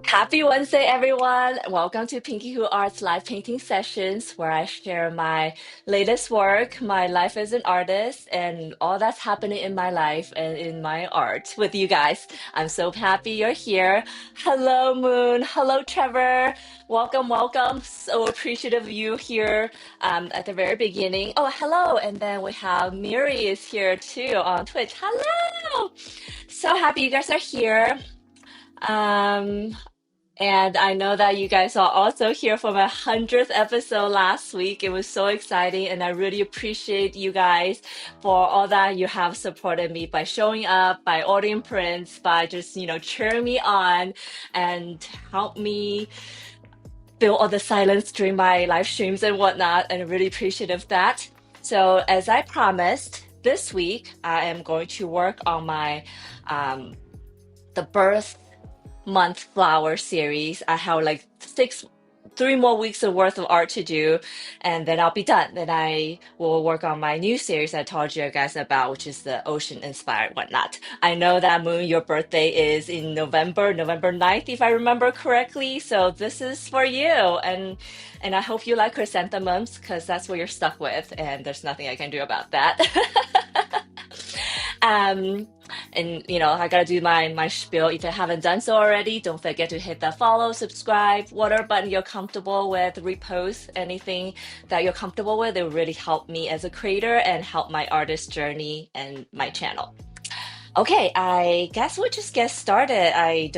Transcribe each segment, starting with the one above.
Happy Wednesday, everyone. Welcome to Pinky Who Art's live painting sessions, where I share my latest work, my life as an artist, and all that's happening in my life and in my art with you guys. I'm so happy you're here. Hello, Moon. Hello, Trevor. Welcome, welcome. So appreciative of you here at the very beginning. Oh, hello. And then we have Miri is here too on Twitch. Hello. So happy you guys are here. Um, and I know that you guys are also here for my 100th episode last week. It was so exciting, and I really appreciate you guys for all that you have supported me by showing up, by ordering prints, by just, cheering me on and help me fill all the silence during my live streams and whatnot. And I'm really appreciative of that. So, as I promised, this week I am going to work on my um, the birth month flower series. I have like 3 more weeks of worth of art to do, and then I'll be done. Then I will work on my new series I told you guys about, which is the ocean inspired whatnot. I know that Moon, your birthday is in November 9th, if I remember correctly. So this is for you, and I hope you like chrysanthemums because that's what you're stuck with, and there's nothing I can do about that. Um, and I gotta do my spiel. If you haven't done so already, don't forget to hit the follow, subscribe, whatever button you're comfortable with, repost anything that you're comfortable with. It will really help me as a creator and help my artist journey and my channel. Okay, I guess we'll just get started. I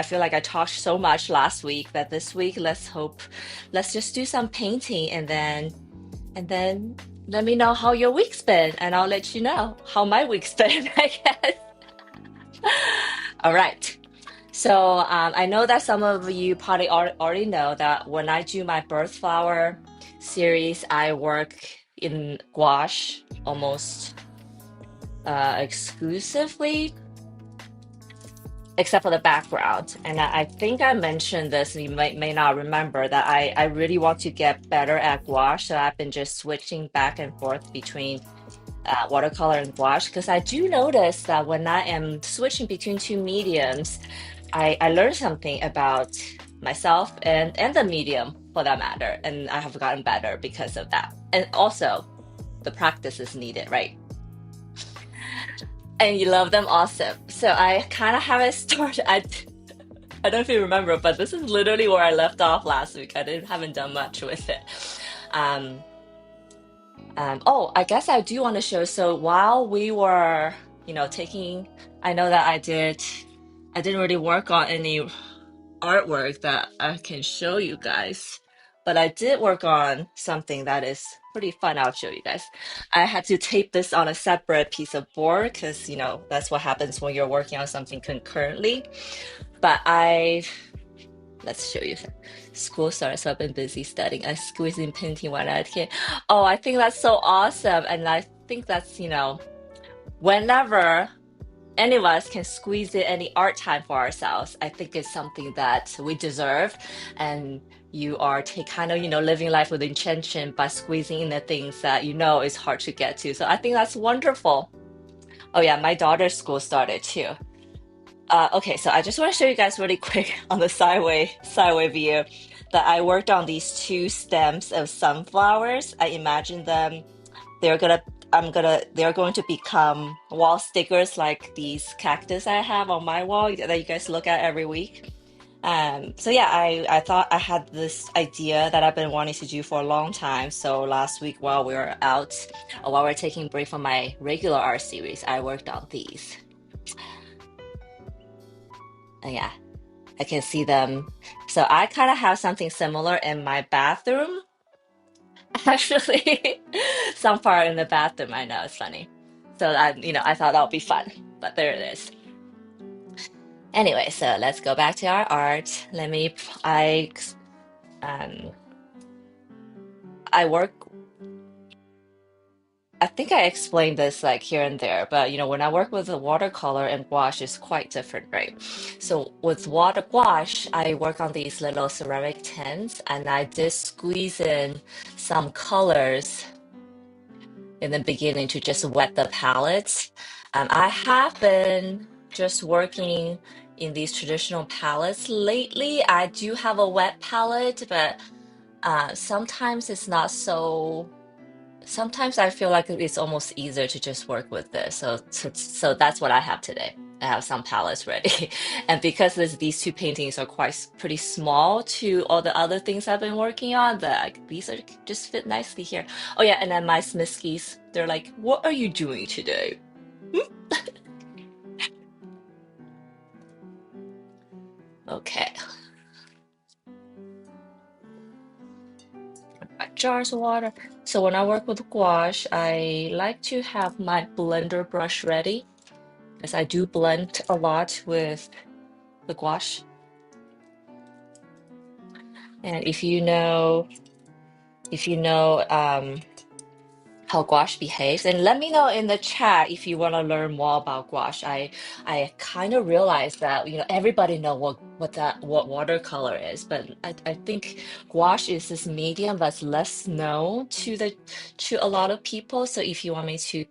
feel like I talked so much last week, but this week let's just do some painting and then let me know how your week's been, and I'll let you know how my week's been, I guess. All right. So I know that some of you probably already know that when I do my birth flower series, I work in gouache almost exclusively, except for the background. And I think I mentioned this, and you may not remember that I really want to get better at gouache. So I've been just switching back and forth between watercolor and gouache because I do notice that when I am switching between two mediums, I learn something about myself and the medium for that matter. And I have gotten better because of that. And also, the practice is needed, right? And you love them, awesome. So I kind of have it started. I don't know if you remember, but this is literally where I left off last week. I didn't haven't done much with it. Um, oh, I guess I do want to show. So while we were, taking, I know that I didn't really work on any artwork that I can show you guys, but I did work on something that is pretty fun. I'll show you guys. I had to tape this on a separate piece of board because, that's what happens when you're working on something concurrently. But let's show you. School started, so I've been busy studying. I squeeze in painting when I can. Oh, I think that's so awesome. And I think that's, whenever any of us can squeeze in any art time for ourselves, I think it's something that we deserve. And you are kind of, living life with intention by squeezing in the things that is hard to get to. So I think that's wonderful. Oh yeah, my daughter's school started too. Okay, so I just want to show you guys really quick on the sideway view that I worked on these two stems of sunflowers. I imagine them they're gonna they're going to become wall stickers like these cactus I have on my wall that you guys look at every week. So yeah, I thought I had this idea that I've been wanting to do for a long time. So last week while we were out, while we are taking a break from my regular art series, I worked on these. And yeah, I can see them. So I kind of have something similar in my bathroom. Actually, some part in the bathroom. I know it's funny. So I thought that would be fun, but there it is. Anyway, so let's go back to our art. Um, I work. I think think I explained this like here and there, but when I work with the watercolor and gouache is quite different, right? So with water gouache, I work on these little ceramic tins and I did squeeze in some colors in the beginning to just wet the palette. I have been just working in these traditional palettes lately. I do have a wet palette, but sometimes it's not so. Sometimes I feel like it's almost easier to just work with this. So that's what I have today. I have some palettes ready. And because these two paintings are pretty small to all the other things I've been working on, these are just fit nicely here. Oh yeah, and then my Smiskies, they're like, "What are you doing today?" Okay, my jars of water. So when I work with gouache, I like to have my blender brush ready because I do blend a lot with the gouache. And if you know how gouache behaves, and let me know in the chat if you want to learn more about gouache. I kind of realized that everybody know what watercolor is, but I think gouache is this medium that's less known to a lot of people. So if you want me to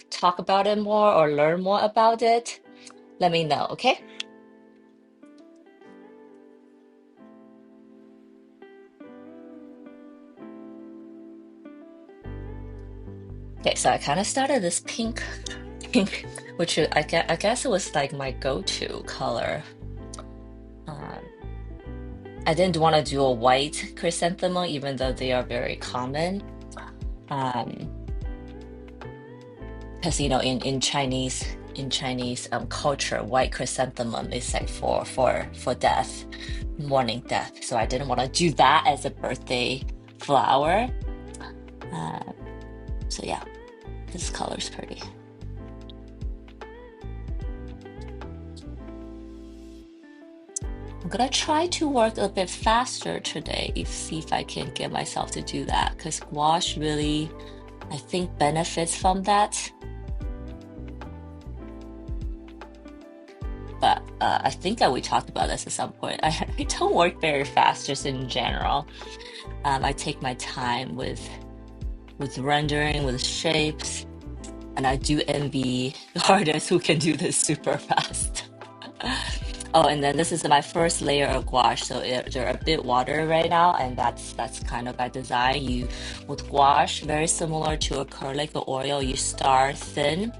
talk about it more or learn more about it, let me know, okay? Okay, so I kind of started this pink, which I guess it was like my go-to color. Um, I didn't want to do a white chrysanthemum, even though they are very common. Um, because in Chinese culture, white chrysanthemum is like for death, mourning death. So I didn't want to do that as a birthday flower. Uh, so yeah, this color's pretty. I'm gonna try to work a bit faster today, see if I can get myself to do that, because gouache really, I think, benefits from that. But I think that we talked about this at some point. I don't work very fast, just in general. I take my time with rendering, with shapes, and I do envy artists who can do this super fast. Oh, and then this is my first layer of gouache, so they're a bit watery right now, and that's kind of by design. With gouache, very similar to acrylic or oil, you start thin,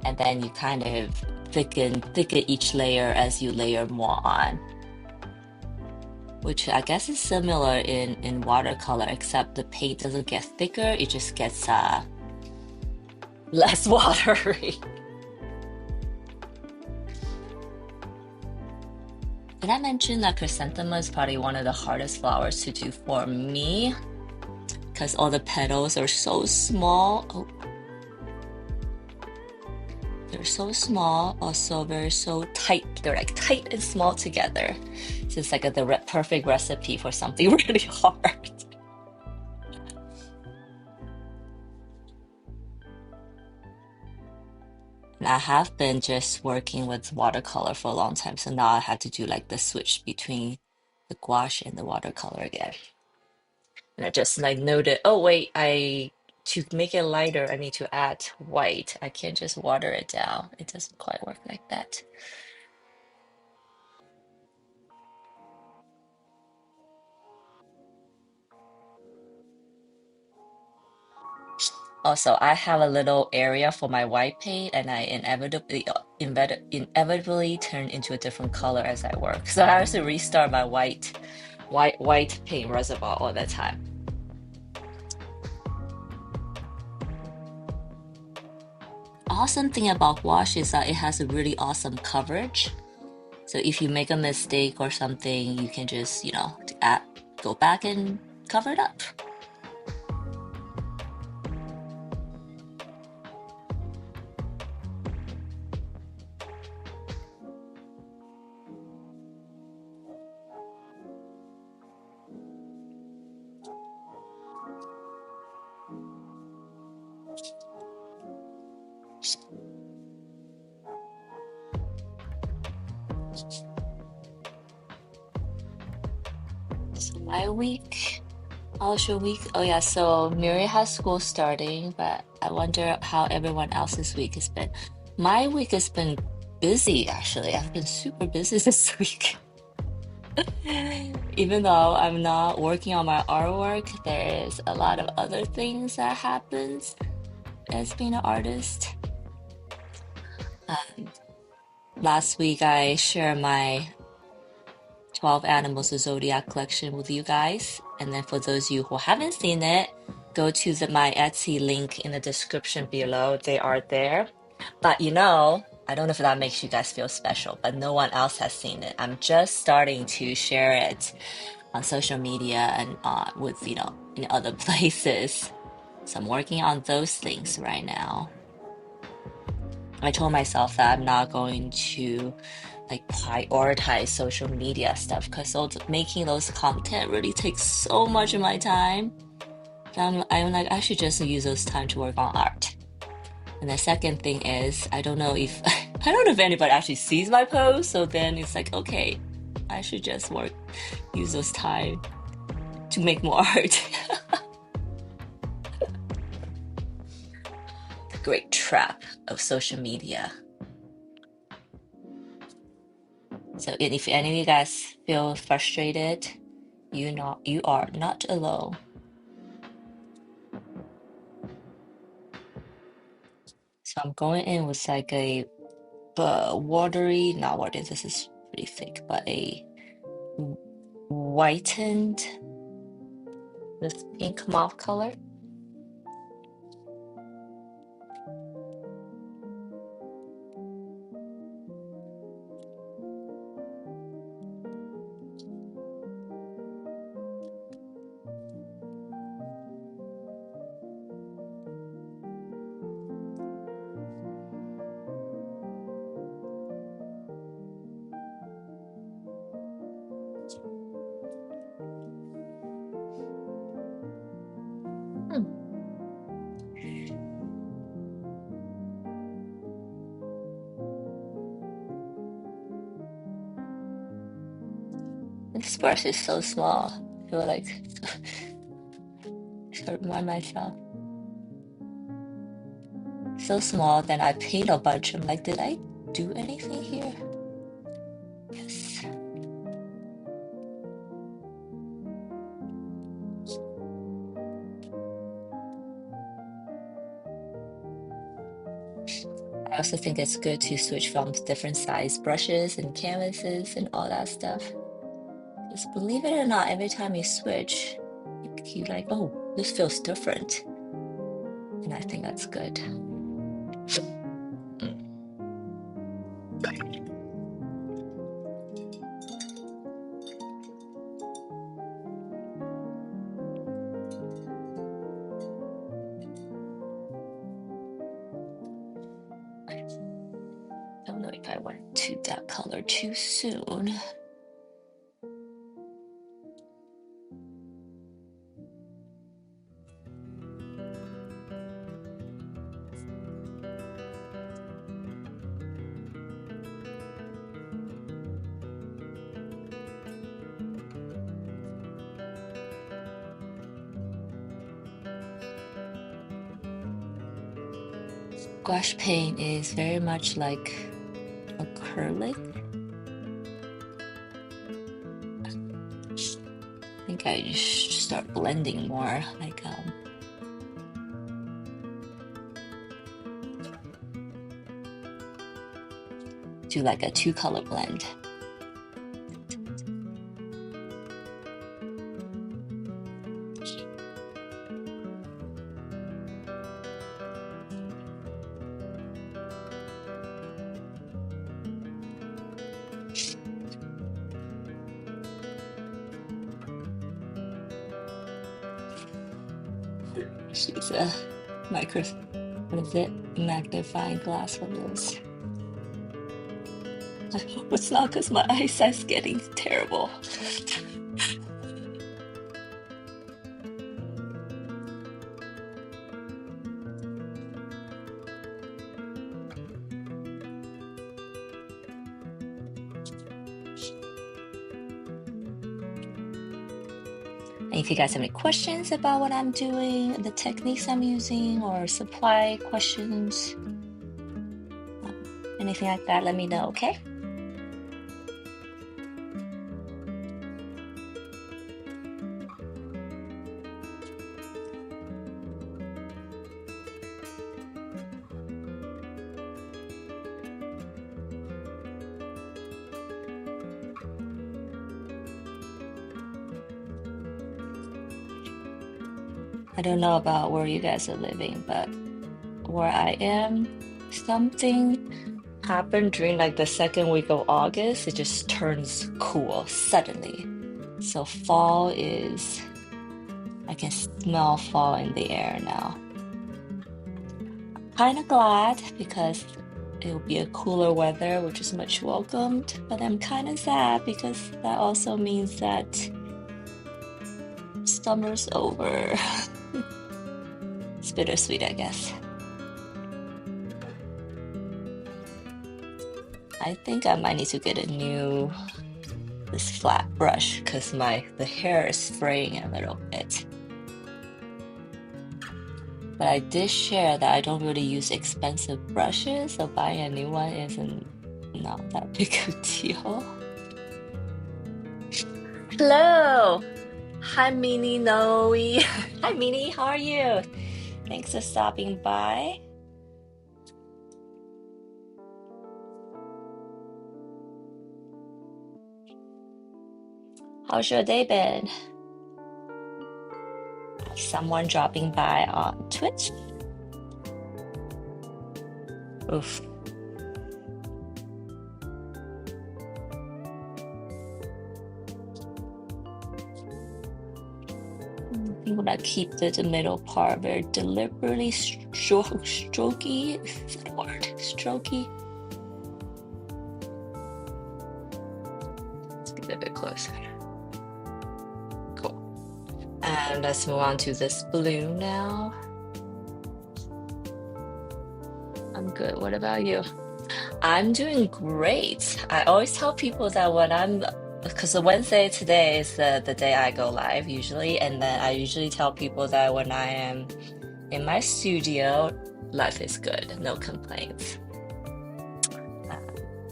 and then you kind of thicken each layer as you layer more on, which I guess is similar in watercolor, except the paint doesn't get thicker, it just gets less watery. Did I mention that chrysanthemum is probably one of the hardest flowers to do for me? Because all the petals are so small. Oh, they're so small, also so tight. They're like tight and small together. So it's like the perfect recipe for something really hard. And I have been just working with watercolor for a long time, so now I had to do like the switch between the gouache and the watercolor again. And I just like noted, oh wait, to make it lighter, I need to add white. I can't just water it down. It doesn't quite work like that. Also, I have a little area for my white paint, and I inevitably turn into a different color as I work. So I have to restart my white paint reservoir all the time. Awesome thing about gouache is that it has a really awesome coverage. So if you make a mistake or something, you can just, go back and cover it up. So my week, how's your week? Oh yeah, so Miri has school starting, but I wonder how everyone else's week has been. My week has been busy, actually. I've been super busy this week. Even though I'm not working on my artwork, there is a lot of other things that happens as being an artist. Um, Last week I shared my 12 Animals of Zodiac collection with you guys. And then for those of you who haven't seen it, go to my Etsy link in the description below. They are there. But I don't know if that makes you guys feel special, but no one else has seen it. I'm just starting to share it on social media and with, in other places. So I'm working on those things right now. I told myself that I'm not going to like prioritize social media stuff because making those content really takes so much of my time. I'm like, I should just use those time to work on art. And the second thing is, I don't know if I don't know if anybody actually sees my post. So then it's like, okay, I should just use those time to make more art. The great trap of social media. So if any of you guys feel frustrated, you are not alone. So I'm going in with like a watery, not watery, this is pretty thick, but a whitened with pink mauve color. Hmm. This brush is so small. I feel like I should remind myself. So small, then I paint a bunch. I'm like, did I do anything here? Yes. I also think it's good to switch from different size brushes and canvases and all that stuff. Because believe it or not, every time you switch, you like, oh, this feels different. And I think that's good. I don't know if I went to that color too soon. Gouache paint is very much like acrylic. I think I should start blending more, like do like a 2-color blend. She's a what is it? Magnifying glass for this. I hope it's not because my eyesight's getting terrible. if you guys have any questions about what I'm doing, the techniques I'm using, or supply questions, anything like that, let me know, okay? I don't know about where you guys are living, but where I am, something happened during like the second week of August. It just turns cool suddenly. So fall is, I can smell fall in the air now. Kind of glad because it'll be a cooler weather, which is much welcomed, but I'm kind of sad because that also means that summer's over. It's bittersweet, I guess. I think I might need to get this flat brush because the hair is fraying a little bit. But I did share that I don't really use expensive brushes, so buying a new one isn't not that big of a deal. Hello! Hi, Minnie Noe. Hi, Minnie. How are you? Thanks for stopping by. How's your day been? Someone dropping by on Twitch? Oof. I'm gonna keep the middle part very deliberately strokey. Is that a word? Strokey. Let's get a bit closer. Cool. And let's move on to this blue now. I'm good. What about you? I'm doing great. I always tell people that because the Wednesday today is the day I go live usually, and then I usually tell people that when I am in my studio, life is good, no complaints.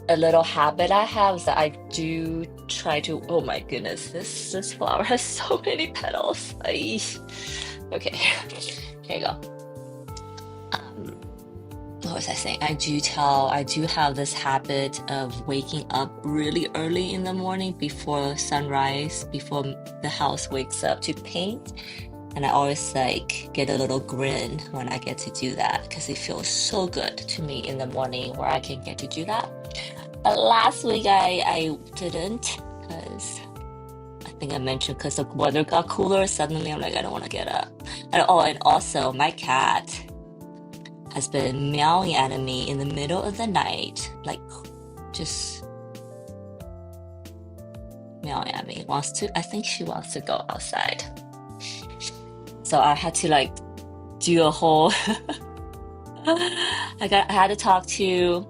A little habit I have is that I do try to, oh my goodness, this flower has so many petals. Ay. Okay, here you go. What was I saying? I do have this habit of waking up really early in the morning before sunrise, before the house wakes up to paint. And I always like get a little grin when I get to do that because it feels so good to me in the morning where I can get to do that. But last week I didn't because I think I mentioned because the weather got cooler. Suddenly I'm like, I don't want to get up. And also my cat has been meowing at me in the middle of the night, like just meowing at me. I think she wants to go outside. So I had to like do a whole, I had to talk to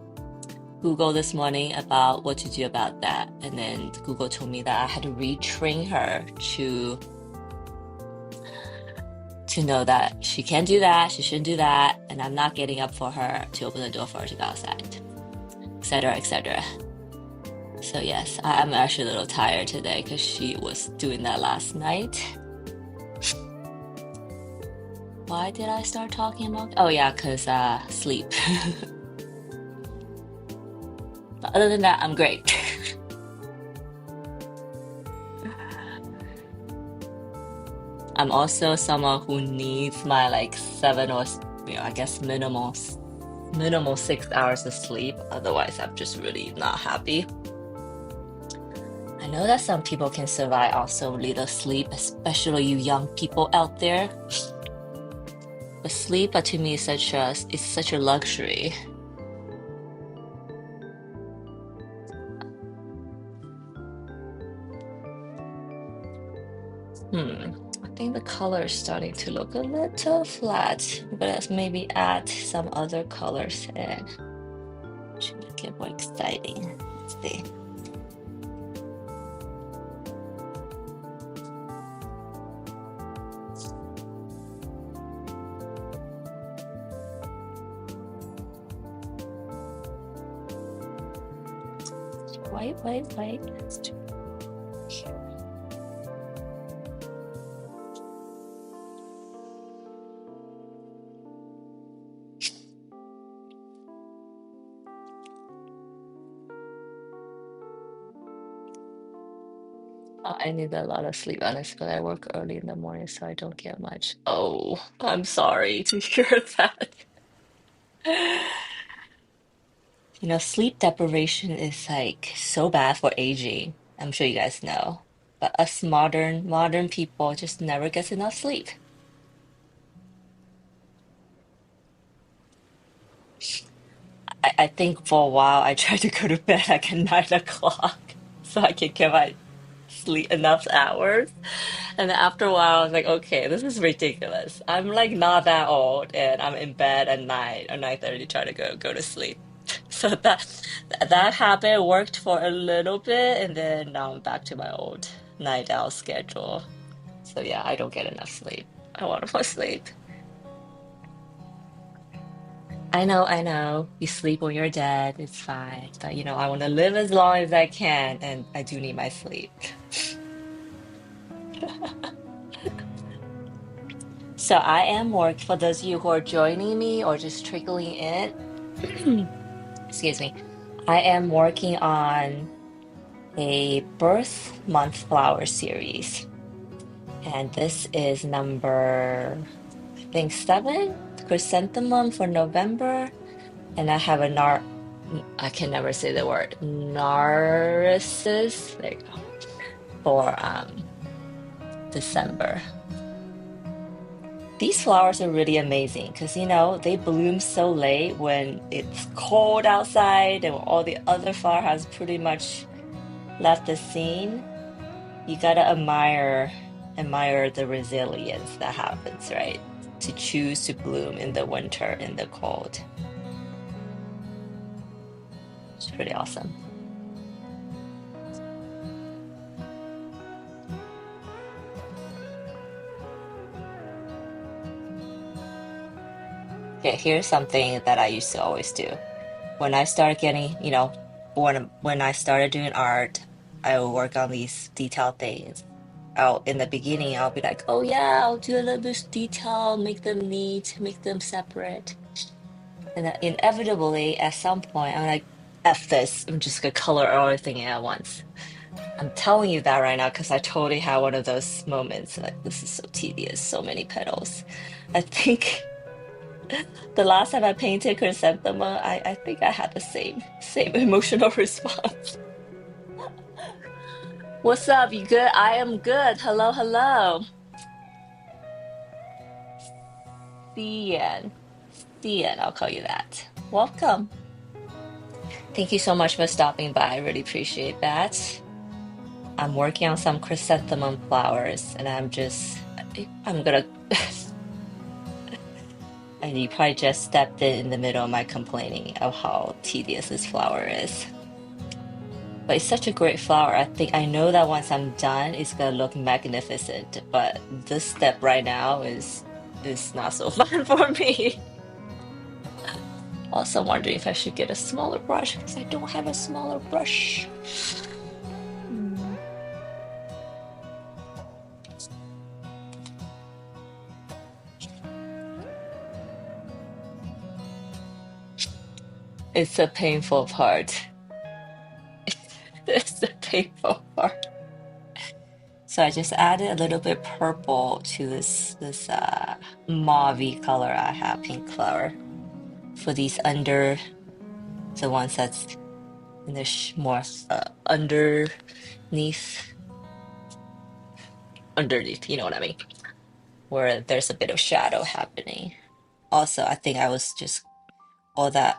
Google this morning about what to do about that. And then Google told me that I had to retrain her to know that she can't do that, she shouldn't do that, and I'm not getting up for her to open the door for her to go outside, etc., etc. So yes, I'm actually a little tired today because she was doing that last night. Why did I start talking about? Oh yeah, because sleep. But other than that, I'm great. I'm also someone who needs my like 7 or I guess minimal 6 hours of sleep. Otherwise, I'm just really not happy. I know that some people can survive off so little sleep, especially you young people out there. But sleep, to me, is such a luxury. I think the color is starting to look a little flat, but let's maybe add some other colors in. Should make it more exciting. Let's see. Wait. I need a lot of sleep, honestly, but I work early in the morning, so I don't get much. Oh, I'm sorry to hear that. You know, sleep deprivation is like so bad for aging. I'm sure you guys know. But us modern people just never gets enough sleep. I think for a while I tried to go to bed like at 9 o'clock so I can get my sleep enough hours. And then after a while I was like, okay, this is ridiculous. I'm like not that old and I'm in bed at 9 or 9:30 trying to go to sleep. So that habit worked for a little bit and then now I'm back to my old night owl schedule. So yeah, I don't get enough sleep. I want more sleep. I know. You sleep when you're dead, it's fine. But you know, I want to live as long as I can, and I do need my sleep. So I am work for those of you who are joining me or just trickling in. Excuse me. I am working on a birth month flower series, and this is number, I think, 7, chrysanthemum for November, and I have I can never say the word, narcissus. There you go. For December. These flowers are really amazing because you know they bloom so late when it's cold outside and all the other flower has pretty much left the scene. You gotta admire the resilience that happens, right? To choose to bloom in the winter in the cold. It's pretty awesome. Okay, here's something that I used to always do. When I started getting, you know, when I started doing art, I would work on these detailed things. In the beginning, I'll be like, oh yeah, I'll do a little bit of detail, make them neat, make them separate. And then inevitably, at some point, I'm like, F this, I'm just gonna color everything at once. I'm telling you that right now because I totally had one of those moments. Like, this is so tedious, so many petals. I think the last time I painted chrysanthemum, I think I had the same emotional response. What's up? You good? I am good. Hello, hello. Cian. Cian, I'll call you that. Welcome. Thank you so much for stopping by. I really appreciate that. I'm working on some chrysanthemum flowers and I'm gonna and you probably just stepped in the middle of my complaining of how tedious this flower is. But it's such a great flower. I know that once I'm done, it's gonna look magnificent. But this step right now is not so fun for me. Also wondering if I should get a smaller brush because I don't have a smaller brush. Hmm. It's a painful part. It's the painful part. So I just added a little bit purple to this mauve color I have, pink color, for these the ones that's in the more underneath, you know what I mean, where there's a bit of shadow happening. Also, I think I was just all that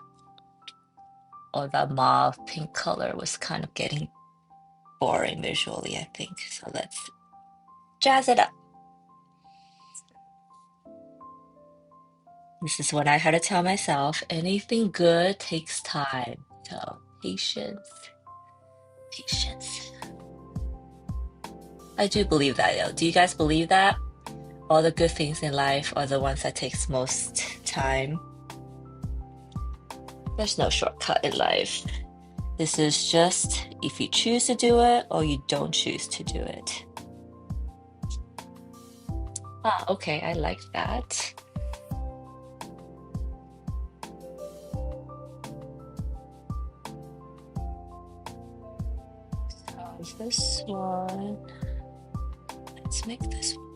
all that mauve pink color was kind of getting boring visually, I think. So let's jazz it up. This is what I had to tell myself. Anything good takes time. So patience, patience. I do believe that, though. Do you guys believe that? All the good things in life are the ones that takes most time. There's no shortcut in life. This is just if you choose to do it or you don't choose to do it. Ah, okay, I like that. So this one, let's make this one.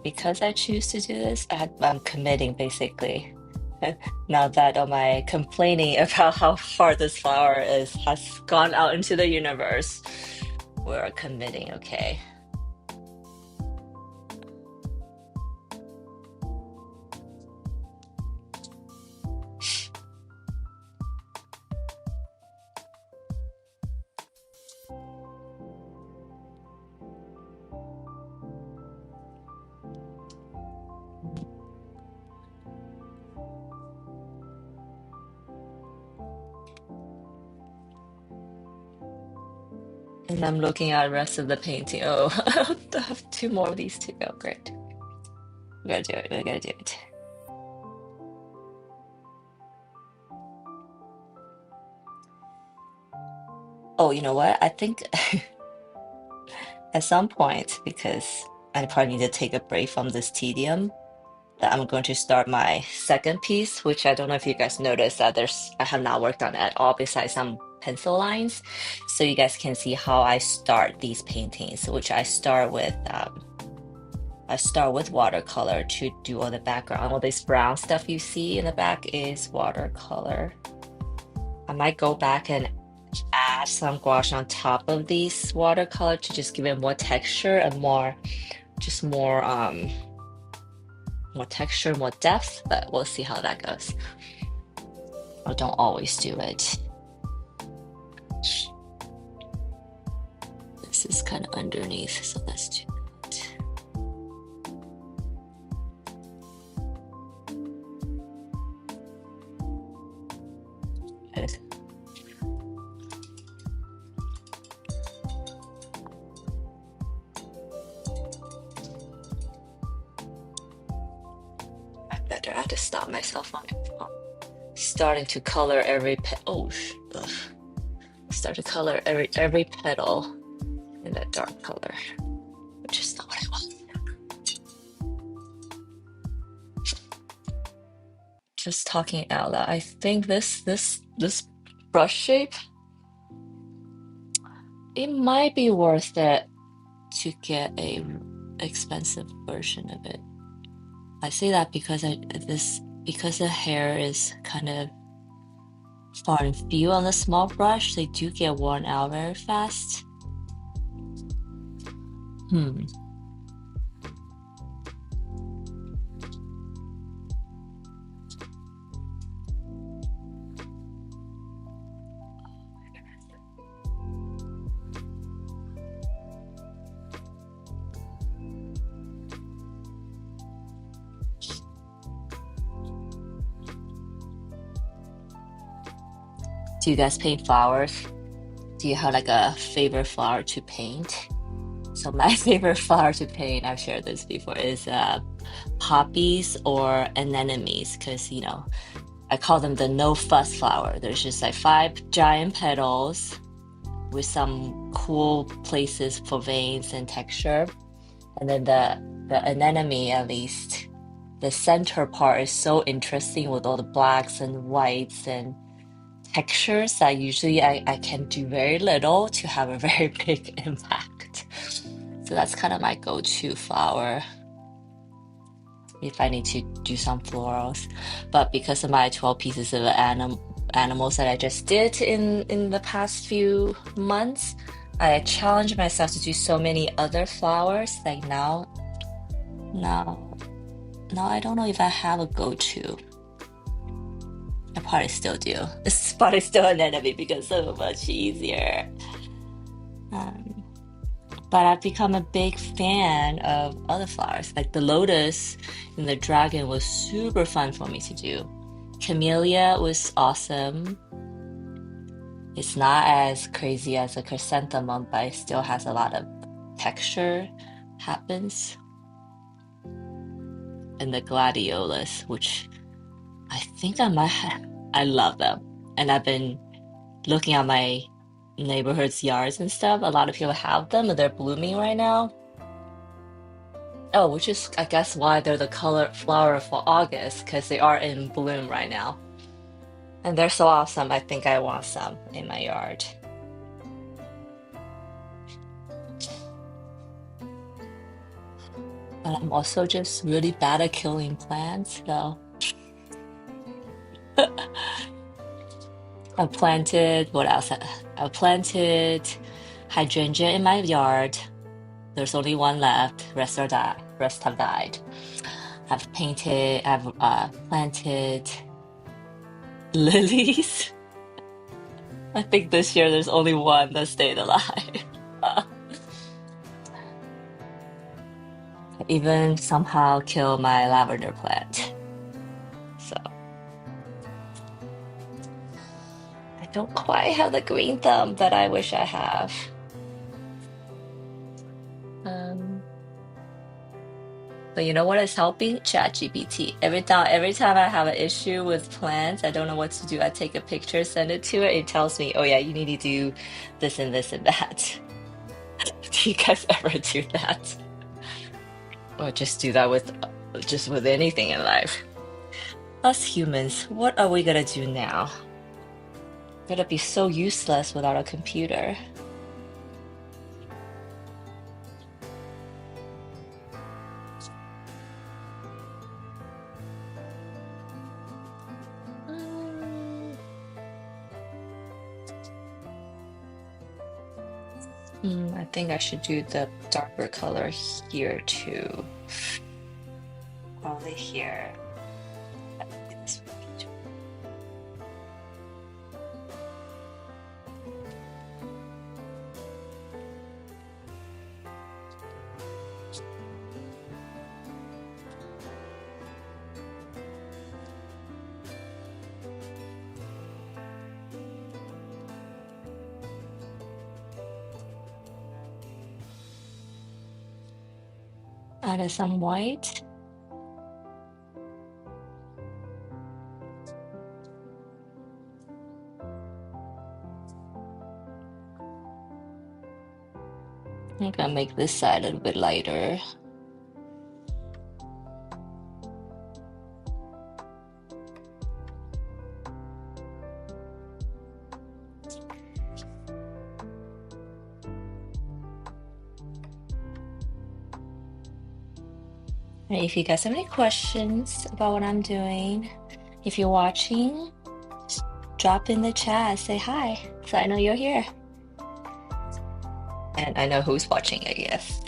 Because I choose to do this, I'm committing basically. Now that all my complaining about how hard this flower is has gone out into the universe, we're committing, okay? And I'm looking at the rest of the painting. Oh, I have two more of these to go. Great. We gotta do it. We gotta do it. Oh, you know what? I think at some point, because I probably need to take a break from this tedium, that I'm going to start my second piece, which I don't know if you guys noticed that I have not worked on at all besides some pencil lines. So you guys can see how I start these paintings, which I start with watercolor to do all the background. All this brown stuff you see in the back is watercolor. I might go back and add some gouache on top of these watercolor to just give it more texture and just more texture, more depth, but we'll see how that goes. I don't always do it. This is kind of underneath, so let's do that. Good. I have to stop myself on starting to color every start to color every petal in that dark color, which is not what I want. Just talking out loud, I think this brush shape, it might be worth it to get a expensive version of it. I say that because because the hair is kind of far and few on the small brush, they do get worn out very fast. Do you guys paint flowers? Do you have like a favorite flower to paint? So my favorite flower to paint, I've shared this before, is poppies or anemones, because I call them the no fuss flower. There's just like 5 giant petals with some cool places for veins and texture. And then the anemone, at least, the center part is so interesting with all the blacks and whites and textures that usually I can do very little to have a very big impact. So that's kind of my go-to flower if I need to do some florals. But because of my 12 pieces of animals that I just did in the past few months, I challenged myself to do so many other flowers. Like now I don't know if I have a go-to. I probably still do. It's probably still an enemy because it's so much easier. Um, but I've become a big fan of other flowers. Like the lotus and the dragon was super fun for me to do. Camellia was awesome. It's not as crazy as a chrysanthemum, but it still has a lot of texture happens. And the gladiolus, which I think I might have, I love them. And I've been looking at my neighborhood's yards and stuff. A lot of people have them and they're blooming right now. Oh, which is, I guess, why they're the color flower for August, because they are in bloom right now. And they're so awesome. I think I want some in my yard. But I'm also just really bad at killing plants, so I planted, what else? I planted hydrangea in my yard. There's only one left. Rest have died. I've planted lilies. I think this year there's only one that stayed alive. Even somehow killed my lavender plant. So I don't quite have the green thumb that I wish I have. Um, but you know what is helping? ChatGPT. Every time I have an issue with plants, I don't know what to do. I take a picture, send it to it. It tells me, oh yeah, you need to do this and this and that. Do you guys ever do that? Or just do that with just with anything in life? Us humans, what are we gonna do now? Gonna be so useless without a computer. I think I should do the darker color here too. Probably here. Add some white. I'm gonna make this side a little bit lighter. And if you guys have any questions about what I'm doing, if you're watching, just drop in the chat, say hi, so I know you're here. And I know who's watching, I guess.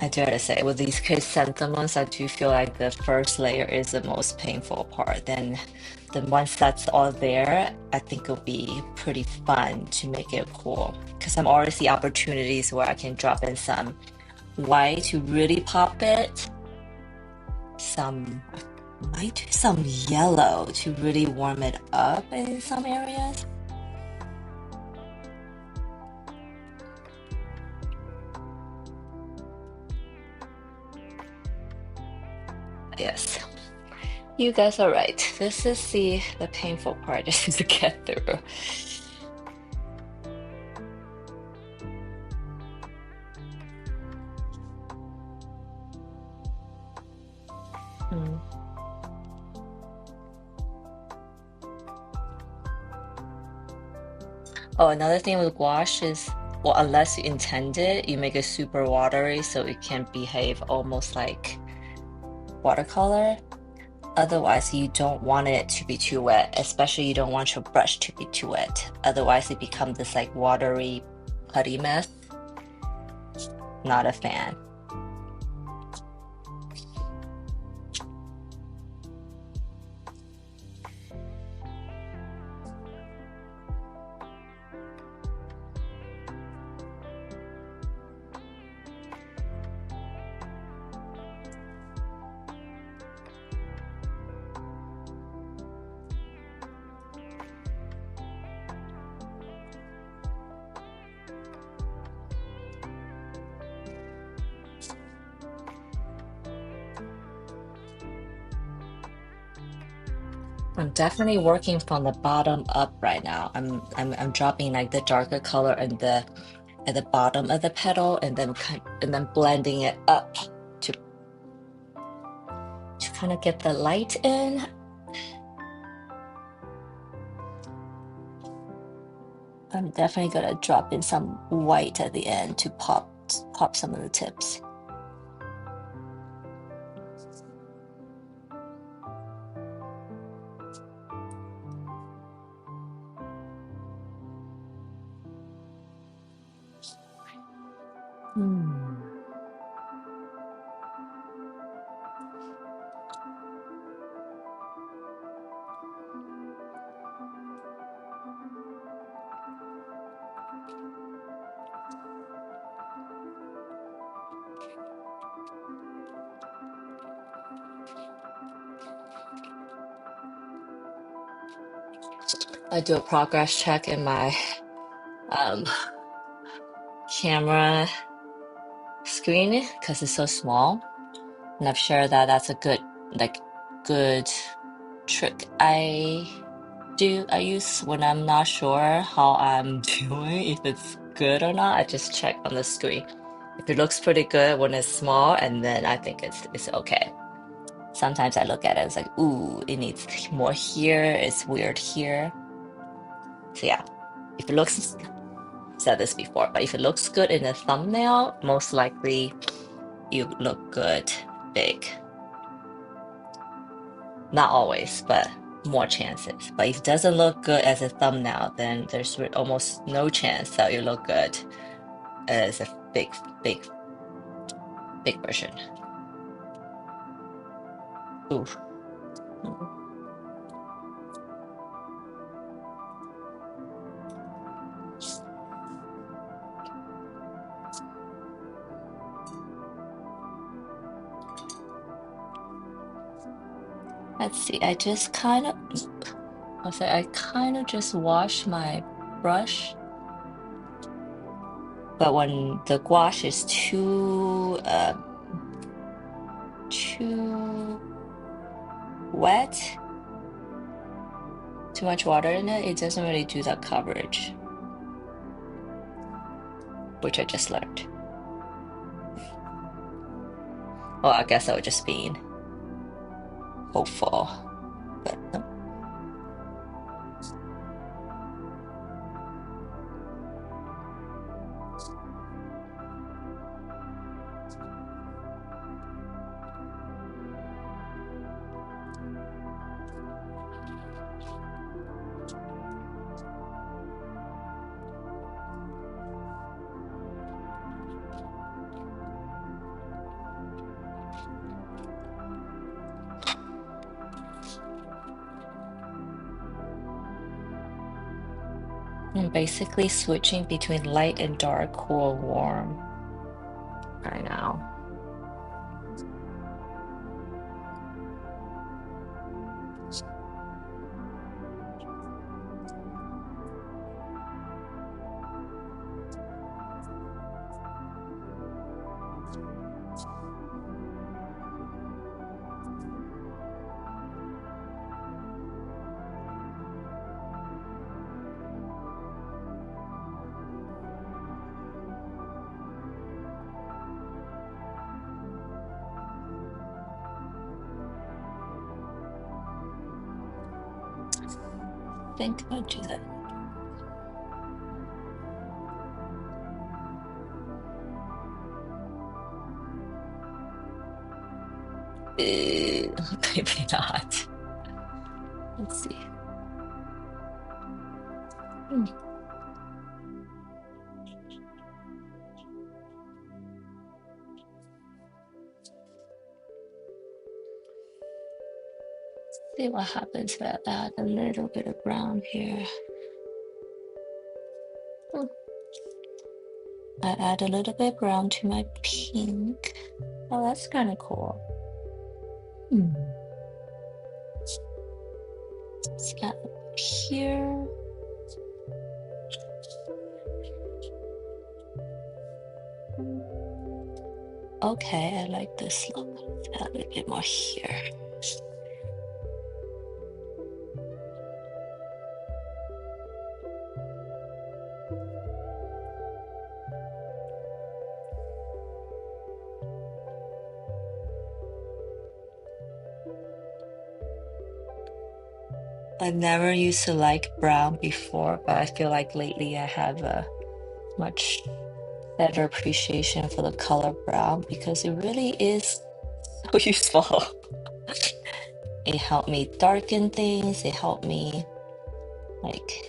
I do have to say, with these chrysanthemums, I do feel like the first layer is the most painful part. Then once that's all there, I think it'll be pretty fun to make it cool. Because I'm already see opportunities where I can drop in some white to really pop it. Might do some yellow to really warm it up in some areas. Yes, you guys are right. This is the painful part just to get through. Mm. Oh, another thing with gouache is, well, unless you intend it, you make it super watery so it can behave almost like watercolor. Otherwise, you don't want it to be too wet, especially you don't want your brush to be too wet. Otherwise, it becomes this like watery, putty mess. Not a fan. I'm definitely working from the bottom up right now. I'm dropping like the darker color in the at the bottom of the petal, and then blending it up to kind of get the light in. I'm definitely gonna drop in some white at the end to pop some of the tips. I do a progress check in my um, camera screen because it's so small, and I've shared that that's a good trick I use when I'm not sure how I'm doing, if it's good or not. I just check on the screen. If it looks pretty good when it's small, and then I think it's okay. Sometimes I look at it, it's like, ooh, it needs more here, it's weird here. So yeah, if it looks, said this before, but if it looks good in the thumbnail, most likely you look good big. Not always, but more chances. But if it doesn't look good as a thumbnail, then there's almost no chance that you look good as a big version. Ooh. Let's see. I kind of just wash my brush, but when the gouache is too wet, too much water in it, it doesn't really do that coverage, which I just learned. Well, I guess I was just being hopeful, but no. I'm basically switching between light and dark, cool, warm right now. I think I'll do that. Maybe not. Let's see. See what happens if I add a little bit of brown here. I add a little bit brown to my pink. Oh, that's kind of cool. Let's add up here. Okay, I like this look. Let's add a little bit more here. I never used to like brown before, but I feel like lately I have a much better appreciation for the color brown because it really is so useful. It helped me darken things, it helped me like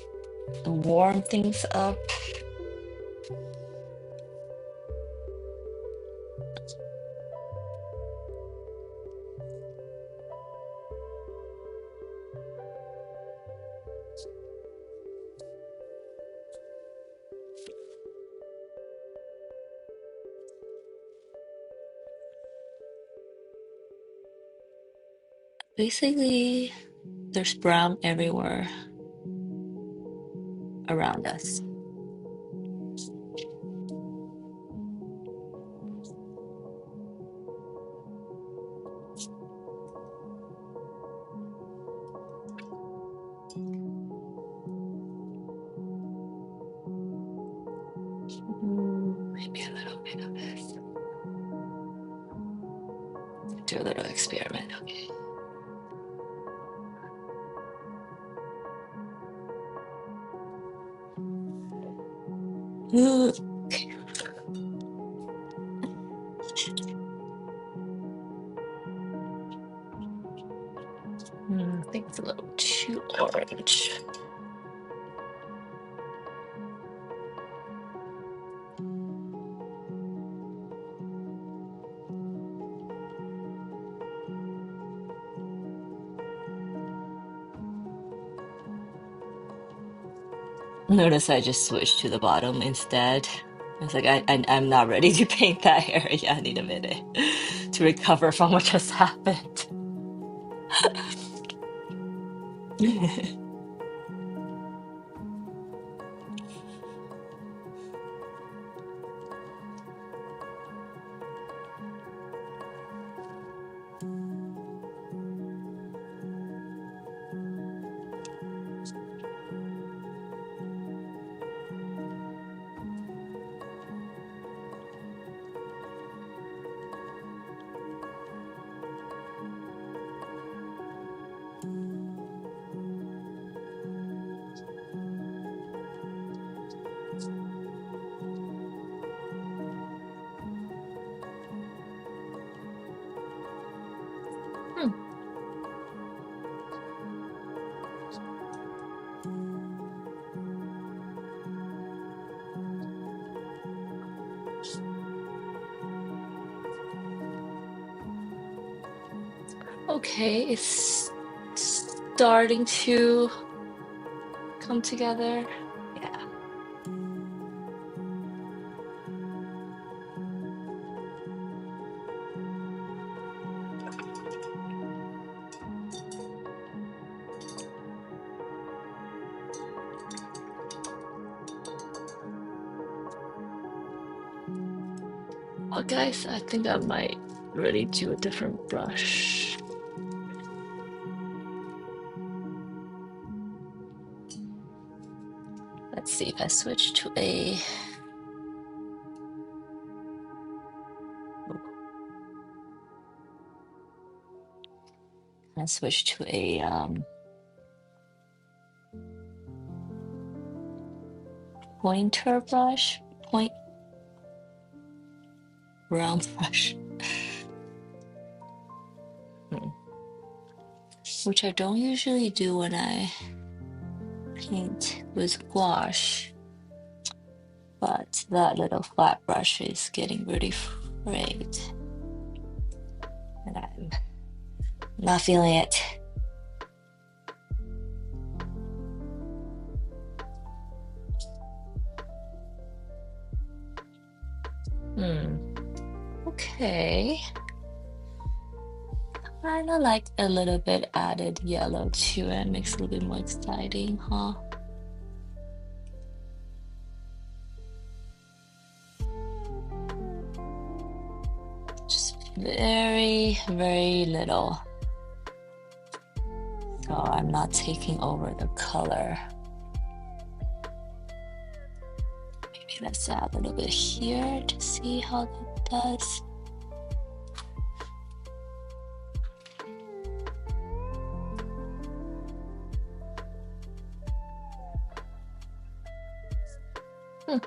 warm things up. Basically, there's brown everywhere around us. Maybe a little bit of this. Do a little experiment, okay? Okay. I think it's a little too orange. Notice I just switched to the bottom instead. I was like, I'm not ready to paint that area. I need a minute to recover from what just happened. Hmm. Okay, it's starting to come together. Yeah. Well, guys, I think I might really do a different brush. Let's see if I switch to a pointer brush, point round brush, which I don't usually do when I paint with gouache, but that little flat brush is getting really frayed, and I'm not feeling it. Okay. Kinda like a little bit added yellow to it, makes it a little bit more exciting, huh? Just very, very little. So I'm not taking over the color. Maybe let's add a little bit here to see how that does. Hmm.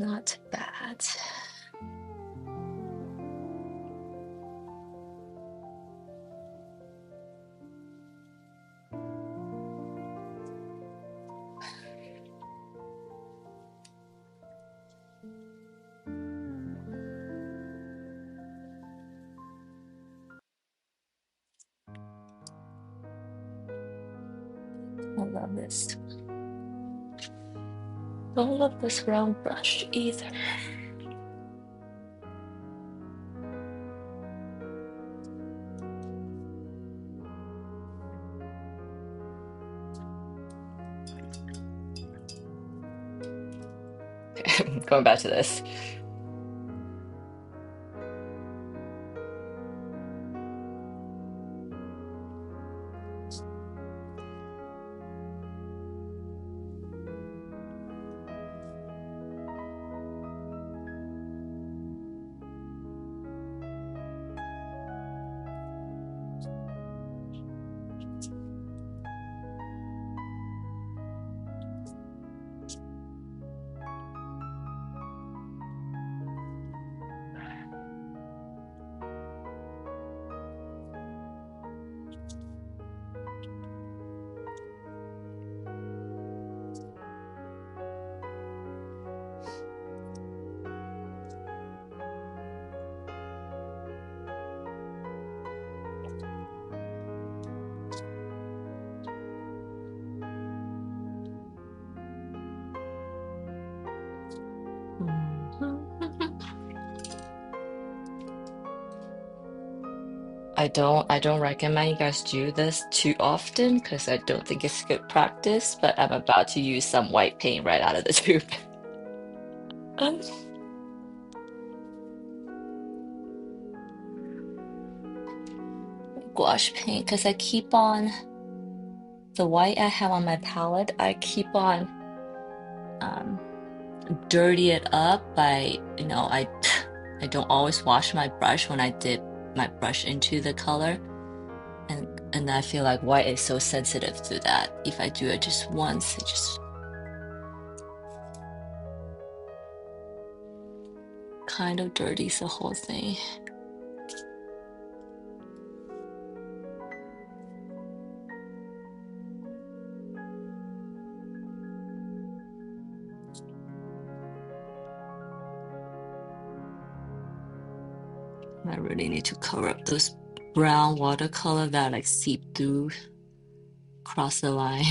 Not bad. I love this. Don't love this round brush either. Going back to this. I don't recommend you guys do this too often because I don't think it's good practice, but I'm about to use some white paint right out of the tube. Gouache paint because I keep on the white I have on my palette, I keep on um dirty it up by, I don't always wash my brush when I dip my brush into the color. And I feel like white is so sensitive to that. If I do it just once, it just kind of dirties the whole thing. I really need to cover up those brown watercolor that like seep through across the line.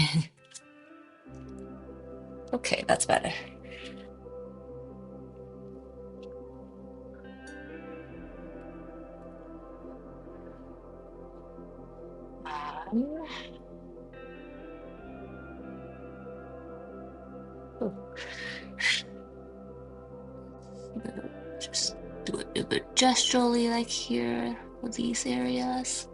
Okay, that's better. Um, oh, just do it a bit gesturally like here for these areas.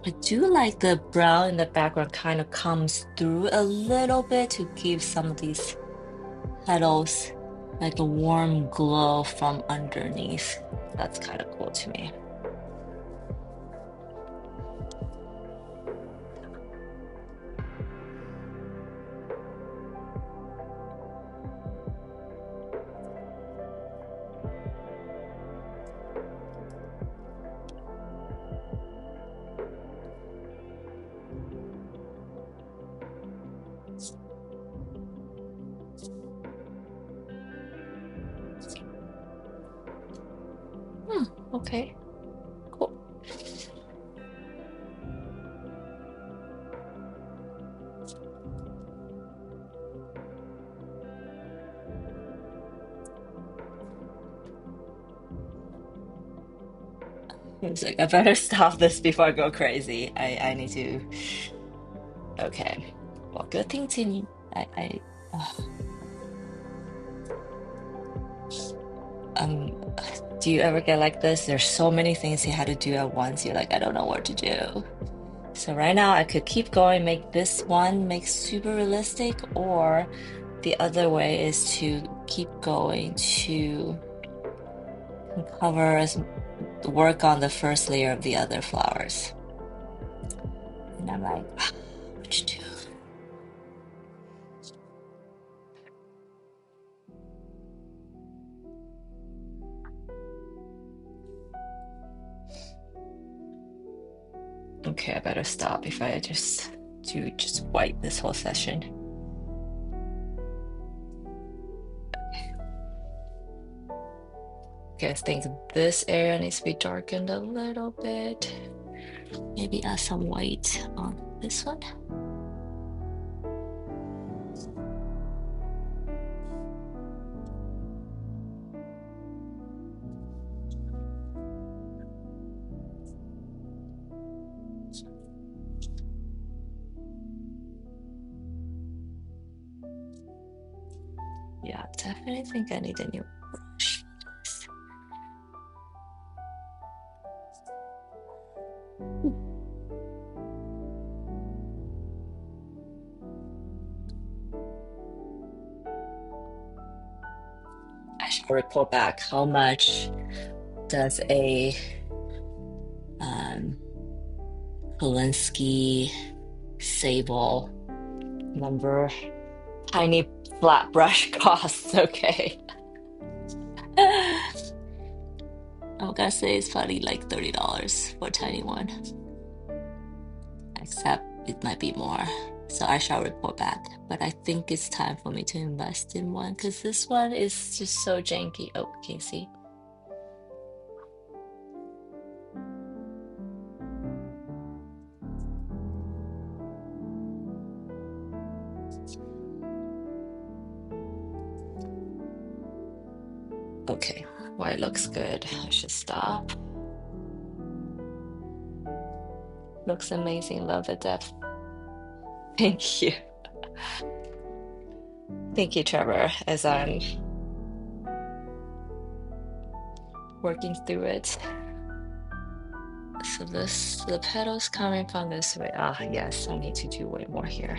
I do like the brown in the background kind of comes through a little bit to give some of these petals like a warm glow from underneath. That's kind of cool to me. Okay, cool. It's like I better stop this before I go crazy. I need to. Okay. Well, good thing to I um. Do you ever get like this? There's so many things you had to do at once. You're like, I don't know what to do. So right now I could keep going, make this one make super realistic, or the other way is to keep going to cover work on the first layer of the other flowers. And I'm like, what to do? Okay, I better stop if I just do just white this whole session. Okay, I think this area needs to be darkened a little bit. Maybe add some white on this one. Yeah, definitely think I need a new brush. I shall report back how much does a Polinsky Sable number tiny flat brush costs. Okay. I'm gonna say it's probably like $30 for a tiny one, except it might be more. So I shall report back. But I think it's time for me to invest in one because this one is just so janky. Oh, can you see? Okay, white looks good. I should stop. Looks amazing. Love the depth. Thank you. Thank you, Trevor, as I'm working through it. So the petals coming from this way. Ah, yes, I need to do way more here.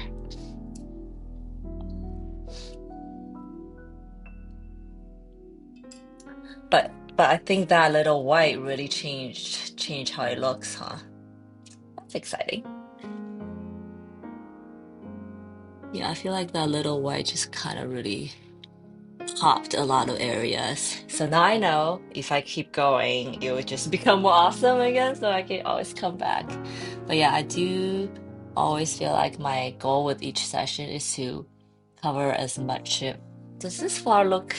But I think that little white really changed how it looks, huh? That's exciting. Yeah, I feel like that little white just kind of really popped a lot of areas. So now I know if I keep going, it would just become more awesome again, so I can always come back. But yeah, I do always feel like my goal with each session is to cover as much. Does this flower look?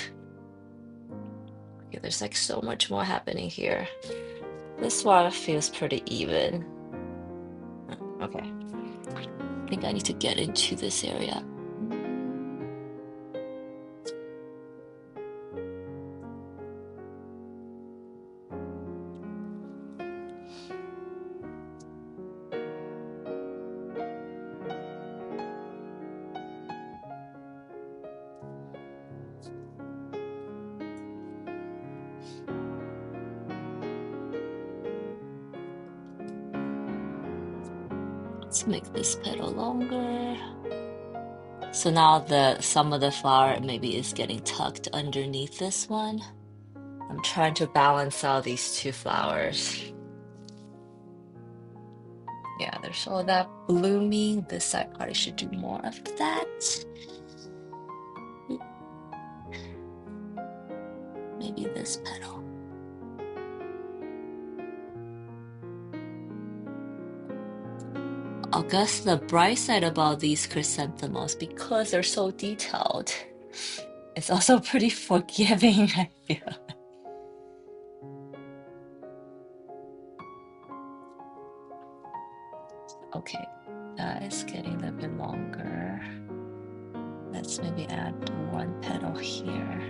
Okay, there's like so much more happening here. This flower feels pretty even. Okay. I think I need to get into this area. Let's make this petal longer. So now some of the flower maybe is getting tucked underneath this one. I'm trying to balance out these two flowers. Yeah, there's all that blooming. This side probably should do more of that. Maybe this petal. I guess the bright side about these chrysanthemums, because they're so detailed, it's also pretty forgiving, I feel. Okay, that is getting a bit longer. Let's maybe add one petal here.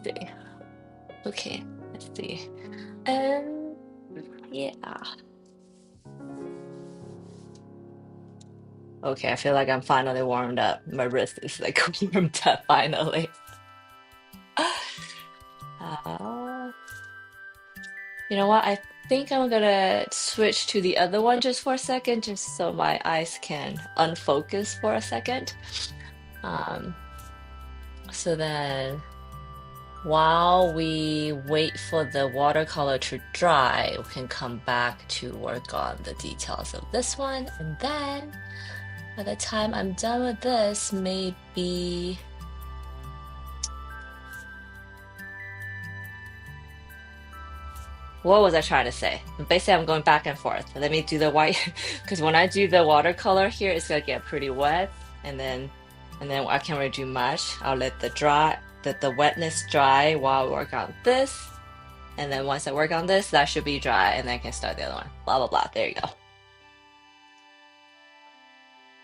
see. Okay, let's see. Um, yeah. Okay, I feel like I'm finally warmed up. My wrist is like warmed up finally. Uh, you know what? I think I'm gonna switch to the other one just for a second, just so my eyes can unfocus for a second. Um, so then while we wait for the watercolor to dry, we can come back to work on the details of this one. And then by the time I'm done with this, maybe what was I trying to say? Basically, I'm going back and forth. Let me do the white because when I do the watercolor here, it's gonna get pretty wet, and then I can't really do much. I'll let the wetness dry while I work on this, and then once I work on this, that should be dry, and then I can start the other one. Blah blah blah. There you go.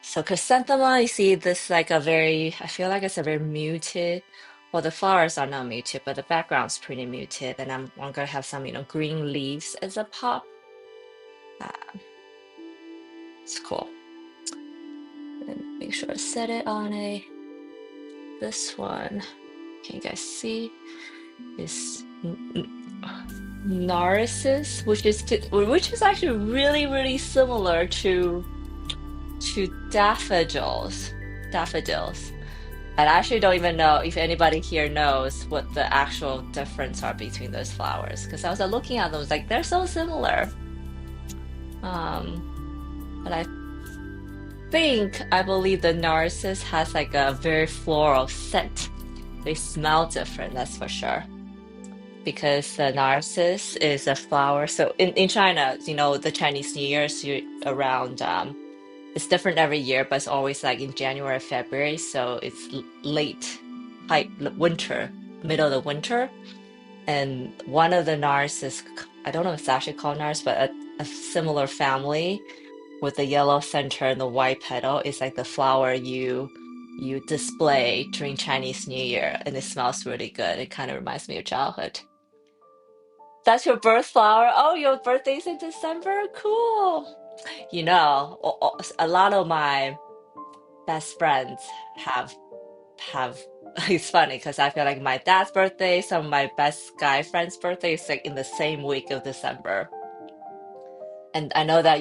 So chrysanthemum, you see this like a very, I feel like it's a very muted. Well, the flowers are not muted, but the background's pretty muted, and I'm gonna have some green leaves as a pop. Uh, it's cool. And make sure I set it on this one. Can you guys see? Is Narcissus, which is actually really similar to daffodils. Daffodils. And I actually don't even know if anybody here knows what the actual difference are between those flowers. Because I was looking at them, I was like, they're so similar. Um, but I believe the narcissus has like a very floral scent. They smell different, that's for sure. Because the narcissus is a flower. So in China, the Chinese New Year is around it's different every year, but it's always like in January, February. So it's late, winter, middle of the winter. And one of the narcissus, I don't know if it's actually called narcissus, but a similar family with the yellow center and the white petal is like the flower you display during Chinese New Year, and it smells really good. It kind of reminds me of childhood. That's your birth flower? Oh, your birthday's in December? Cool. A lot of my best friends have it's funny because I feel like my dad's birthday, some of my best guy friends' birthday is like in the same week of December. And I know that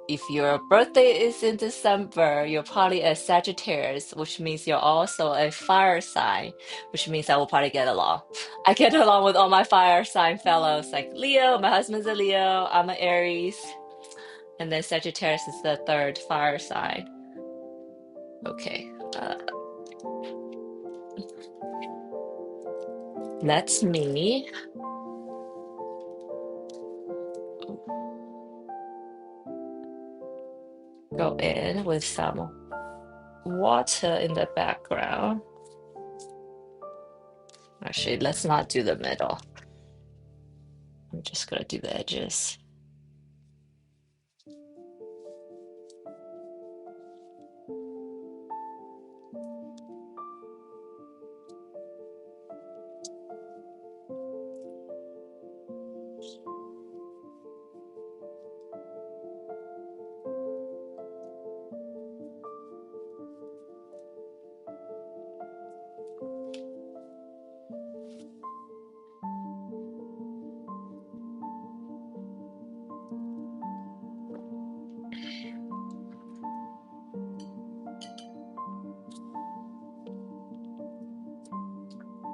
if your birthday is in December, you're probably a Sagittarius, which means you're also a fire sign, which means I will probably get along. I get along with all my fire sign fellows, like Leo, my husband's a Leo, I'm an Aries, and then Sagittarius is the third fire sign. Okay, let me go in with some water in the background. Actually, let's not do the middle. I'm just gonna do the edges.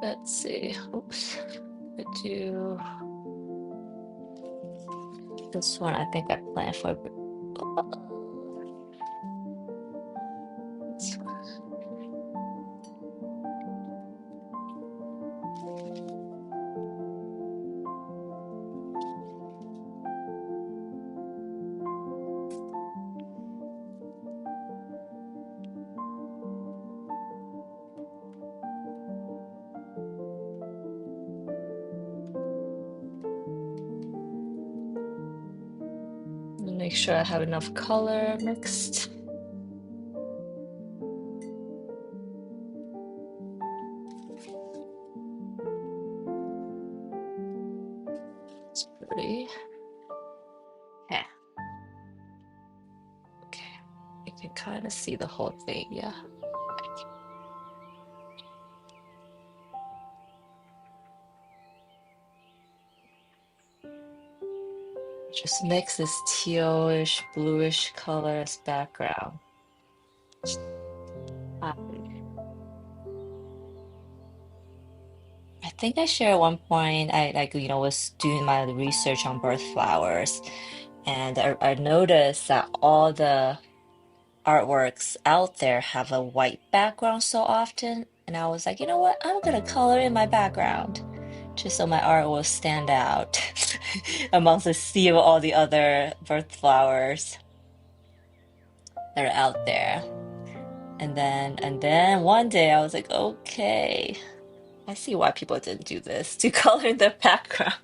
Let's see. Oops. I do this one. I think I planned for. Make sure I have enough color mixed. You can kind of see the whole thing, yeah. Just mix this tealish, bluish color as background. I I think I shared at one point, I like, was doing my research on birth flowers, and I noticed that all the artworks out there have a white background so often. And I was like, you know what? I'm gonna color in my background just so my art will stand out amongst the sea of all the other birth flowers that are out there. And then one day I was like, okay, I see why people didn't do this to color in the background.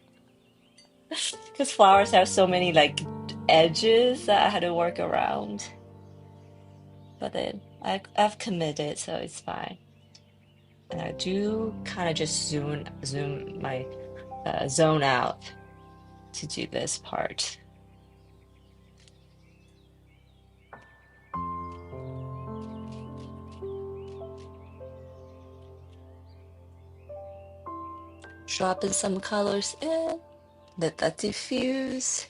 Because flowers have so many like edges that I had to work around. But then I've committed, so it's fine. And I do kind of just zoom my zone out to do this part. Dropping some colors in, let that diffuse.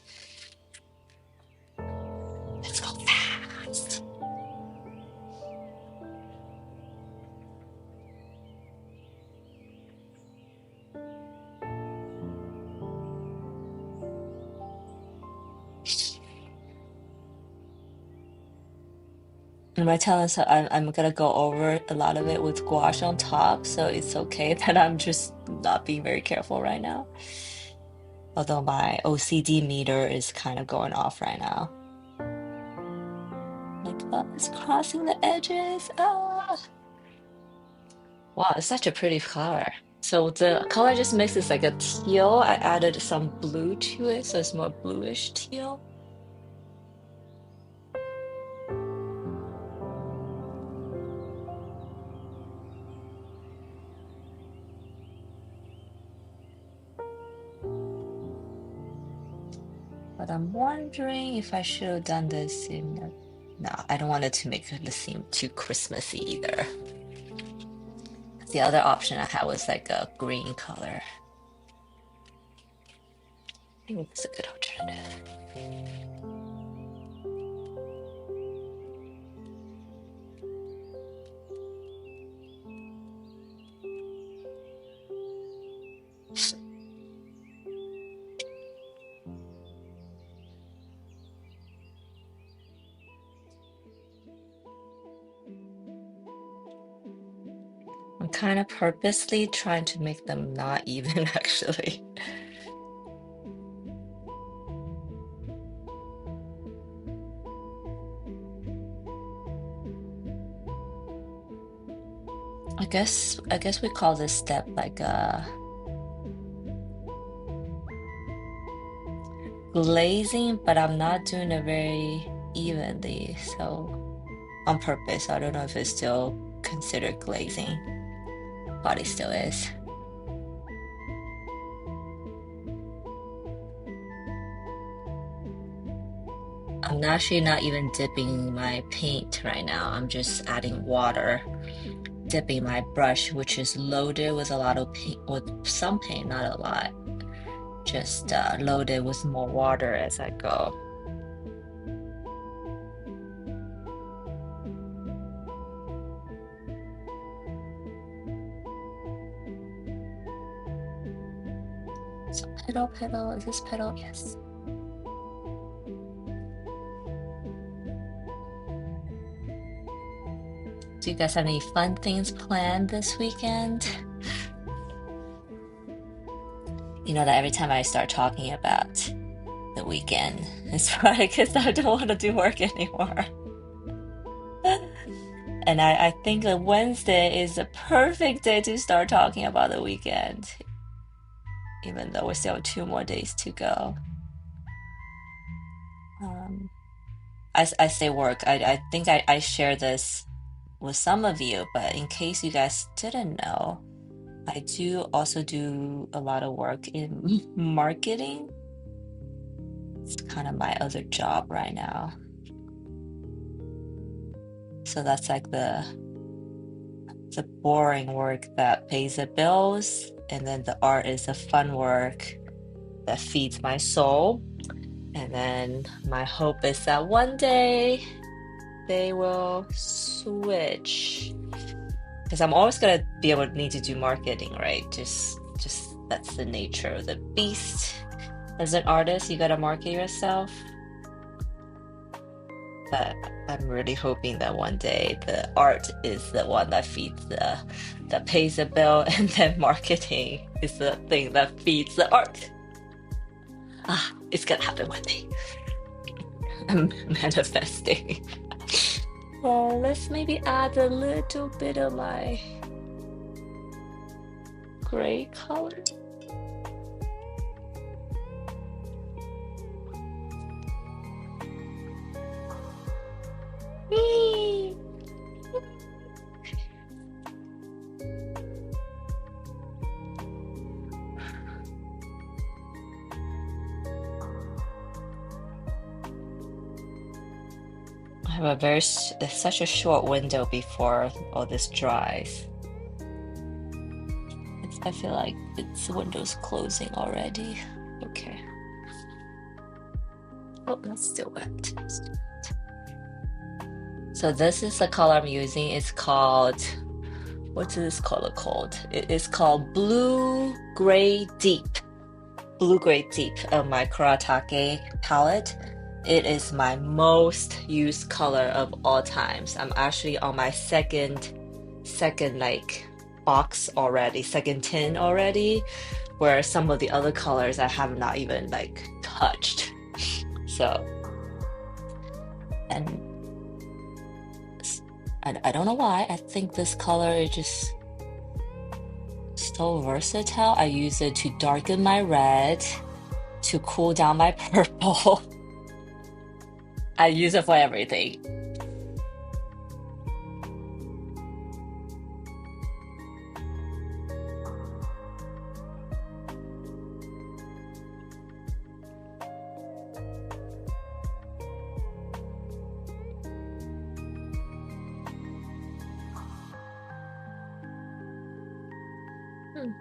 Let's go fast. And my talent, so I'm gonna go over a lot of it with gouache on top, so it's okay that I'm just not being very careful right now. Although my OCD meter is kind of going off right now. Like, oh, it's crossing the edges. Ah. Wow, it's such a pretty flower. So the color I just mixed is like a teal. I added some blue to it, so it's more bluish teal. But I'm wondering if I should have done this in no, I don't want it to make it seem too Christmassy either. The other option I had was like a green color. I think it's a good alternative. I'm kind of purposely trying to make them not even actually. I guess we call this step like glazing, but I'm not doing it very evenly, so on purpose. I don't know if it's still considered glazing. Body still is. I'm actually not even dipping my paint right now. I'm just adding water, dipping my brush, which is loaded with a lot of paint, with some paint, not a lot. Just loaded with more water as I go. So petal, is this petal? Yes. Do you guys have any fun things planned this weekend? You know that every time I start talking about the weekend, it's probably because I don't want to do work anymore. And I think that Wednesday is the perfect day to start talking about the weekend, even though we still have 2 more days to go. Um, I say work. I think I share this with some of you, but in case you guys didn't know, I do also do a lot of work in marketing. It's kind of my other job right now. So that's like the boring work that pays the bills, and then the art is the fun work that feeds my soul. And then my hope is that one day they will switch. Because I'm always gonna be able to need to do marketing, right? Just that's the nature of the beast. As an artist, you gotta market yourself. But I'm really hoping that one day the art is the one that feeds that pays the bill, and then marketing is the thing that feeds the art. Ah, it's gonna happen one day. I'm manifesting. Well, let's maybe add a little bit of my gray color. Whee! I have such a short window before all this dries. I feel like the window's closing already. Okay. Oh, that's still wet. So this is the color I'm using. It's called, what's this color called? It is called Blue Gray Deep. Blue Gray Deep of my Kuratake palette. It is my most used color of all times. I'm actually on my second like box already, second tin already, where some of the other colors I have not even like touched. So, and I don't know why. I think this color is just so versatile. I use it to darken my red, to cool down my purple. I use it for everything. Hmm.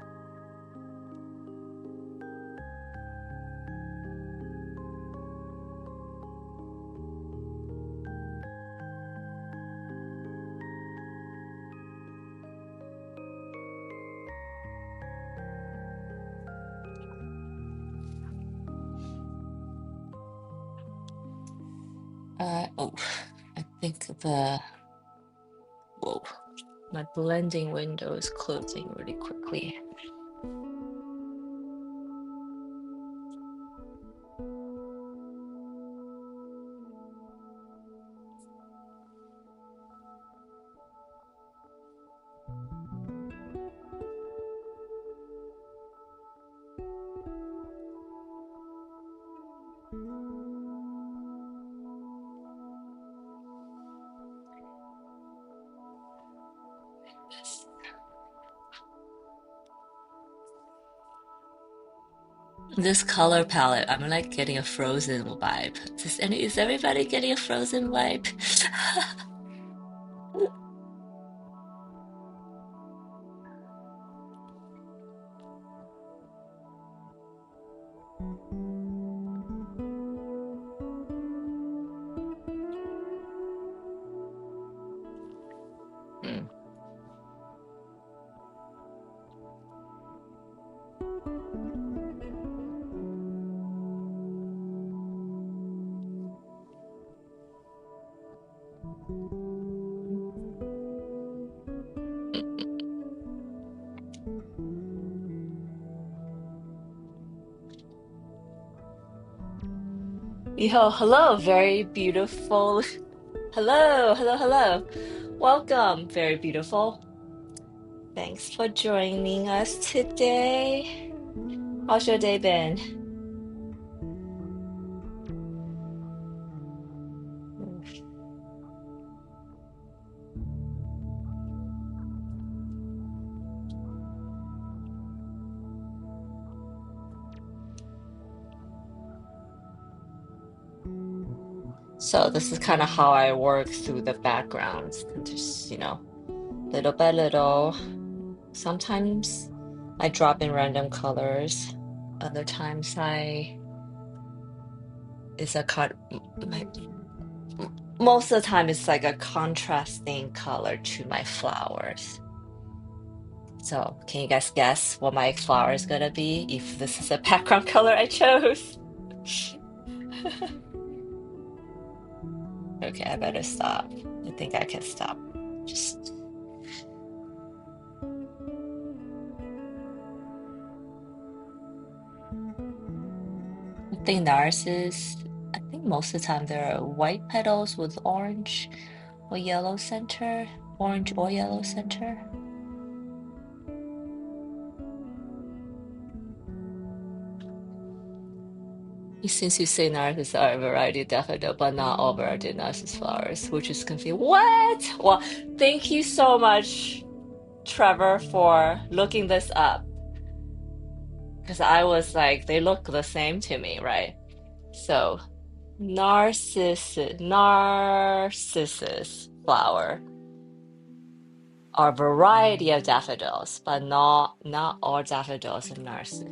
Oh, I think whoa, my blending window is closing really quickly. This color palette, I'm like getting a Frozen vibe. Is everybody getting a Frozen vibe? Hmm. Yo, hello, very beautiful. Hello, hello, hello. Welcome, very beautiful. Thanks for joining us today. How's your day been? So this is kind of how I work through the backgrounds, just, little by little. Sometimes I drop in random colors. Other times it's a cut. Most of the time it's like a contrasting color to my flowers. So can you guys guess what my flower is gonna be if this is a background color I chose? Okay, I better stop. I think I can stop. Just I think narcissus. I think most of the time there are white petals with orange or yellow center, orange or yellow center. Since you say narcissus are a variety of daffodil, but not all variety of narcissus flowers, which is confusing. What? Well, thank you so much, Trevor, for looking this up. Because I was like, they look the same to me, right? So, narcissus flower are a variety of daffodils, but not all daffodils are narcissus.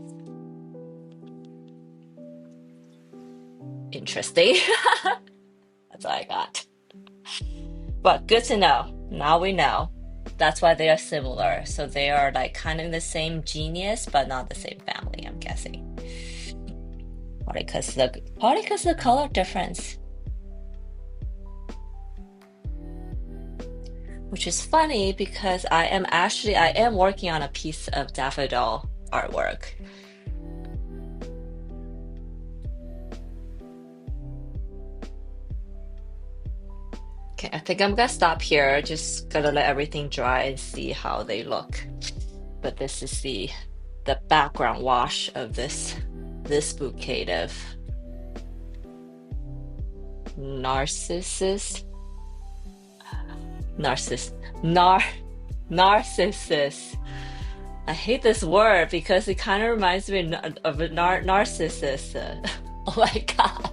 Interesting. That's all I got. But good to know. Now we know. That's why they are similar. So they are like kind of in the same genus, but not the same family, I'm guessing. Probably because the color difference. Which is funny because I am working on a piece of daffodil artwork. Okay, I think I'm gonna stop here. Just gonna let everything dry and see how they look. But this is the background wash of this bouquet of narcissus narciss nar narcissus. I hate this word because it kind of reminds me of a narcissist. Oh my God.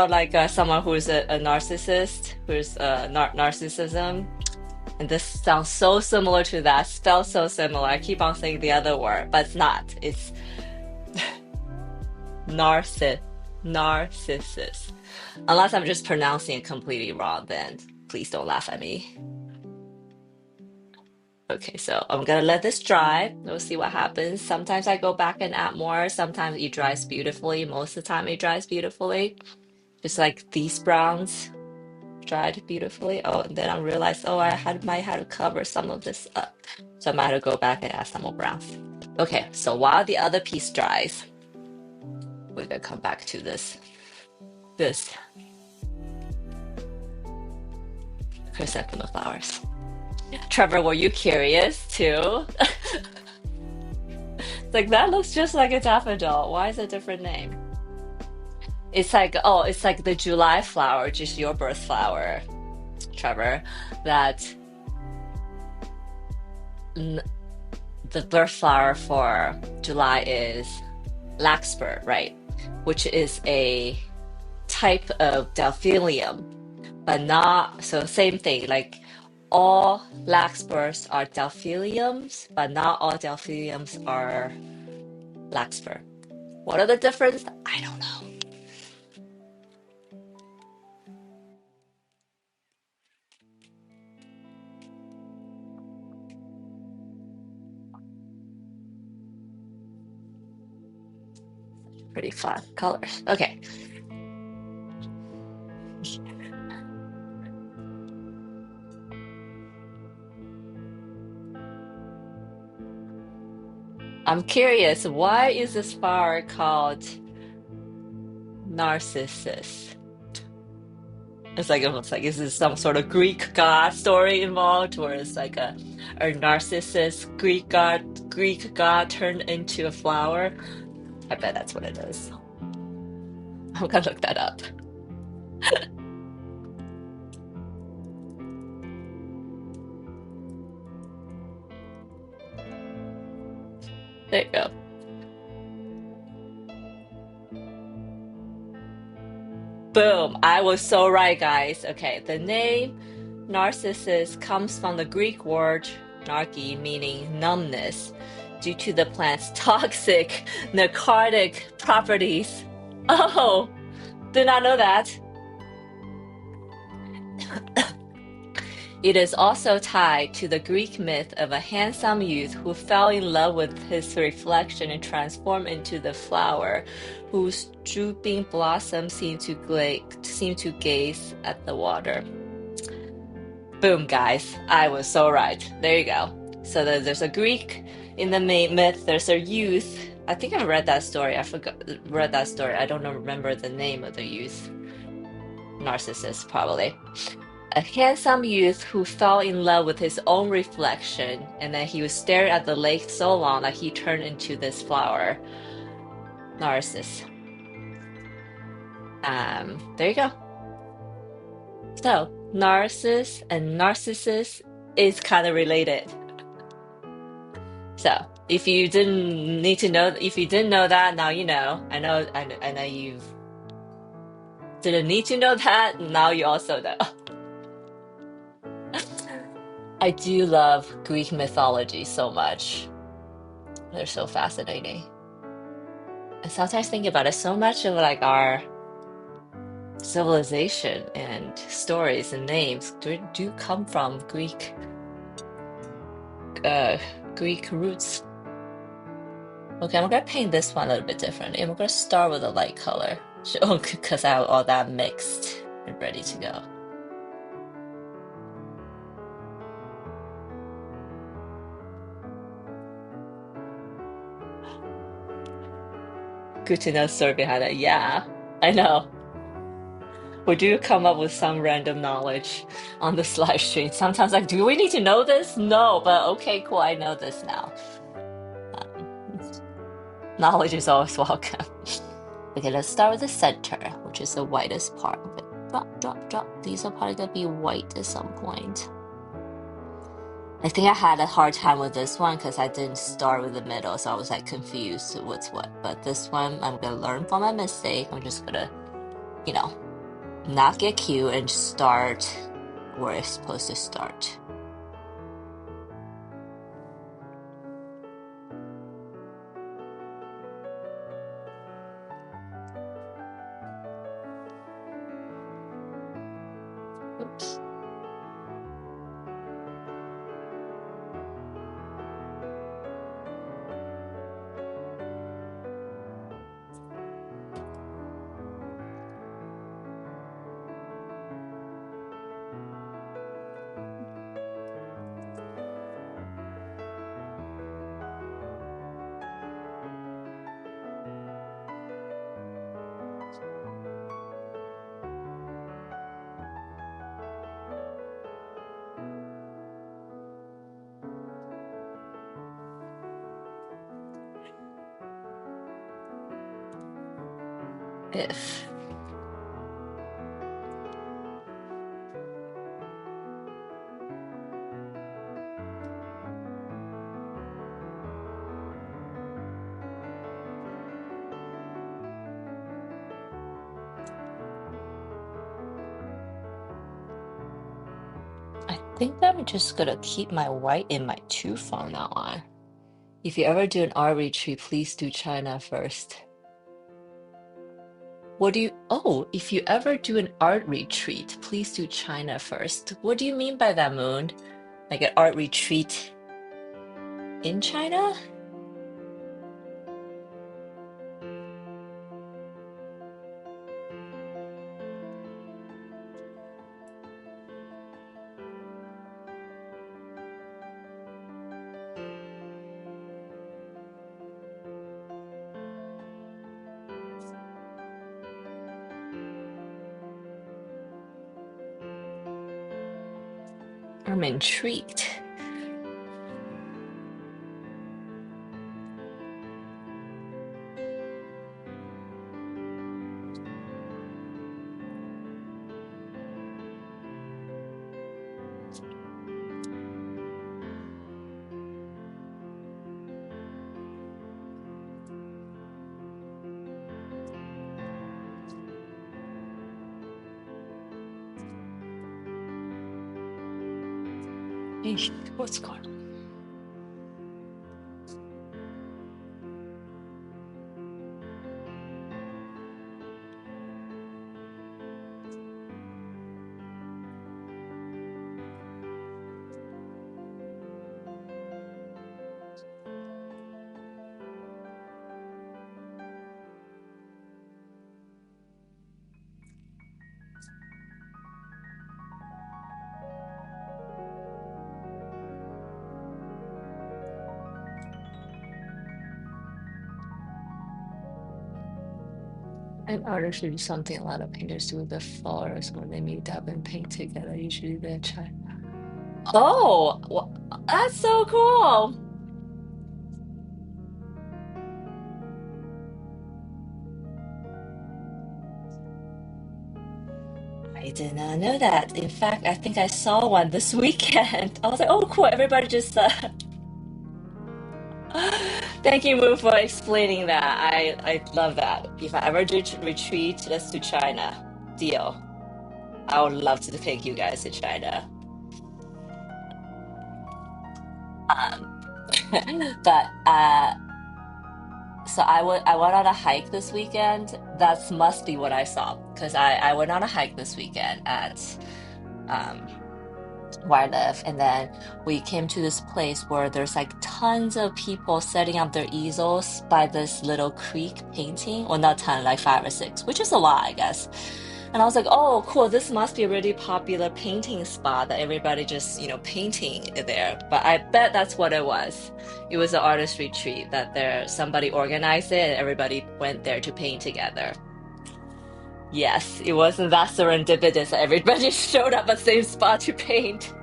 Like someone who's a narcissist, who's narcissism. And this sounds so similar to that, spelled so similar. I keep on saying the other word, but it's not. It's narcissus. Unless I'm just pronouncing it completely wrong, then please don't laugh at me. Okay, so I'm gonna let this dry. We'll see what happens. Sometimes I go back and add more. Sometimes it dries beautifully. Most of the time it dries beautifully. Just like these browns dried beautifully. Oh, and then I realized, oh, might have to cover some of this up. So I might have to go back and add some more browns. Okay, so while the other piece dries, we're gonna come back to this chrysanthemum flowers. Trevor, were you curious too? It's like that looks just like a daffodil. Why is it a different name? It's like the July flower, just your birth flower, Trevor. That n- the birth flower for July is larkspur, right? Which is a type of delphinium, but not so same thing. Like all larkspurs are delphiniums, but not all delphiniums are larkspur. What are the difference? I don't know. Pretty fun colors. Okay. I'm curious, why is this flower called Narcissus? Is this some sort of Greek god story involved, or is like a Narcissus Greek god turned into a flower? I bet that's what it is. I'm gonna look that up. There you go. Boom. I was so right, guys. Okay, the name Narcissus comes from the Greek word narki, meaning numbness, due to the plant's toxic narcotic properties. Oh, did not know that. It is also tied to the Greek myth of a handsome youth who fell in love with his reflection and transformed into the flower, whose drooping blossoms seem to gaze at the water. Boom, guys. I was so right. There you go. So there's a Greek in the myth, there's a youth. I think I read that story. I forgot read that story. I don't remember the name of the youth. Narcissus, probably. A handsome youth who fell in love with his own reflection, and then he was staring at the lake so long that he turned into this flower. Narcissus. There you go. So Narcissus and Narcissus is kind of related. So if you didn't need to know, if you didn't know that, now you know. I know you didn't need to know that. Now you also know. I do love Greek mythology so much. They're so fascinating. And sometimes think about it, so much of like our civilization and stories and names do come from uh, Greek roots. Okay, I'm gonna paint this one a little bit differently. I'm gonna start with a light color, because I have all that mixed and ready to go. Good to know story behind it. Yeah, I know. We do come up with some random knowledge on this live stream. Sometimes like, do we need to know this? No, but okay, cool. I know this now. Um, Knowledge is always welcome. Okay, let's start with the center, which is the whitest part of it. Drop, drop, drop. These are probably gonna be white at some point. I think I had a hard time with this one because I didn't start with the middle, so I was like confused to what's what. But this one, I'm gonna learn from my mistake. I'm just gonna, you know, not get cute and start where it's supposed to start. Oops. If. I think I'm just gonna keep my white in my tooth from now on. If you ever do an art retreat, please do China first. If you ever do an art retreat, please do China first. What do you mean by that, Moon? Like an art retreat in China? I'm intrigued. Eesh, what's going on? An artist should do something a lot of painters do with the flowers when they meet up and paint together. Usually they try. Oh, that's so cool. I did not know that. In fact, I think I saw one this weekend. I was like, oh, cool. Everybody just thank you, Moo, for explaining that. I love that. If I ever do retreat, let's do China. Deal. I would love to take you guys to China. Um, but so I went on a hike this weekend. That must be what I saw because I went on a hike this weekend at um where I live. And then we came to this place where there's like tons of people setting up their easels by this little creek painting. Well, not ton, like five or six, which is a lot, I guess. And I was like, oh, cool, this must be a really popular painting spot that everybody just, painting there. But I bet that's what it was. It was an artist retreat that there somebody organized it and everybody went there to paint together. Yes, it wasn't that serendipitous. Everybody showed up at the same spot to paint.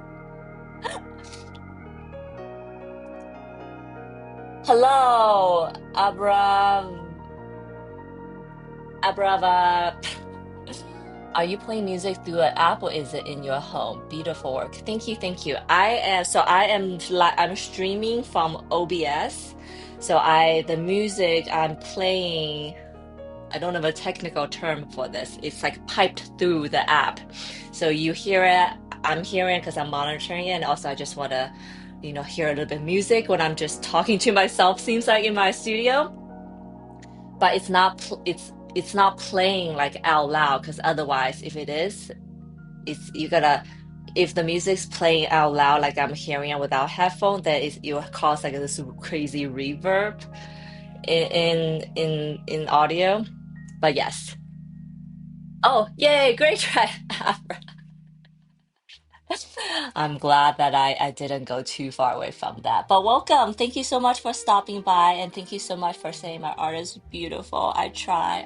Hello, Abrava. Are you playing music through an app or is it in your home? Beautiful work. Thank you, thank you. I'm streaming from OBS. So I the music I'm playing, I don't have a technical term for this. It's like piped through the app. So you hear it, I'm hearing because I'm monitoring it, and also I just want to, hear a little bit of music when I'm just talking to myself, seems like in my studio. But it's not playing like out loud because otherwise if it is, it's you gotta if the music's playing out loud like I'm hearing it without headphone, then it will cause like this crazy reverb in audio. But yes. Oh, yay, great try. I'm glad that I didn't go too far away from that. But welcome. Thank you so much for stopping by and thank you so much for saying my art is beautiful. I try.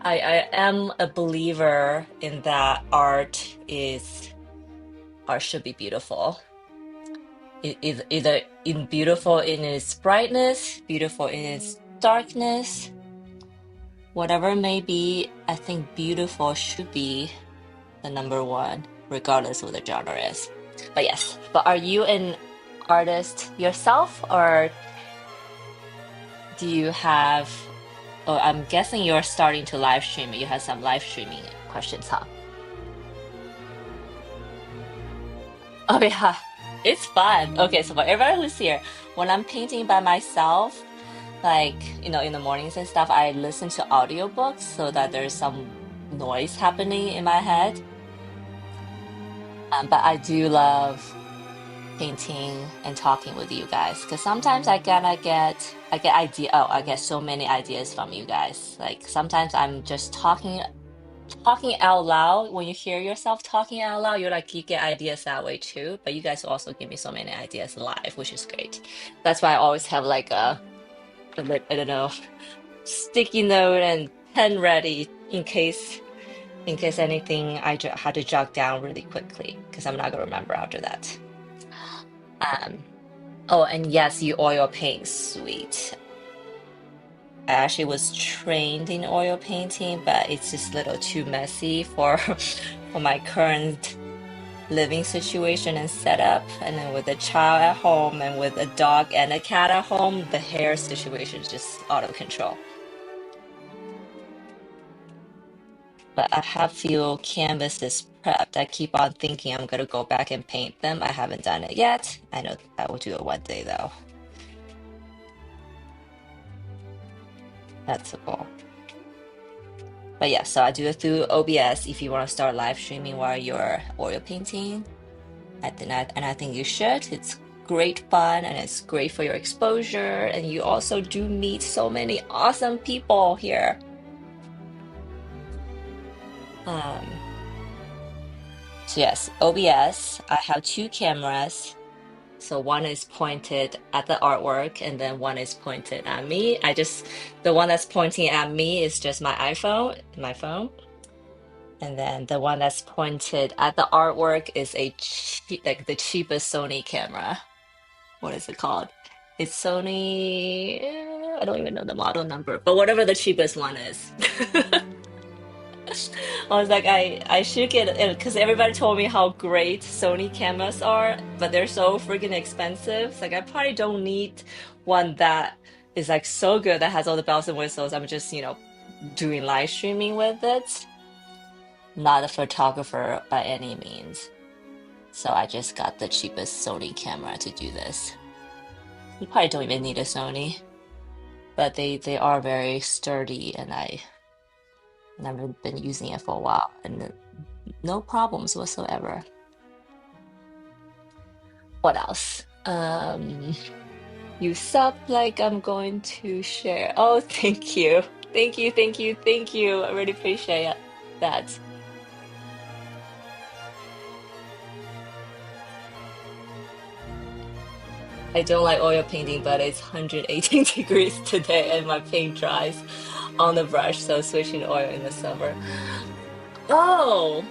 I am a believer in that art should be beautiful. Either in beautiful in its brightness, beautiful in its darkness, whatever it may be, I think beautiful should be the number one, regardless of what the genre is. But yes, but are you an artist yourself, or do you have? Oh, I'm guessing you're starting to live stream. You have some live streaming questions, huh? Oh yeah, it's fun. Okay, so for everyone who's here, when I'm painting by myself, like, in the mornings and stuff, I listen to audiobooks so that there's some noise happening in my head. But I do love painting and talking with you guys because sometimes I get idea. Oh, I get so many ideas from you guys. Like sometimes I'm just talking out loud. When you hear yourself talking out loud, you get ideas that way too. But you guys also give me so many ideas live, which is great. That's why I always have like I don't know, sticky note and pen ready in case anything had to jot down really quickly because I'm not gonna remember after that. Um, oh, and yes, you oil paint, sweet. I actually was trained in oil painting, but it's just a little too messy for for my current living situation and setup. And then with a child at home and with a dog and a cat at home, the hair situation is just out of control. But I have few canvases prepped. I keep on thinking I'm gonna go back and paint them. I haven't done it yet. I know I will do it one day though. That's the goal. But yeah, so I do it through OBS if you want to start live streaming while you're oil painting. I think you should. It's great fun and it's great for your exposure. And you also do meet so many awesome people here. Um, so yes, OBS. I have two cameras. So one is pointed at the artwork and then one is pointed at me. The one that's pointing at me is just my phone. And then the one that's pointed at the artwork is like the cheapest Sony camera. What is it called? It's Sony, I don't even know the model number, but whatever the cheapest one is. I was like, I should get it because everybody told me how great Sony cameras are, but they're so freaking expensive. It's like I probably don't need one that is like so good that has all the bells and whistles. I'm just, doing live streaming with it. Not a photographer by any means. So I just got the cheapest Sony camera to do this. You probably don't even need a Sony, but they are very sturdy and I've been using it for a while and no problems whatsoever. What else? You sub like I'm going to share. Oh, thank you. Thank you, thank you, thank you. I really appreciate that. I don't like oil painting, but it's 118 degrees today and my paint dries on the brush, so switching to oil in the summer. Oh,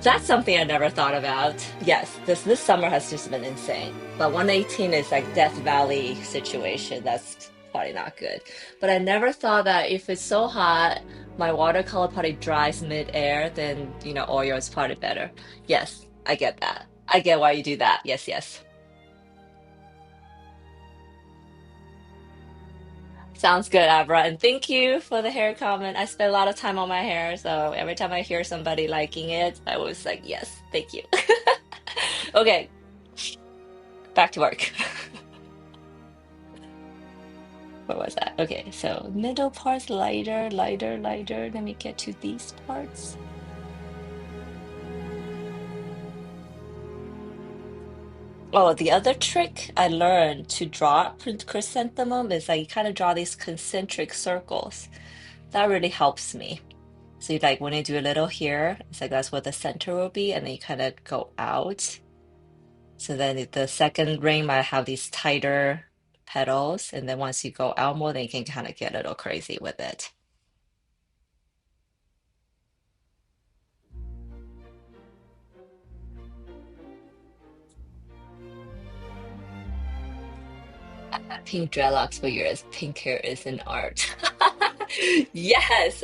that's something I never thought about. Yes, this summer has just been insane. But 118 is like Death Valley situation. That's probably not good. But I never thought that if it's so hot, my watercolor probably dries mid-air, then oil is probably better. Yes, I get that. I get why you do that. Yes, yes. Sounds good, Abra. And thank you for the hair comment. I spent a lot of time on my hair, so every time I hear somebody liking it, I was like, yes, thank you. Okay, back to work. What was that? Okay, so middle parts lighter, lighter, lighter. Let me get to these parts. Oh, the other trick I learned to draw chrysanthemum is like you kind of draw these concentric circles. That really helps me. So you like when you do a little here, it's like that's what the center will be, and then you kind of go out. So then the second ring might have these tighter petals, and then once you go out more, then you can kind of get a little crazy with it. Pink dreadlocks for years. Pink hair is an art. Yes,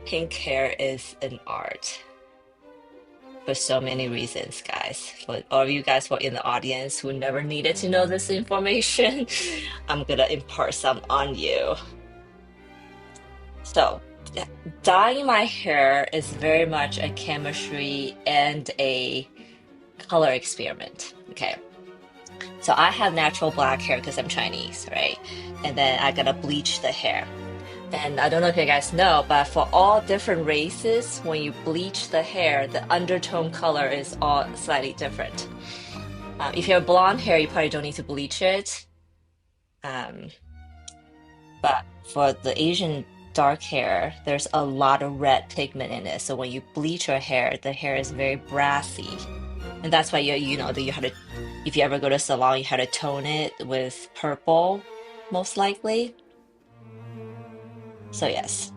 pink hair is an art for so many reasons, guys. For all of you guys who are in the audience who never needed to know this information, I'm gonna impart some on you. So, dyeing my hair is very much a chemistry and a color experiment. Okay. So I have natural black hair because I'm Chinese, right? And then I gotta bleach the hair. And I don't know if you guys know, but for all different races, when you bleach the hair, the undertone color is all slightly different. If you have blonde hair, you probably don't need to bleach it. Um, but for the Asian dark hair, there's a lot of red pigment in it. So when you bleach your hair, the hair is very brassy. And that's why that you have to, if you ever go to a salon, you have to tone it with purple, most likely. So yes.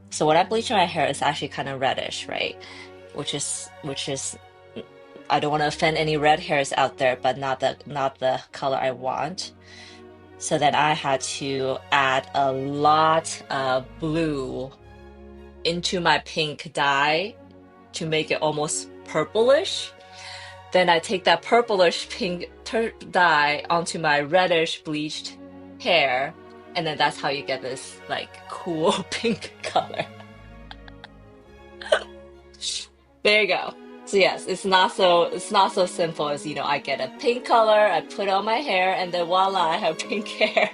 So when I bleach my hair, it's actually kind of reddish, right? Which is I don't want to offend any red hairs out there, but not the color I want. So then I had to add a lot of blue into my pink dye to make it almost purplish. Then I take that purplish pink dye onto my reddish bleached hair And then that's how you get this like cool pink color. There you go. So yes, it's not so simple as, I get a pink color, I put on my hair, and then voila, I have pink hair.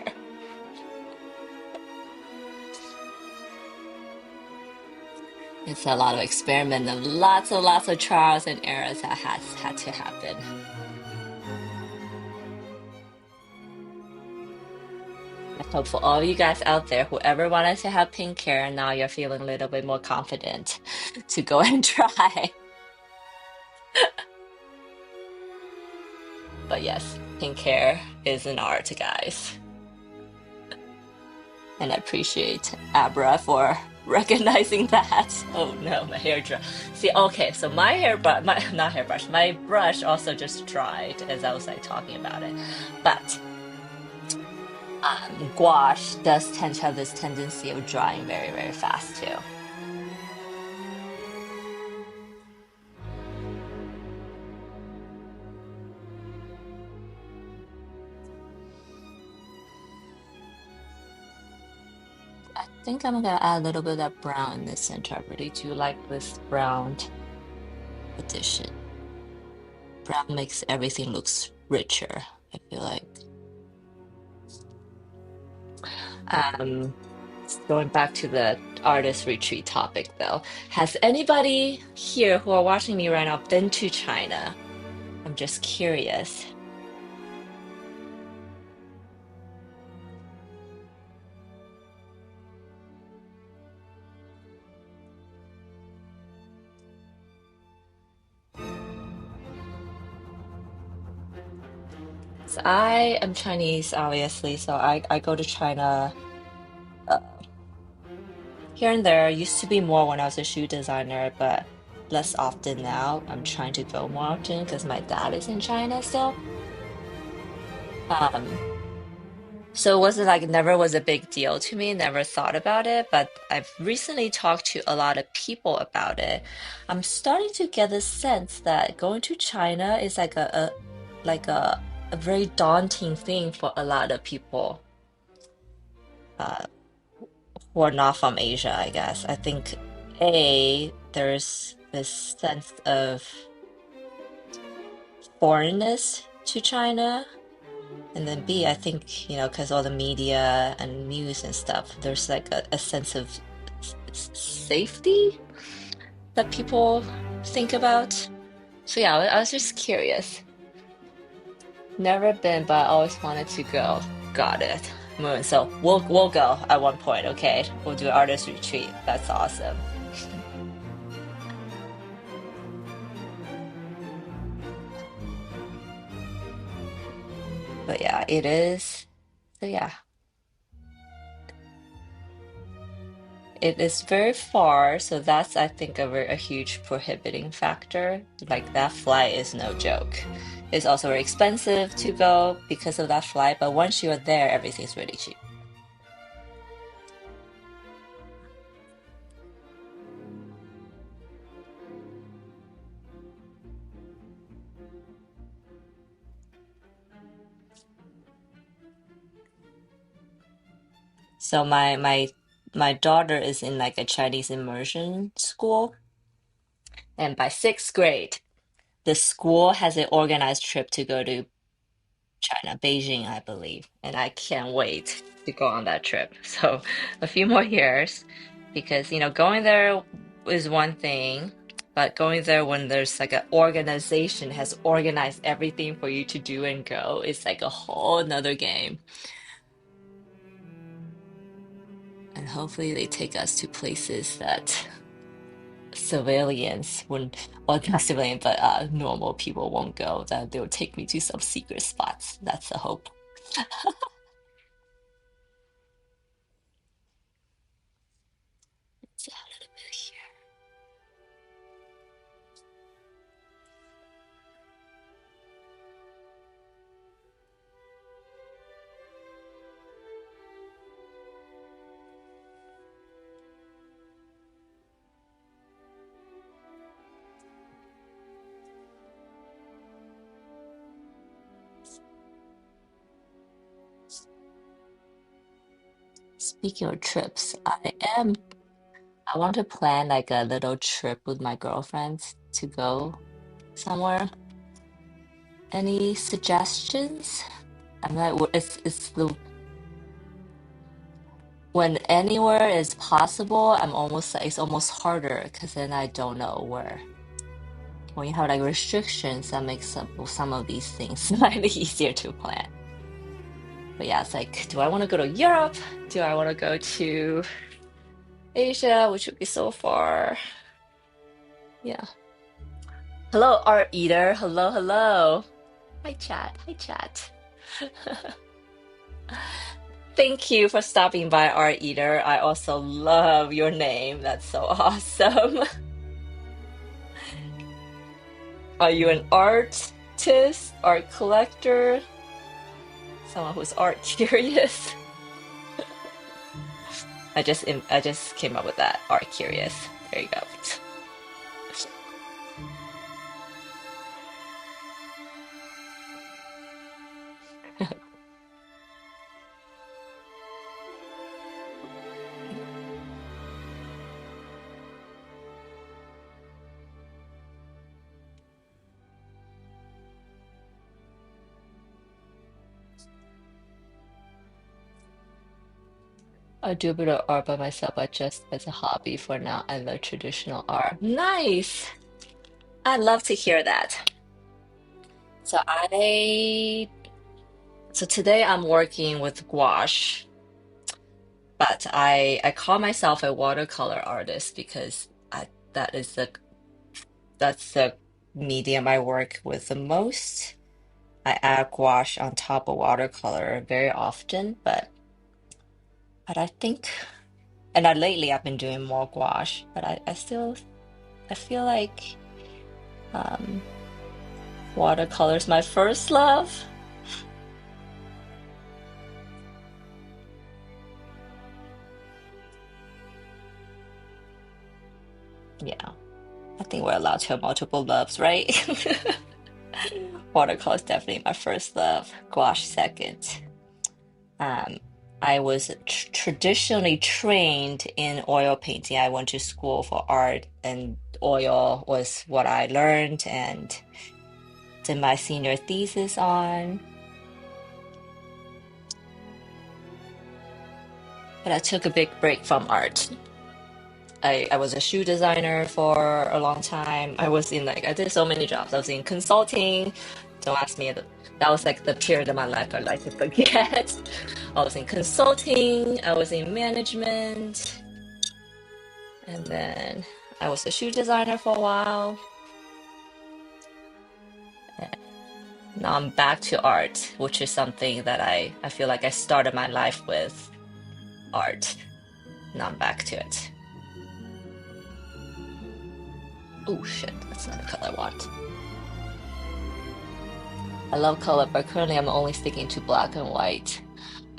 It's a lot of experiment and lots of trials and errors that has had to happen. I hope for all you guys out there, whoever wanted to have pink hair, now you're feeling a little bit more confident to go and try. But yes, pink hair is an art, guys. And I appreciate Abra for recognizing that. Oh no, my hair dry. See, okay, so my hairbrush, my not hairbrush, my brush also just dried as I was like talking about it. But gouache does tend to have this tendency of drying very, very fast too. I think I'm gonna add a little bit of that brown in the center. I really do like this brown addition. Brown makes everything looks richer, I feel like. Um, Going back to the artist retreat topic though, has anybody here who are watching me right now been to China? I'm just curious. So I am Chinese, obviously, so I go to China uh, here and there. Used to be more when I was a shoe designer, but less often now. I'm trying to go more often because my dad is in China still. Um, So it wasn't like it never was a big deal to me, never thought about it, but I've recently talked to a lot of people about it. I'm starting to get the sense that going to China is like a very daunting thing for a lot of people uh, who are not from Asia, I guess. I think there's this sense of foreignness to China. And then B, I think, because all the media and news and stuff, there's like a sense of safety that people think about. So yeah, I was just curious. Never been, but I always wanted to go. Got it. Moon. So we'll go at one point, okay? We'll do an artist retreat. That's awesome. But yeah, it is. So yeah, it is very far, so that's I think a huge prohibiting factor. Like that flight is no joke. It's also very expensive to go because of that flight, but once you are there, everything's really cheap. So my daughter is in like a Chinese immersion school, and by sixth grade, the school has an organized trip to go to China, Beijing, I believe, and I can't wait to go on that trip. So a few more years, because going there is one thing, but going there when there's like an organization has organized everything for you to do and go, it's like a whole nother game. And hopefully they take us to places that civilians wouldn't, well, not civilian, but normal people won't go, that they'll take me to some secret spots. That's the hope. So, a little bit here. Speaking of trips, I want to plan like a little trip with my girlfriends to go somewhere. Any suggestions? I'm like, it's the when anywhere is possible, it's almost harder because then I don't know where. When you have like restrictions, that makes some of these things slightly easier to plan. But yeah, it's like, do I want to go to Europe? Do I want to go to Asia, which would be so far? Yeah. Hello, Art Eater. Hello, hello. Hi, chat. Hi, chat. Thank you for stopping by, Art Eater. I also love your name. That's so awesome. Are you an artist, art collector, someone who's art curious? I just came up with that. Art curious. There you go. I do a bit of art by myself, but just as a hobby for now. I love traditional art. Nice. I'd love to hear that. So so today I'm working with gouache, but I call myself a watercolor artist because that is that's the medium I work with the most. I add gouache on top of watercolor very often, but I think and lately I've been doing more gouache, but I feel like um watercolor is my first love. Yeah, I think we're allowed to have multiple loves, right? Watercolor is definitely my first love, gouache second. Um, I was traditionally trained in oil painting. I went to school for art, and oil was what I learned and did my senior thesis on. But I took a big break from art. I was a shoe designer for a long time. I did so many jobs. I was in consulting. Don't ask me. That was like the period of my life I like to forget. I was in consulting. I was in management. And then I was a shoe designer for a while. And now I'm back to art, which is something that I feel like I started my life with art. Now I'm back to it. Oh shit, that's not the color I want. I love color, but currently I'm only sticking to black and white.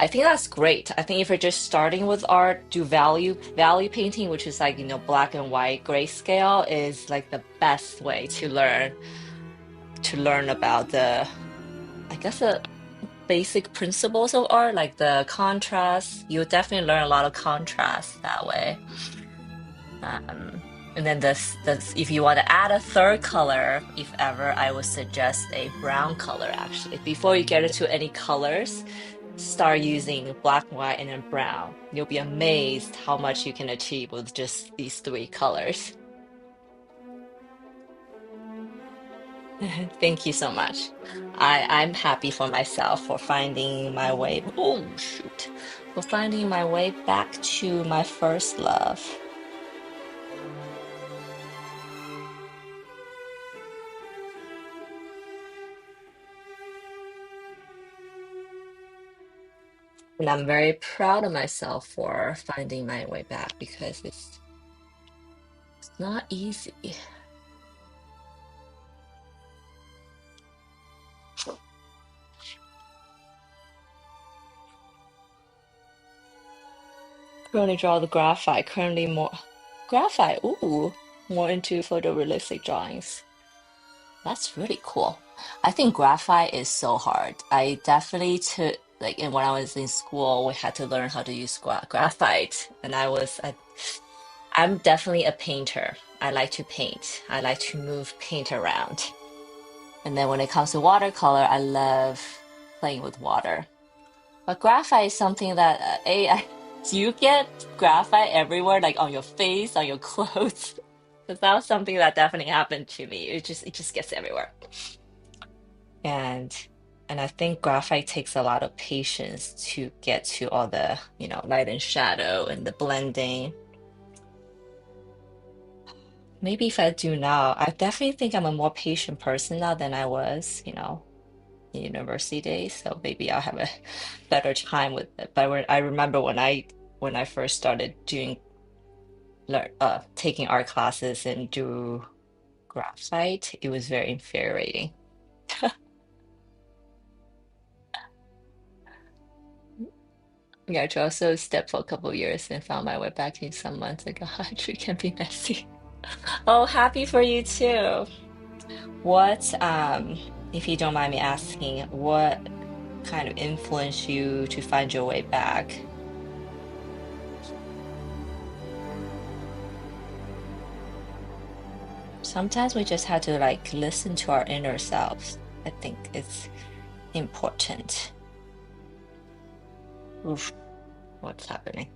I think that's great. I think if you're just starting with art, do value painting, which is like, black and white grayscale is like the best way to learn about I guess the basic principles of art, like the contrast. You'll definitely learn a lot of contrast that way. And then this if you want to add a third color, if ever, I would suggest a brown color actually. Before you get into any colors, start using black, white, and then brown. You'll be amazed how much you can achieve with just these three colors. Thank you so much. I'm happy for myself for finding my way. Oh, shoot. For finding my way back to my first love. And I'm very proud of myself for finding my way back because it's not easy. Currently draw the graphite. Currently more graphite. Ooh, more into photorealistic drawings. That's really cool. I think graphite is so hard. I definitely like, and when I was in school, we had to learn how to use graphite, and I'm definitely a painter. I like to paint. I like to move paint around. And then when it comes to watercolor, I love playing with water. But graphite is something that you get graphite everywhere, like on your face, on your clothes. Because that was something that definitely happened to me. It just gets everywhere. And and I think graphite takes a lot of patience to get to all the, light and shadow and the blending. Maybe if I do now, I definitely think I'm a more patient person now than I was, in university days. So maybe I'll have a better time with it. But I remember when I first started taking art classes and do graphite, it was very infuriating. Yeah, I also stepped for a couple of years and found my way back in some months ago. Actually, can be messy. Oh, happy for you too. What, if you don't mind me asking, what kind of influenced you to find your way back? Sometimes we just have to like listen to our inner selves. I think it's important. Oof, what's happening?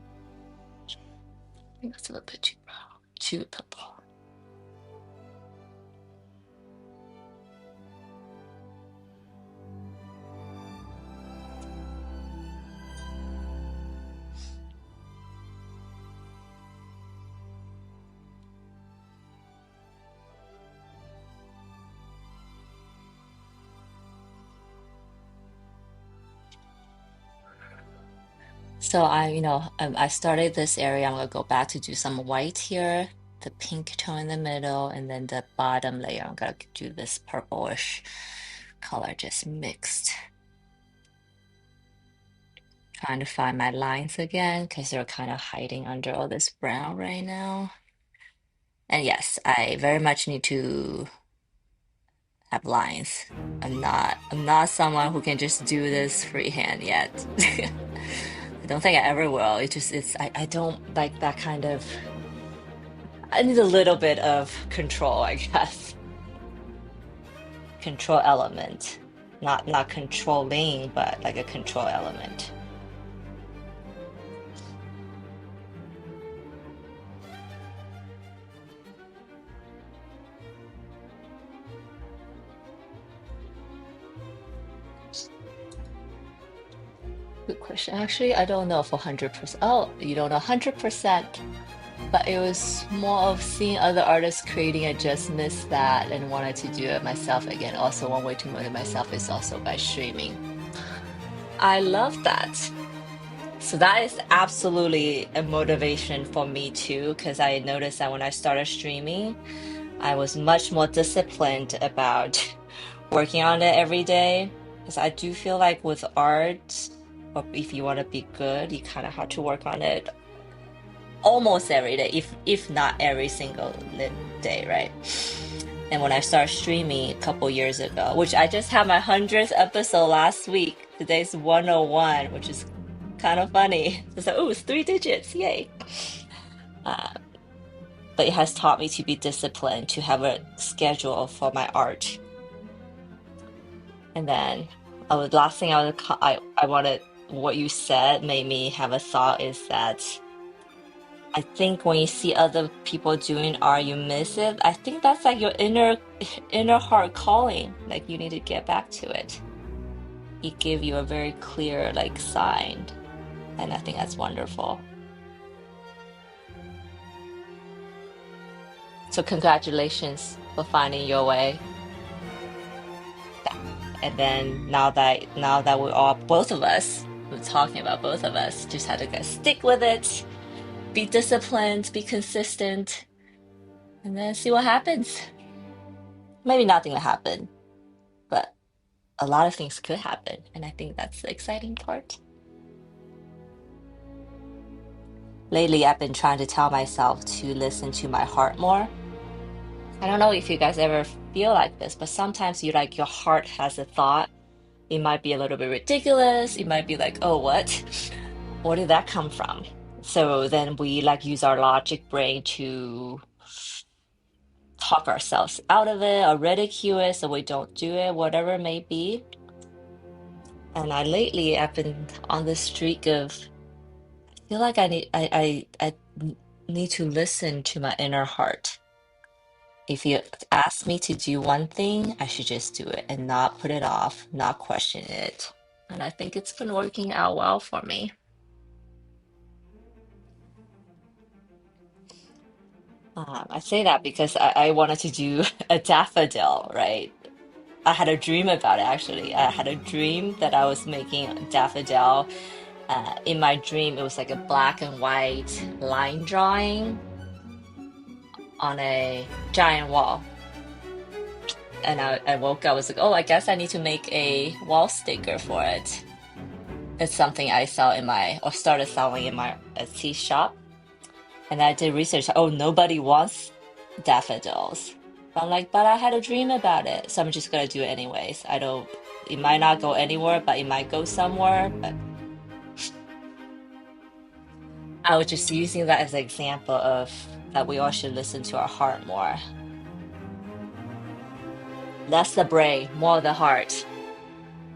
I think it's a little bit too purple. So I started this area. I'm gonna go back to do some white here, the pink tone in the middle, and then the bottom layer, I'm gonna do this purplish color just mixed. Trying to find my lines again because they're kind of hiding under all this brown right now. And yes, I very much need to have lines. I'm not someone who can just do this freehand yet. I don't think I ever will. I don't like that kind of. I need a little bit of control, I guess. Control element. Not controlling, but like a control element. Good question. Actually, I don't know for 100%. Oh, you don't know 100%. But it was more of seeing other artists creating. I just missed that and wanted to do it myself again. Also, one way to motivate myself is also by streaming. I love that. So that is absolutely a motivation for me too, because I noticed that when I started streaming, I was much more disciplined about working on it every day. Because I do feel like with art, or if you want to be good, you kind of have to work on it almost every day, if not every single day, right? And when I started streaming a couple years ago, which I just had my 100th episode last week. Today's 101, which is kind of funny. It's like, oh, it's 3 digits, yay! Uh, but it has taught me to be disciplined, to have a schedule for my art. And then, last thing I wanted, what you said made me have a thought is that I think when you see other people doing art, you miss it. I think that's like your inner heart calling. Like you need to get back to it. It give you a very clear like sign, and I think that's wonderful. So congratulations for finding your way. And then now that we're all both of us, we're talking about both of us, just had to stick with it, be disciplined, be consistent, and then see what happens. Maybe nothing will happen, but a lot of things could happen, and I think that's the exciting part. Lately, I've been trying to tell myself to listen to my heart more. I don't know if you guys ever feel like this, but sometimes you like your heart has a thought, It might be a little bit ridiculous. It might be like, oh, what? Where did that come from? So then we like use our logic brain to talk ourselves out of it or ridicule it so we don't do it, whatever it may be. And I've been on this streak of feel like I need to listen to my inner heart. If you ask me to do one thing, I should just do it and not put it off, not question it. And I think it's been working out well for me. I say that because I wanted to do a daffodil, right? I had a dream about it actually. I had a dream that I was making a daffodil. In my dream, it was like a black and white line drawing on a giant wall. And I woke up, I was like, oh, I guess I need to make a wall sticker for it. It's something I saw in or started selling in my Etsy shop. And I did research. Oh, nobody wants daffodils. But I'm like, but I had a dream about it. So I'm just gonna do it anyways. It might not go anywhere, but it might go somewhere. But I was just using that as an example of that we all should listen to our heart more. Less the brain, more the heart.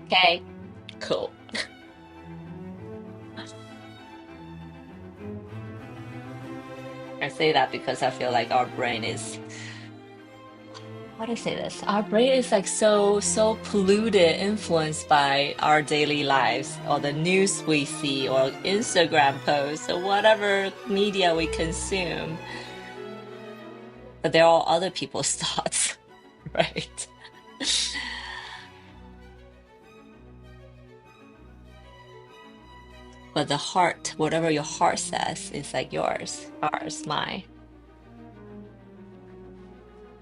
Okay, cool. I say that because I feel like our brain is, how do I say this? Our brain is like so polluted, influenced by our daily lives or the news we see or Instagram posts or whatever media we consume. But they're all other people's thoughts, right? But the heart, whatever your heart says, is like yours, ours, mine.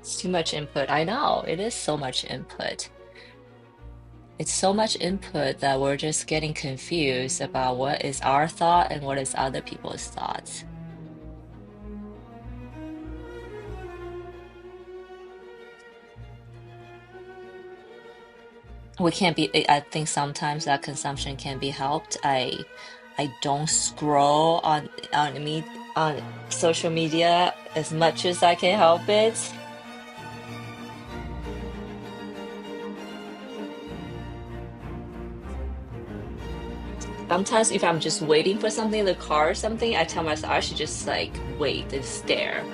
It's too much input. I know, it is so much input. It's so much input that we're just getting confused about what is our thought and what is other people's thoughts. We can't be, I think sometimes that consumption can be helped. I don't scroll on social media as much as I can help it. Sometimes if I'm just waiting for something in the car or something, I tell myself I should just like wait and stare.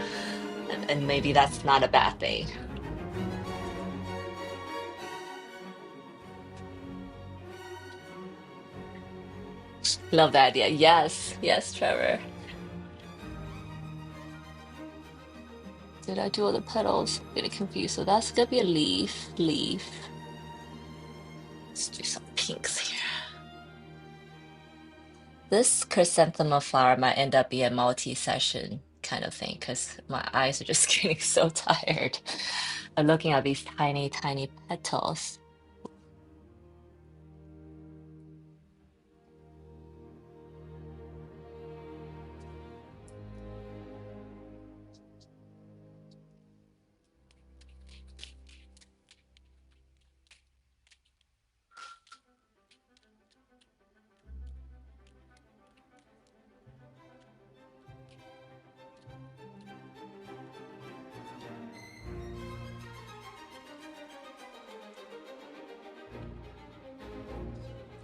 And maybe that's not a bad thing. Love that idea. Yes, yes, Trevor. Did I do all the petals? Getting confused. So that's gonna be a leaf, leaf. Let's do some pinks here. This chrysanthemum flower might end up being a multi-session kind of thing because my eyes are just getting so tired of looking at these tiny, tiny petals.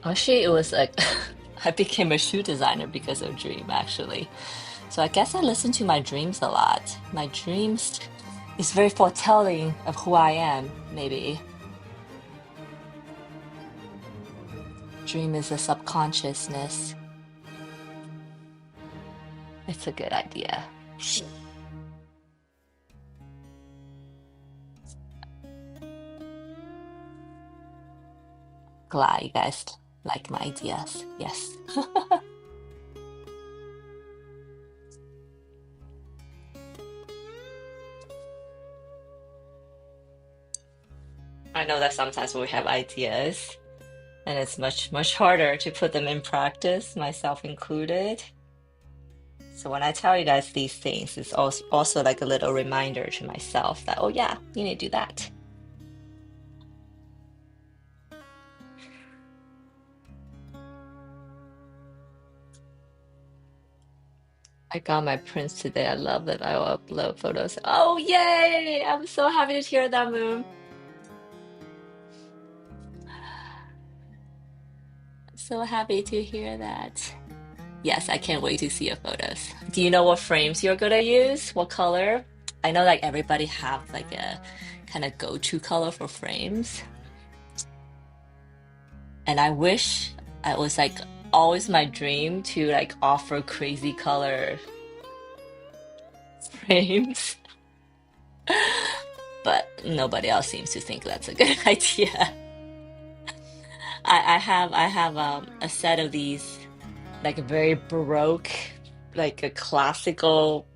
Actually, it was like I became a shoe designer because of Dream, actually. So I guess I listen to my dreams a lot. My dreams is very foretelling of who I am, maybe. Dream is a subconsciousness. It's a good idea. Glad you guys like my ideas. Yes. I know that sometimes we have ideas and it's much harder to put them in practice, myself included. So when I tell you guys these things, it's also like a little reminder to myself that, oh yeah, you need to do that. I got my prints today. I love that I will upload photos. Oh, yay! I'm so happy to hear that, Moon. So happy to hear that. Yes, I can't wait to see your photos. Do you know what frames you're gonna use? What color? I know like everybody have like a kind of go-to color for frames. And I wish I was like always my dream to like offer crazy color frames. But nobody else seems to think that's a good idea. I have a set of these like very baroque, like a classical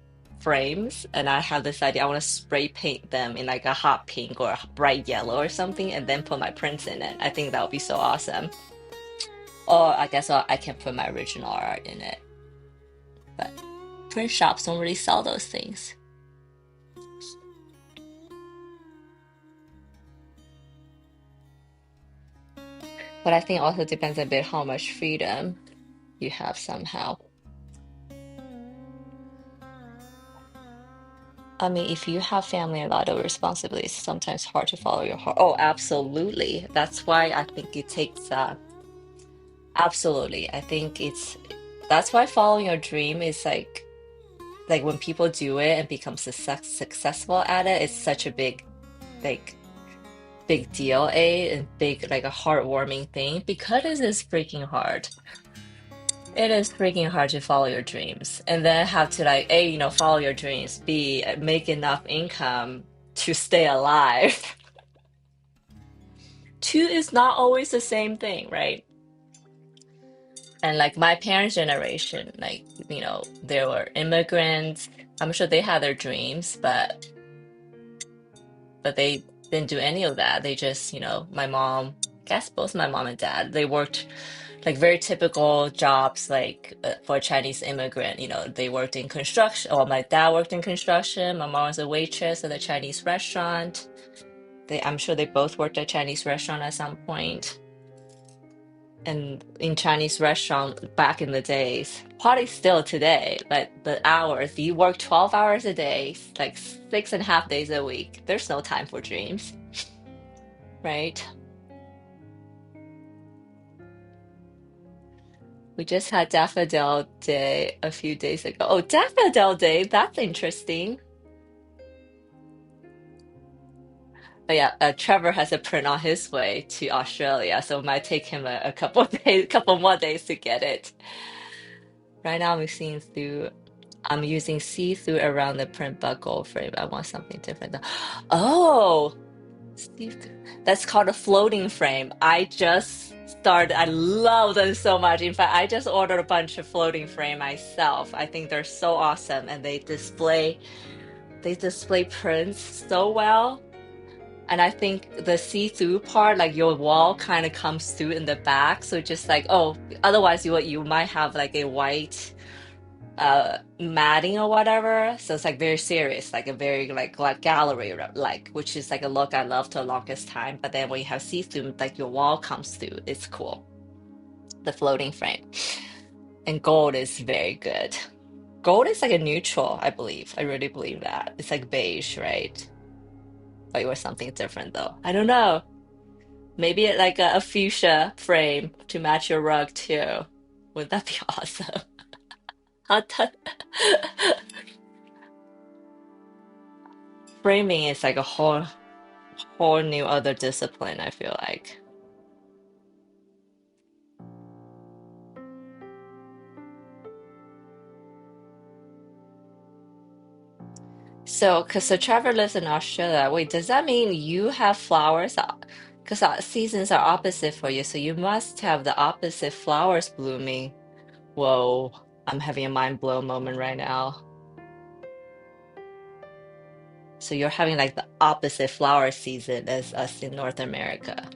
frames, and I have this idea. I want to spray paint them in like a hot pink or a bright yellow or something, and then put my prints in it. I think that would be so awesome. Or I guess I can put my original art in it, but print shops don't really sell those things. But I think it also depends a bit how much freedom you have somehow. I mean, if you have family and a lot of responsibilities, it's sometimes hard to follow your heart. Oh, absolutely. That's why I think it takes absolutely. I think it's that's why following your dream is like when people do it and become successful at it, it's such a like big deal, and big like a heartwarming thing because it is freaking hard. It is freaking hard to follow your dreams and then have to like A, follow your dreams, B, make enough income to stay alive. Two is not always the same thing, right? And like my parents' generation, like, they were immigrants. I'm sure they had their dreams, but they didn't do any of that. They just, my mom, I guess both my mom and dad, they worked like very typical jobs, like for a Chinese immigrant, they worked in construction. Well, my dad worked in construction. My mom was a waitress at a Chinese restaurant. I'm sure they both worked at a Chinese restaurant at some point. And in Chinese restaurant back in the days, probably still today, but the hours, you work 12 hours a day, like 6.5 days a week. There's no time for dreams, right? We just had Daffodil Day a few days ago. Oh, Daffodil Day, that's interesting. But yeah, Trevor has a print on his way to Australia, so it might take him a couple of days, couple more days to get it. Right now, I'm using see-through around the print buckle frame. I want something different though. Oh, see-through. That's called a floating frame. I just started. I love them so much. In fact, I just ordered a bunch of floating frame myself. I think they're so awesome, and they display prints so well. And I think the see-through part, like your wall kind of comes through in the back. So just like, oh, otherwise you might have like a white matting or whatever. So it's like very serious, like a very like gallery like, which is like a look I loved the longest time. But then when you have see-through, like your wall comes through. It's cool. The floating frame. And gold is very good. Gold is like a neutral, I believe. I really believe that. It's like beige, right? But it was something different though. I don't know. Maybe like a fuchsia frame to match your rug too. Would that be awesome? How t- Framing is like a whole new other discipline, I feel like. So Trevor lives in Australia. Wait, does that mean you have flowers? Because seasons are opposite for you, so you must have the opposite flowers blooming. Whoa, I'm having a mind blow moment right now. So you're having like the opposite flower season as us in North America.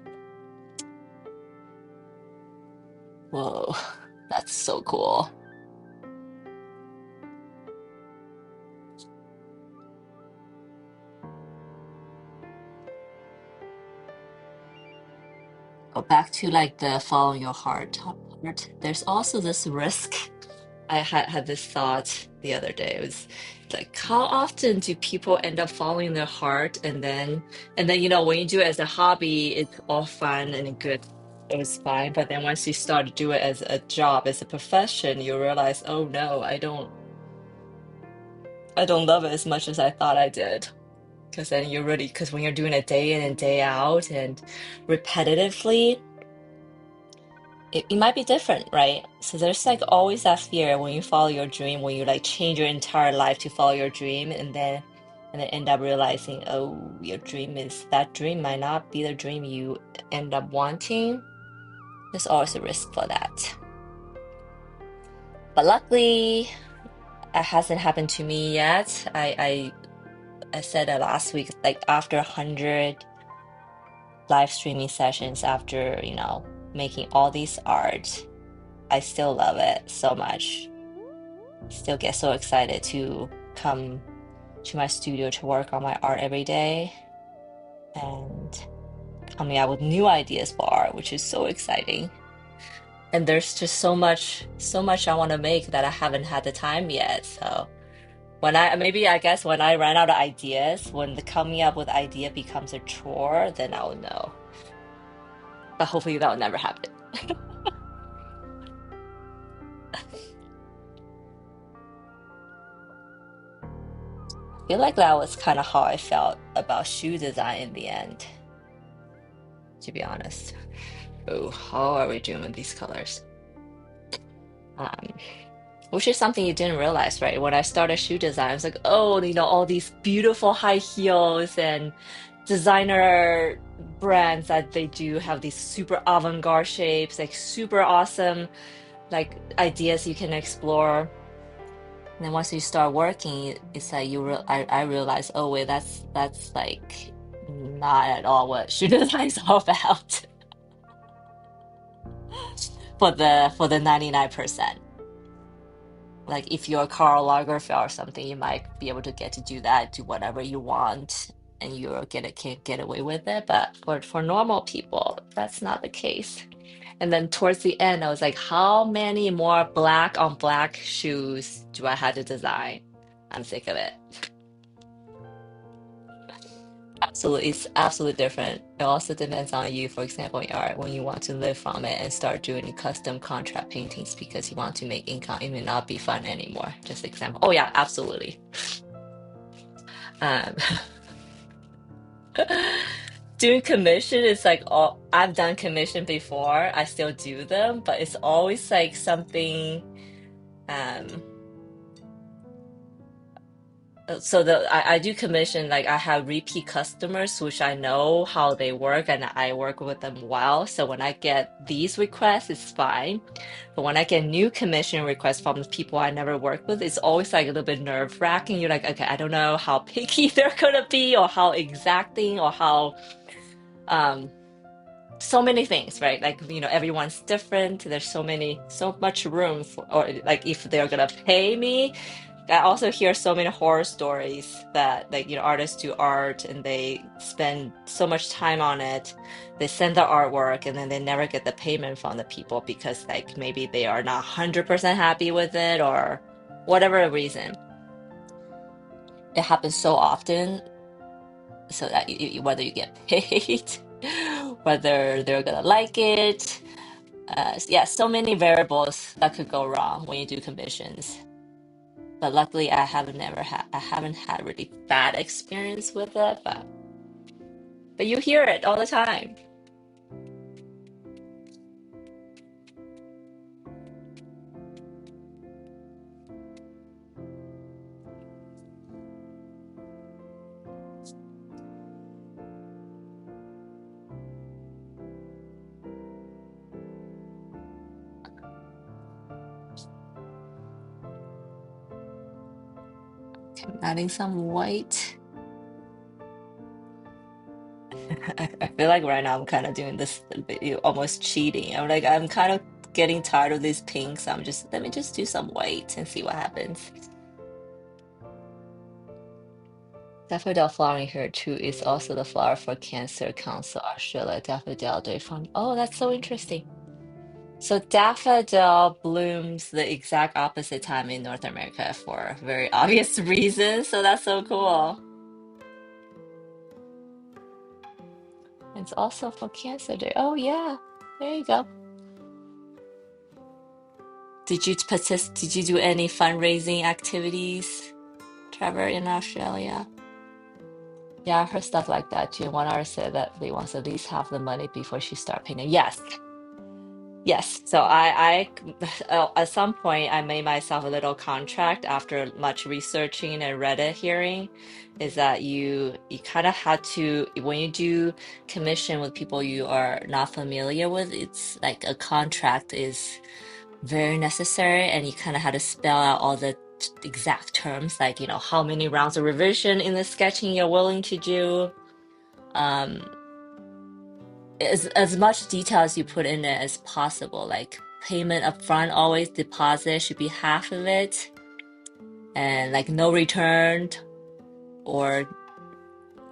Whoa, that's so cool. Go back to like the follow your heart part. There's also this risk. I had this thought the other day. It was like, how often do people end up following their heart, and then when you do it as a hobby, it's all fun and good. It was fine, but then once you start to do it as a job, as a profession, you realize, oh no, I don't love it as much as I thought I did. Because then because when you're doing it day in and day out and repetitively, it might be different, right? So there's like always that fear when you follow your dream, when you like change your entire life to follow your dream, and then end up realizing, oh, your dream is that dream might not be the dream you end up wanting. There's always a risk for that. But luckily, it hasn't happened to me yet. I said that last week, like after 100 live streaming sessions, after, making all these art, I still love it so much. Still get so excited to come to my studio to work on my art every day and coming out with new ideas for art, which is so exciting. And there's just so much I want to make that I haven't had the time yet. So I guess when I run out of ideas, when the coming up with idea becomes a chore, then I'll know. But hopefully that'll never happen. I feel like that was kind of how I felt about shoe design in the end, to be honest. Oh, how are we doing with these colors? Um, which is something you didn't realize, right? When I started shoe design, I was like, oh, all these beautiful high heels and designer brands that they do have these super avant-garde shapes, like super awesome, like ideas you can explore. And then once you start working, it's like I realize, oh wait, that's like not at all what shoe design is all about for the 99%. Like if you're Karl Lagerfeld or something, you might be able to get to do that, do whatever you want, and can't get away with it. But for normal people, that's not the case. And then towards the end, I was like, how many more black on black shoes do I have to design? I'm sick of it. Absolutely, it's absolutely different. It also depends on you, for example, in art, when you want to live from it and start doing custom contract paintings because you want to make income, it may not be fun anymore. Just example. Oh yeah, absolutely. Um, doing commission is like all I've done commission before. I still do them, but it's always like something. Um, I do commission, like I have repeat customers which I know how they work and I work with them well. So when I get these requests, it's fine. But when I get new commission requests from the people I never worked with, it's always like a little bit nerve-wracking. You're like, okay, I don't know how picky they're gonna be or how exacting or how um so many things, right? Like, everyone's different. There's so much room for, or like if they're gonna pay me. I also hear so many horror stories that like artists do art and they spend so much time on it. They send the artwork and then they never get the payment from the people because like maybe they are not 100% happy with it or whatever reason. It happens so often so that whether you get paid, whether they're gonna like it. Yeah, so many variables that could go wrong when you do commissions. But luckily, I haven't had really bad experience with it. But you hear it all the time. I'm adding some white. I feel like right now I'm kind of doing this almost cheating. I'm kind of getting tired of these pinks. Let me just do some white and see what happens. Daffodil flowering here too is also the flower for Cancer Council Australia. Daffodil day from. Oh, that's so interesting. So daffodil blooms the exact opposite time in North America for very obvious reasons. So that's so cool. It's also for Cancer Day. Oh yeah, there you go. Did you do any fundraising activities, Trevor, in Australia? Yeah, I've heard stuff like that too. One artist said that they want at least half the money before she start painting. Yes, yes. So at some point, I made myself a little contract after much researching and Reddit hearing, is that you kind of had to, when you do commission with people you are not familiar with, it's like a contract is very necessary, and you kind of had to spell out all the exact terms, like, how many rounds of revision in the sketching you're willing to do. Um, as much detail as you put in it as possible, like payment upfront, always deposit should be half of it, and like no return, or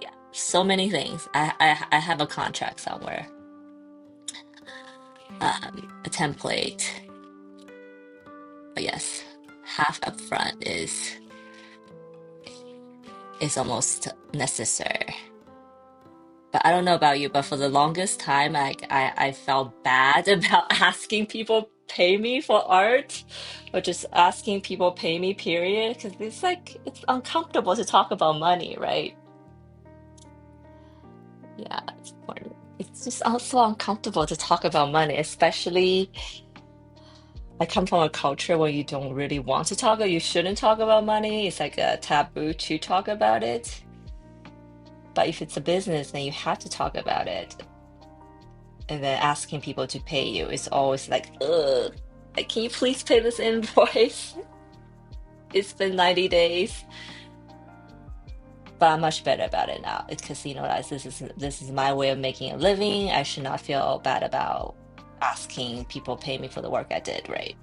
yeah, so many things. I have a contract somewhere, a template, but yes, half upfront is almost necessary. But I don't know about you, but for the longest time, I felt bad about asking people pay me for art, or just asking people pay me, period, because it's like it's uncomfortable to talk about money, right? Yeah, it's just also uncomfortable to talk about money, especially I come from a culture where you don't really want to talk, or you shouldn't talk about money. It's like a taboo to talk about it. But if it's a business, then you have to talk about it. And then asking people to pay you is always like, ugh, like, can you please pay this invoice? It's been 90 days. But I'm much better about it now. It's because guys, this is my way of making a living. I should not feel bad about asking people pay me for the work I did, right?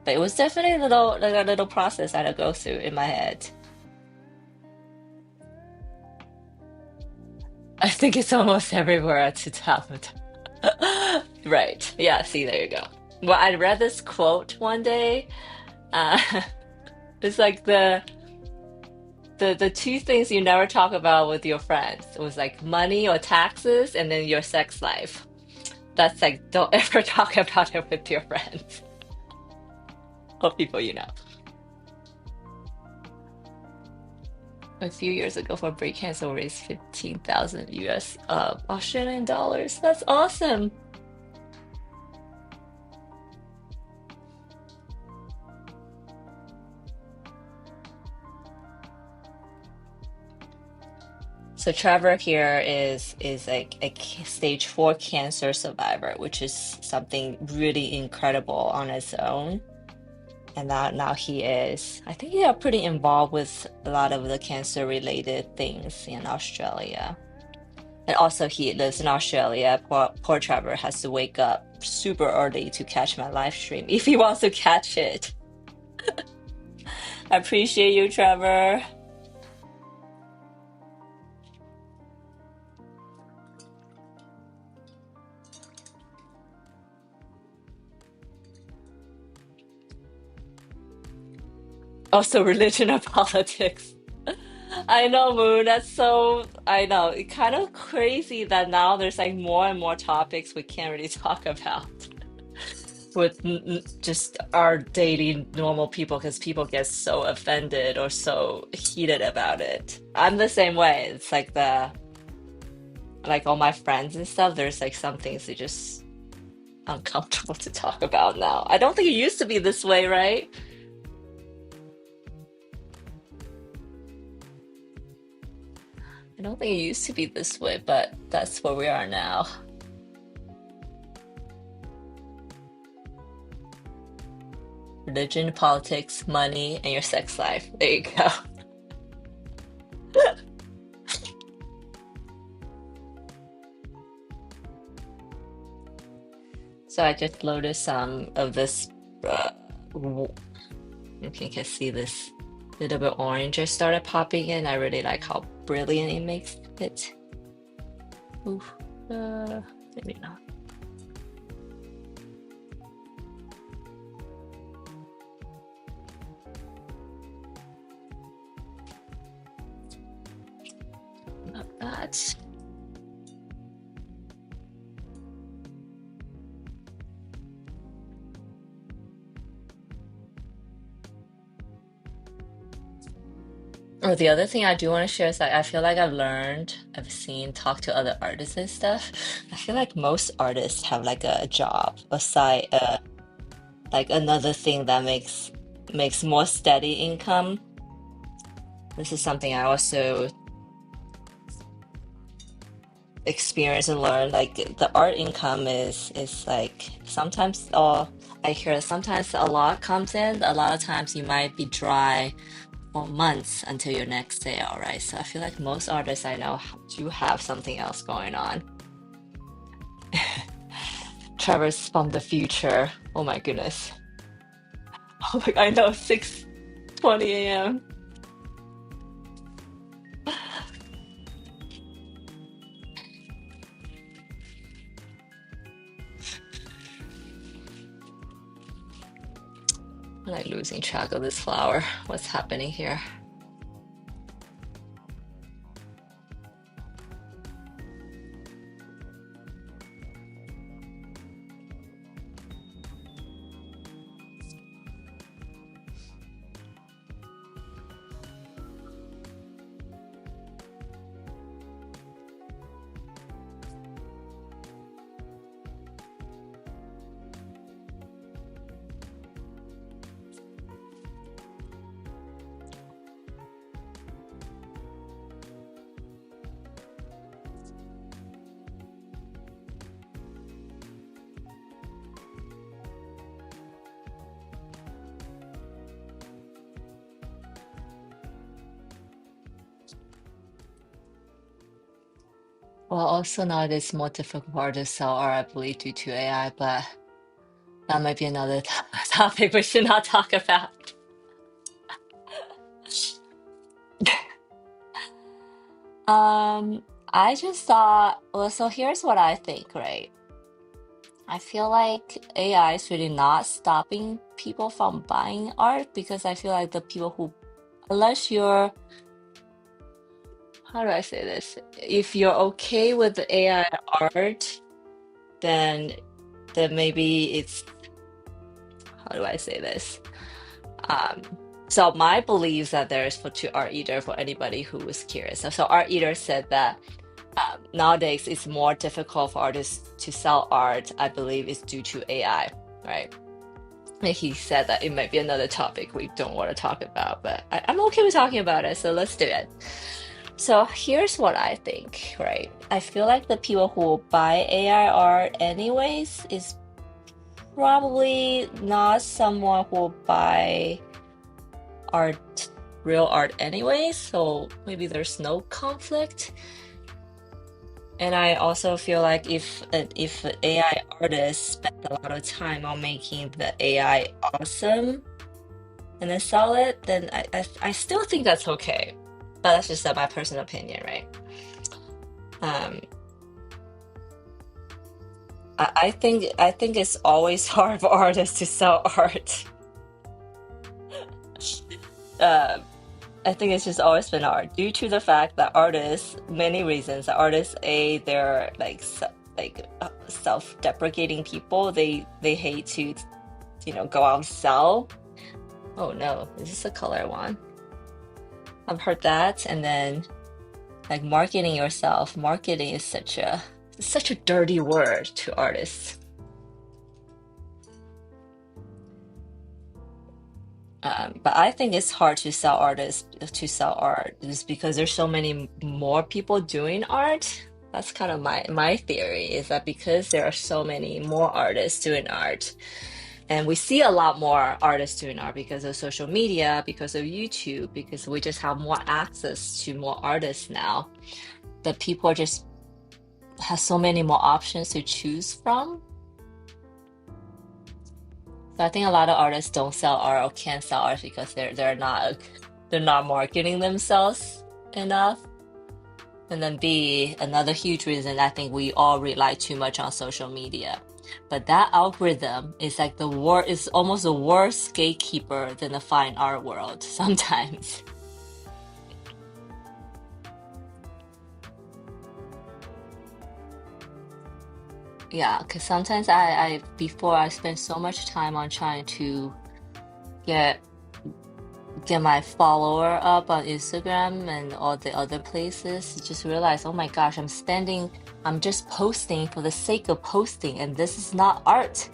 But it was definitely a little process I had to go through in my head. I think it's almost everywhere at 2000. Right. Yeah, see, there you go. Well, I read this quote one day. Uh, it's like the two things you never talk about with your friends. It was like money or taxes, and then your sex life. That's like, don't ever talk about it with your friends or people you know. A few years ago for breast cancer raised 15,000 US Australian dollars. That's awesome. So Trevor here is like a stage 4 cancer survivor, which is something really incredible on its own. And now he is, I think, yeah, pretty involved with a lot of the cancer related things in Australia. And also he lives in Australia. Poor Trevor has to wake up super early to catch my live stream if he wants to catch it. I appreciate you, Trevor. Also, religion and politics. I know, Moon. That's so, I know. It's kind of crazy that now there's like more and more topics we can't really talk about with just our daily normal people, because people get so offended or so heated about it. I'm the same way. It's like like all my friends and stuff, there's like some things that just uncomfortable to talk about now. I don't think it used to be this way, right? I don't think it used to be this way, but that's where we are now. Religion, politics, money, and your sex life. There you go. So I just loaded some of this. W- you can see this little bit orange just started popping in. I really like how brilliant it makes it. Ooh, maybe not. that. Oh, the other thing I do want to share is that I feel like I've seen, talked to other artists and stuff. I feel like most artists have like a job, a side, like another thing that makes more steady income. This is something I also experience and learn. Like the art income is like sometimes I hear sometimes a lot comes in. A lot of times you might be dry for months until your next sale, right? So I feel like most artists I know do have something else going on. Trevor's from the future. Oh my goodness. Oh my, I know, 6:20 a.m. I'm like losing track of this flower. What's happening here? Well, also now it is more difficult for artists to sell art, I believe, due to AI, but that might be another topic we should not talk about. I just thought, well, so here's what I think, right? I feel like AI is really not stopping people from buying art because I feel like the people who, unless you're, how do I say this? If you're okay with the AI art, then maybe it's, how do I say this? Um, so my beliefs that there is for to Art Eater for anybody who was curious. So Art Eater said that nowadays it's more difficult for artists to sell art. I believe it's due to AI, right? And he said that it might be another topic we don't want to talk about, but I'm okay with talking about it, so let's do it. So here's what I think, right? I feel like the people who will buy AI art anyways is probably not someone who will buy art, real art anyways, so maybe there's no conflict. And I also feel like if an AI artist spent a lot of time on making the AI awesome and then sell it, then I still think that's okay. But that's just my personal opinion, right? Um, I think it's always hard for artists to sell art. Uh, I think it's just always been hard due to the fact that artists, many reasons. Artists, they're like self-deprecating people. They hate to, go out and sell. Oh no, is this a color one? I've heard that, and then like marketing yourself. Marketing is such a dirty word to artists. But I think it's hard to sell art just because there's so many more people doing art. That's kind of my theory is that because there are so many more artists doing art, and we see a lot more artists doing art because of social media, because of YouTube, because we just have more access to more artists now. That people just have so many more options to choose from. So I think a lot of artists don't sell art or can't sell art because they're not marketing themselves enough. And then B, another huge reason I think we all rely too much on social media. But that algorithm is like is almost the worst gatekeeper than the fine art world sometimes. Yeah, because sometimes I before I spend so much time on trying to get get my follower up on Instagram and all the other places, just realize, oh my gosh, I'm just posting for the sake of posting, and this is not art,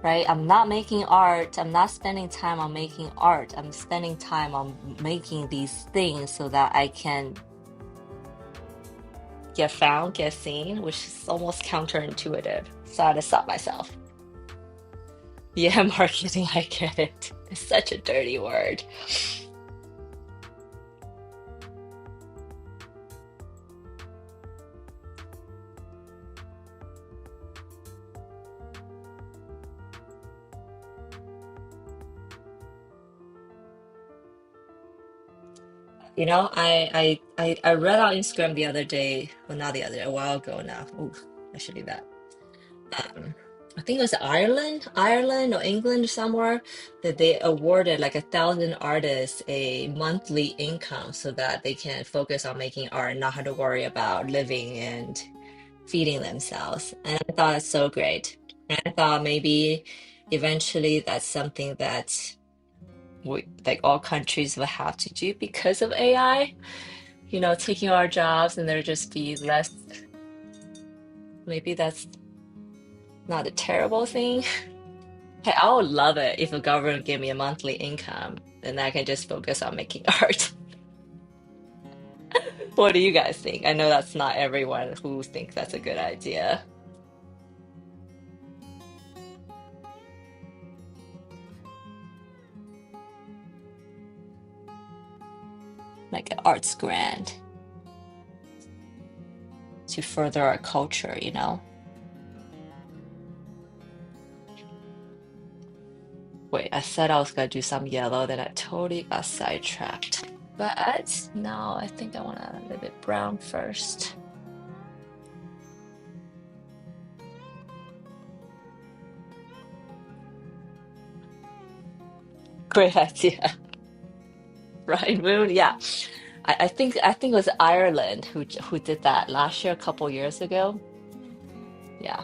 right? I'm not making art. I'm not spending time on making art. I'm spending time on making these things so that I can get found, get seen, which is almost counterintuitive. So I had to stop myself. Yeah, marketing, I get it. It's such a dirty word. I read on Instagram the other day, well, not the other day, a while ago now. Ooh, I should do that. Um, I think it was Ireland or England somewhere, that they awarded like 1,000 artists a monthly income so that they can focus on making art and not have to worry about living and feeding themselves. And I thought it's so great. And I thought maybe eventually that's something that like all countries will have to do because of AI, taking our jobs and there just be less. Maybe that's not a terrible thing. Hey, I would love it if the government gave me a monthly income, then I can just focus on making art. What do you guys think? I know that's not everyone who thinks that's a good idea. Like an arts grant to further our culture. Wait, I said I was gonna do some yellow, then I totally got sidetracked. But no, I think I want a little bit brown first. Great idea. Right, Moon? Yeah. I think it was Ireland who did that last year, a couple years ago. Yeah.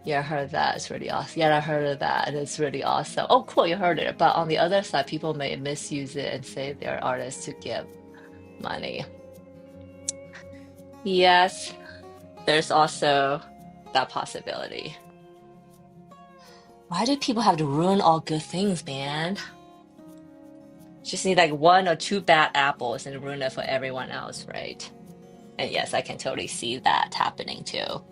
Yeah, I heard that. It's really awesome. Yeah, I heard of that, and it's really awesome. Oh, cool, you heard it. But on the other side, people may misuse it and say they're artists to give money. Yes, there's also that possibility. Why do people have to ruin all good things, man? Just need like one or two bad apples and ruin it for everyone else, right? And yes, I can totally see that happening too.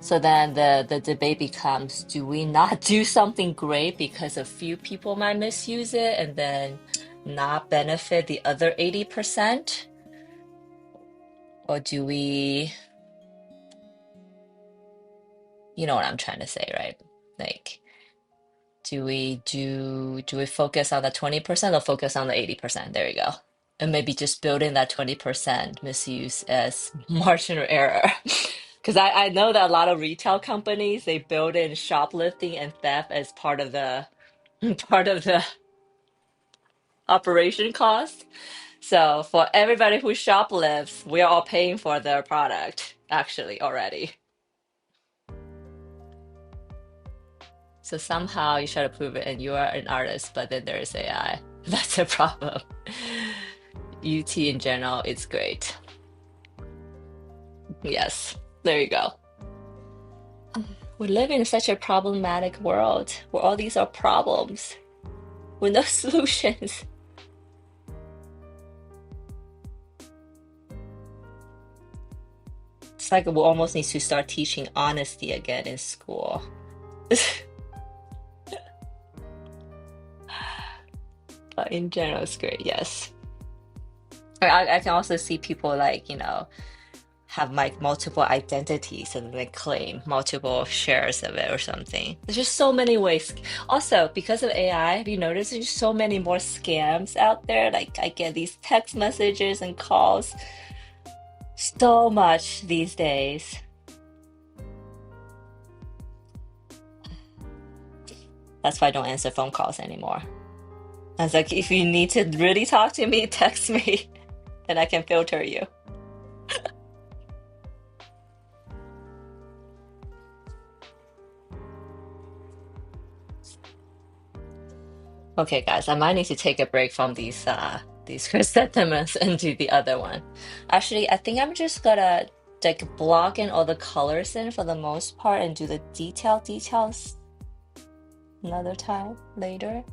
So then the debate becomes, do we not do something great because a few people might misuse it and then not benefit the other 80%? Or do we, you know what I'm trying to say, right? Like, do we focus on the 20% or focus on the 80%? There you go. And maybe just build in that 20% misuse as marginal error. Because I know that a lot of retail companies, they build in shoplifting and theft as part of the operation cost. So for everybody who shoplifts, we're all paying for their product actually already. So somehow you try to prove it and you are an artist, but then there is AI. That's a problem. UT in general, it's great. Yes, there you go. We live in such a problematic world where all these are problems with no solutions. It's like we almost need to start teaching honesty again in school. But in general, it's great, yes. I can also see people like, have like multiple identities and then claim multiple shares of it or something. There's just so many ways. Also, because of AI, have you noticed there's so many more scams out there? Like I get these text messages and calls so much these days. That's why I don't answer phone calls anymore. I was like, if you need to really talk to me, text me, and I can filter you. Okay, guys, I might need to take a break from these chrysanthemums and do the other one. Actually, I think I'm just gonna like block in all the colors in for the most part and do the details another time later.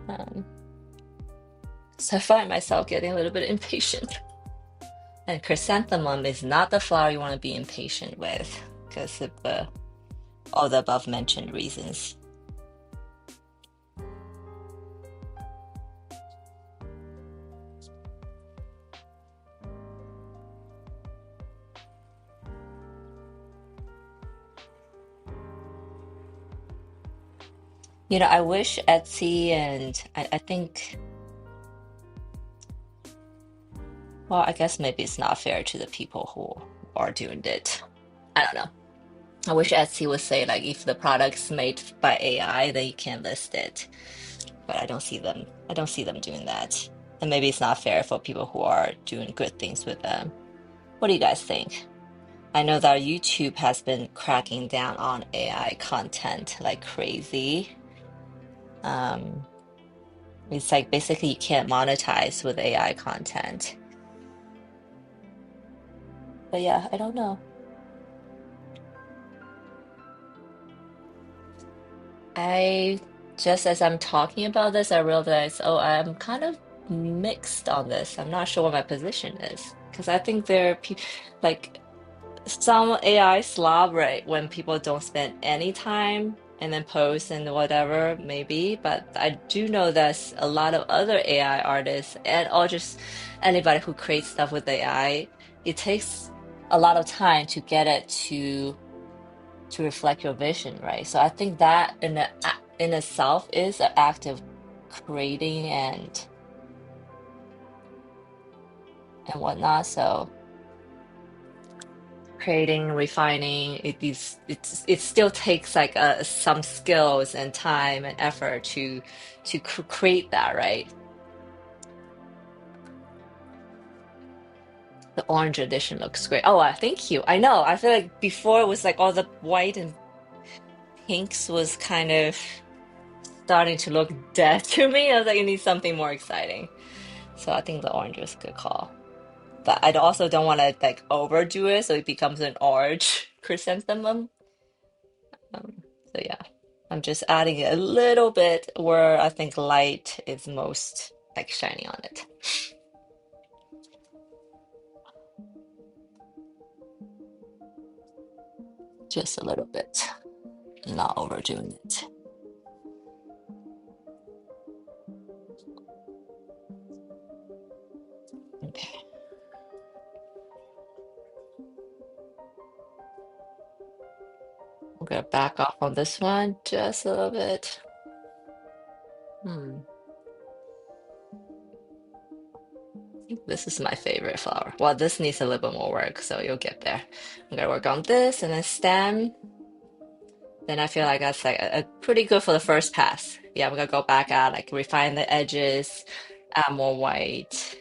Um, so I find myself getting a little bit impatient. And chrysanthemum is not the flower you want to be impatient with because of all the above mentioned reasons. You know, I wish Etsy and I think, well, I guess maybe it's not fair to the people who are doing it. I don't know. I wish Etsy would say like if the product's made by AI, then you can't list it. But I don't see them. I don't see them doing that. And maybe it's not fair for people who are doing good things with them. What do you guys think? I know that YouTube has been cracking down on AI content like crazy. Um, it's like basically you can't monetize with AI content. But yeah, I don't know. I just as I'm talking about this, I realize, oh, I'm kind of mixed on this. I'm not sure what my position is because I think there are people like some AI slob, right? When people don't spend any time and then post and whatever, maybe. But I do know there's a lot of other AI artists and or just anybody who creates stuff with AI. It takes a lot of time to get it to reflect your vision, right? So I think that in itself is an act of creating and whatnot. So creating, refining, it still takes like some skills and time and effort to create that, right? The orange edition looks great. Oh, thank you. I know. I feel like before it was like all the white and pinks was kind of starting to look dead to me. I was like, it needs something more exciting. So I think the orange was a good call. But I also don't want to like overdo it so it becomes an orange chrysanthemum. So yeah, I'm just adding a little bit where I think light is most like shining on it. Just a little bit, not overdoing it. Okay, I'm gonna back off on this one just a little bit. Hmm. I think this is my favorite flower. Well, this needs a little bit more work, so you'll get there. I'm gonna work on this and then stem. Then I feel like that's like a pretty good for the first pass. Yeah, I'm gonna go back out, like refine the edges, add more white,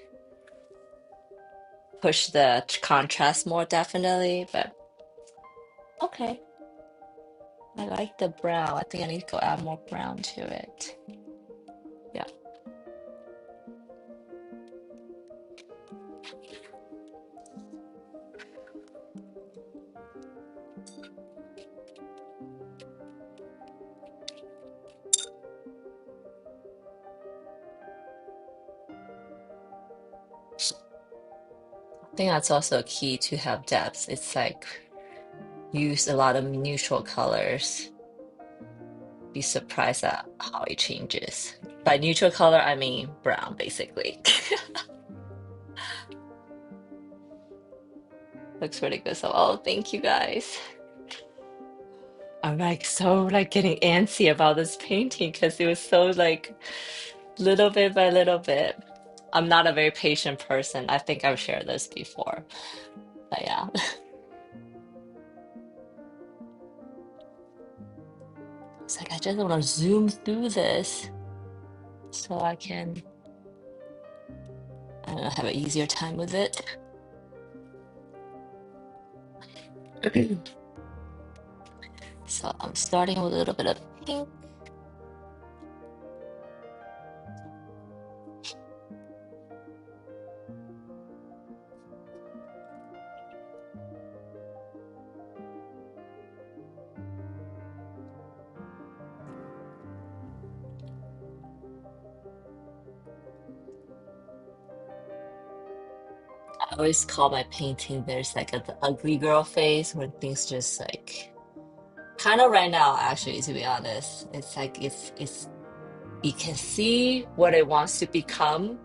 push the contrast more definitely. But okay, I like the brown. I think I need to go add more brown to it. Yeah, I think that's also a key to have depth. It's like use a lot of neutral colors. Be surprised at how it changes. By neutral color, I mean brown, basically. Looks really good. So, oh, thank you guys. I'm like so like getting antsy about this painting because it was so like little bit by little bit. I'm not a very patient person. I think I've shared this before. But yeah. It's like I just want to zoom through this so I can, I don't know, have an easier time with it. So I'm starting with a little bit of pink. I always call my painting there's like the ugly girl phase where things just like kind of right now actually to be honest. It's like it's you can see what it wants to become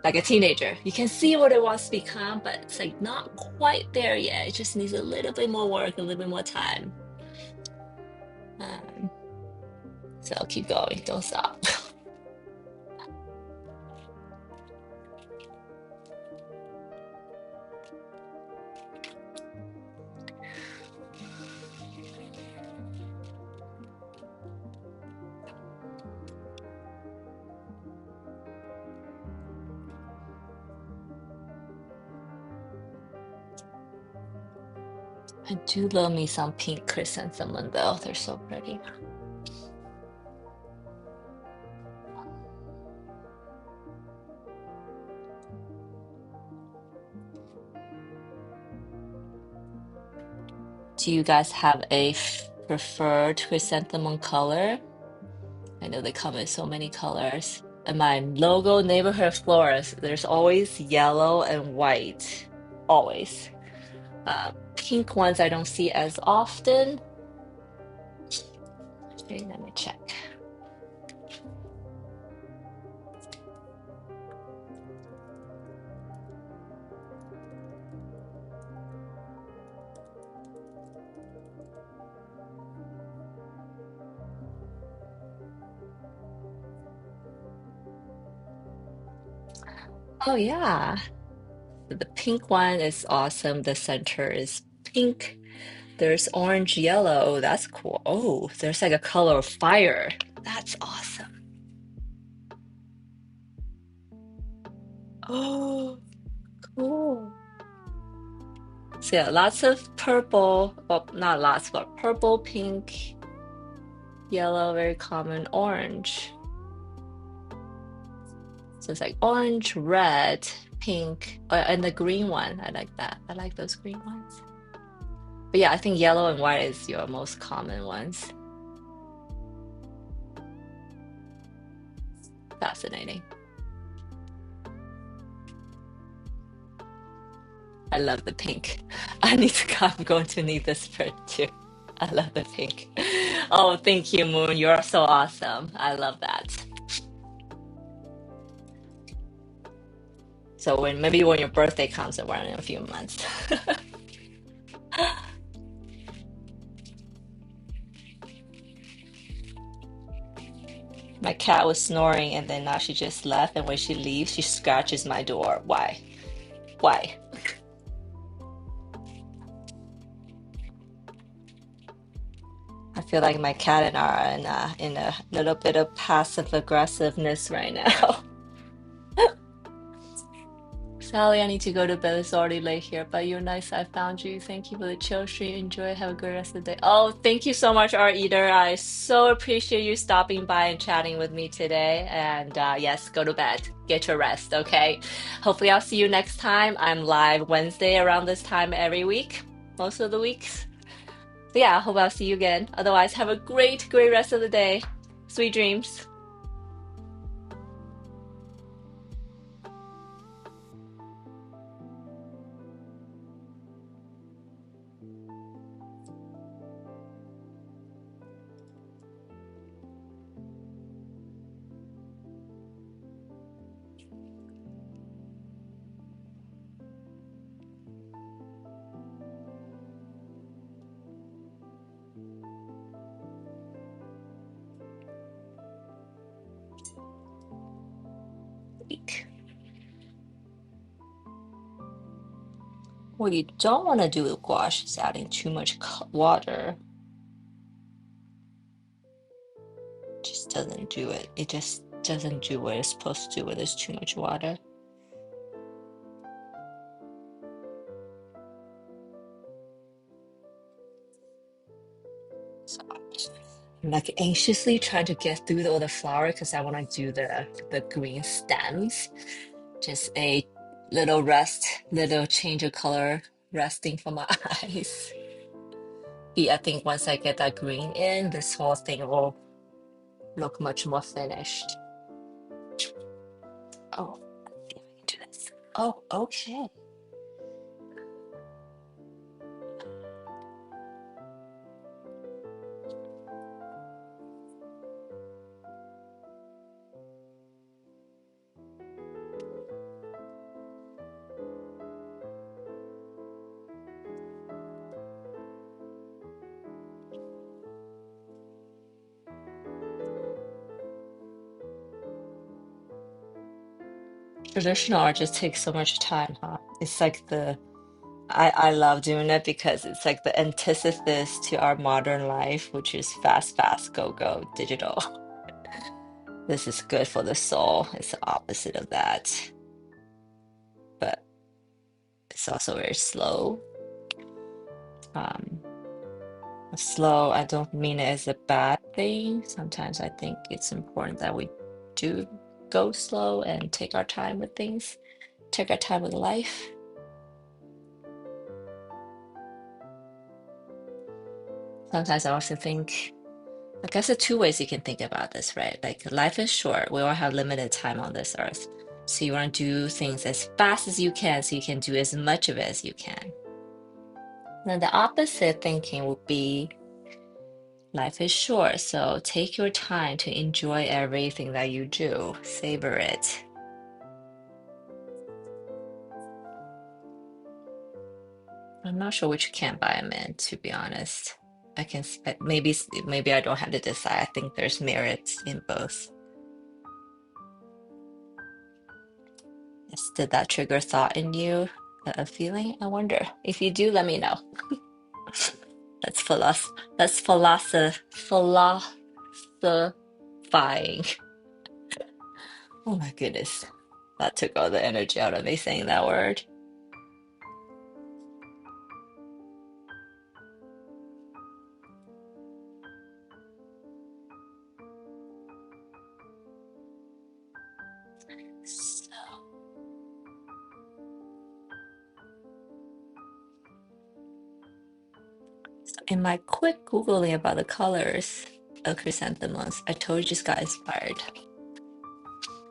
like a teenager. You can see what it wants to become, but it's like not quite there yet. It just needs a little bit more work, a little bit more time. Um, so I'll keep going, don't stop. I do love me some pink chrysanthemum though. They're so pretty. Do you guys have a preferred chrysanthemum color? I know they come in so many colors. In my logo neighborhood florist, there's always yellow and white. Always. Pink ones I don't see as often. Okay, let me check. Oh yeah, the pink one is awesome. The center is pink. There's orange yellow. Oh, that's cool. Oh, there's like a color of fire. That's awesome. Oh, cool. So yeah, lots of purple. Well, not lots, but purple, pink, yellow, very common, orange. So it's like orange, red, pink, and the green one. I like that. I like those green ones. But yeah, I think yellow and white is your most common ones. Fascinating. I love the pink. I need to I'm going to need this print too. I love the pink. Oh, thank you, Moon. You're so awesome. I love that. So when maybe when your birthday comes around in a few months. My cat was snoring and then now she just left and when she leaves, she scratches my door. Why? Why? I feel like my cat and I are in a little bit of passive aggressiveness right now. Sally, I need to go to bed. It's already late here, but you're nice. I found you. Thank you for the chill stream. Enjoy. Have a good rest of the day. Oh, thank you so much, Art Eater. I so appreciate you stopping by and chatting with me today. And yes, go to bed. Get your rest, okay? Hopefully, I'll see you next time. I'm live Wednesday around this time every week, most of the weeks. So yeah, I hope I'll see you again. Otherwise, have a great, great rest of the day. Sweet dreams. What you don't want to do with gouache is adding too much water. Just doesn't do it. It just doesn't do what it's supposed to do when there's too much water. So I'm like anxiously trying to get through all the flower because I want to do the green stems. Just a little rest, little change of color resting from my eyes. I think once I get that green in, this whole thing will look much more finished. Oh, let's see if I can do this. Oh, okay. Traditional art just takes so much time, huh? It's like I love doing it because it's like the antithesis to our modern life, which is fast, fast, go, go, digital. This is good for the soul. It's the opposite of that, but it's also very slow. Um, Slow, I don't mean it as a bad thing. Sometimes I think it's important that we do go slow and take our time with things, take our time with life. Sometimes I also think, I guess there are two ways you can think about this, right? Like life is short. We all have limited time on this earth. So you want to do things as fast as you can so you can do as much of it as you can. Then the opposite thinking would be life is short, so take your time to enjoy everything that you do. Savor it. I'm not sure which camp I am in, to be honest. Maybe I don't have to decide. I think there's merits in both. Yes, did that trigger thought in you? A feeling? I wonder. If you do, let me know. That's philosophizing. Oh my goodness. That took all the energy out of me saying that word. So, in my quick Googling about the colors of chrysanthemums, I totally just got inspired.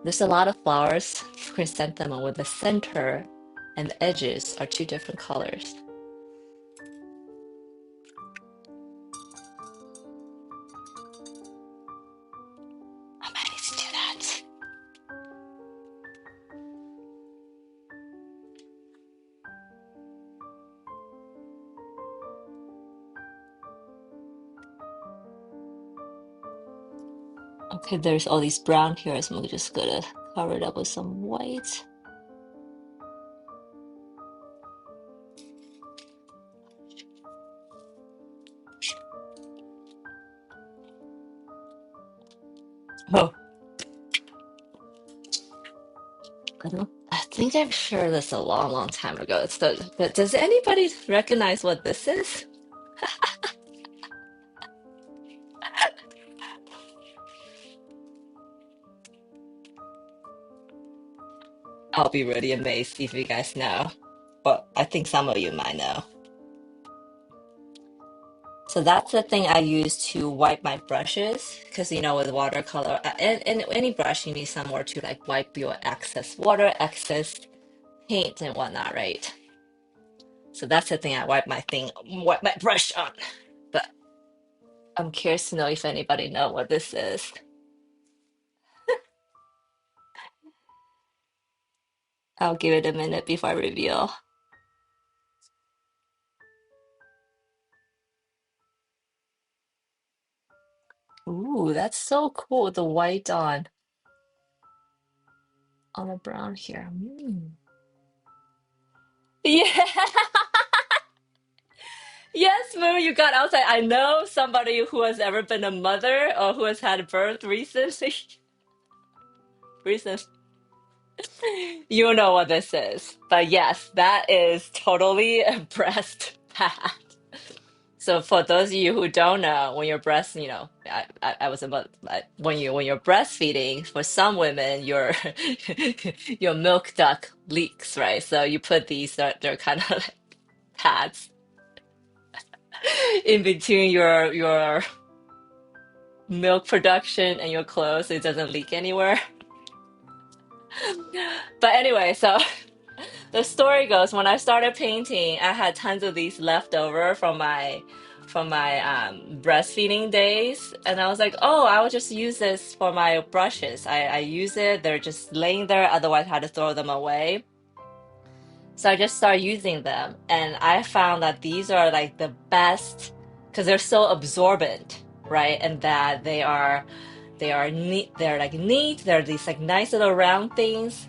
There's a lot of flowers, chrysanthemum, with the center and the edges are two different colors. I might need to do that. Okay, there's all these brown here, so I'm just gonna cover it up with some white. Oh, I think I've shared this a long, long time ago. But does anybody recognize what this is? I'll be really amazed if you guys know. But I think some of you might know. So that's the thing I use to wipe my brushes, because with watercolor and any brush, you need somewhere to like wipe your excess water, excess paint and whatnot, right? So that's the thing I wipe my brush on. But I'm curious to know if anybody know what this is. I'll give it a minute before I reveal. Ooh, that's so cool. The white on the brown here. Mm. Yeah. Yes, Moo, you got outside. I know somebody who has ever been a mother or who has had birth recently. Recent. You know what this is. But yes, that is totally a breast pad. So for those of you who don't know, when you're I was about when you're breastfeeding, for some women, your your milk duct leaks, right? So you put these, they're kind of like pads in between your milk production and your clothes, so it doesn't leak anywhere. But anyway, so the story goes, when I started painting, I had tons of these left over from my breastfeeding days, and I was like, oh, I will just use this for my brushes. I use it; they're just laying there. Otherwise, I had to throw them away. So I just started using them, and I found that these are like the best because they're so absorbent, right? And that they are neat. They're like neat. They're these like nice little round things,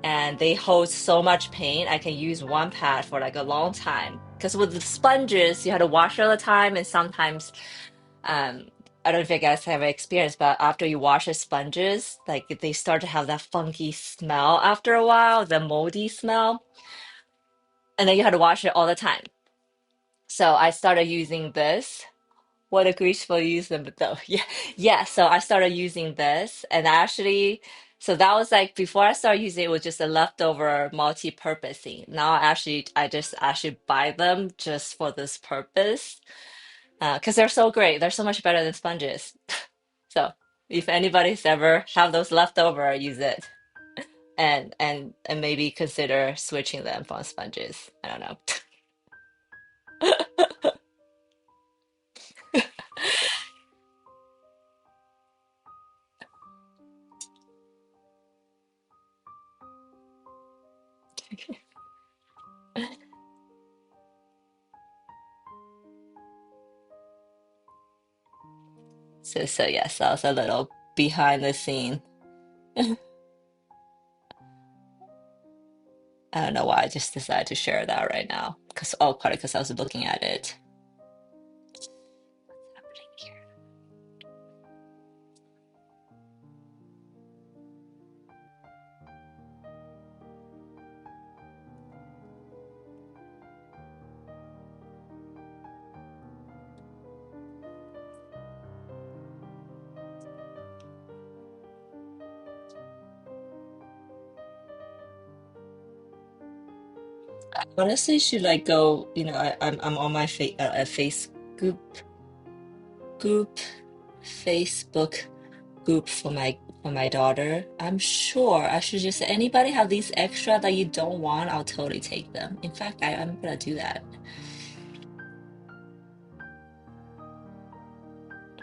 and they hold so much paint. I can use one pad for like a long time. Because with the sponges, you have to wash all the time, and sometimes, um, I don't know if you guys have experience, but after you wash the sponges, like they start to have that funky smell after a while, the moldy smell, and then you have to wash it all the time. So I started using this. What a graceful use them though. Yeah, yeah. So I started using this, and actually, so that was like before I started using it, it was just a leftover multi-purpose thing. Now I just actually buy them just for this purpose, because they're so great. They're so much better than sponges. So if anybody's ever have those leftover, use it, and maybe consider switching them from sponges. I don't know. So yes, that was a little behind the scene. I don't know why I just decided to share that right now. Because probably because I was looking at it. Happening here. I honestly should like go. I'm on my face group Facebook group for my daughter. I'm sure I should just anybody have these extra that you don't want, I'll totally take them. In fact, I'm gonna do that,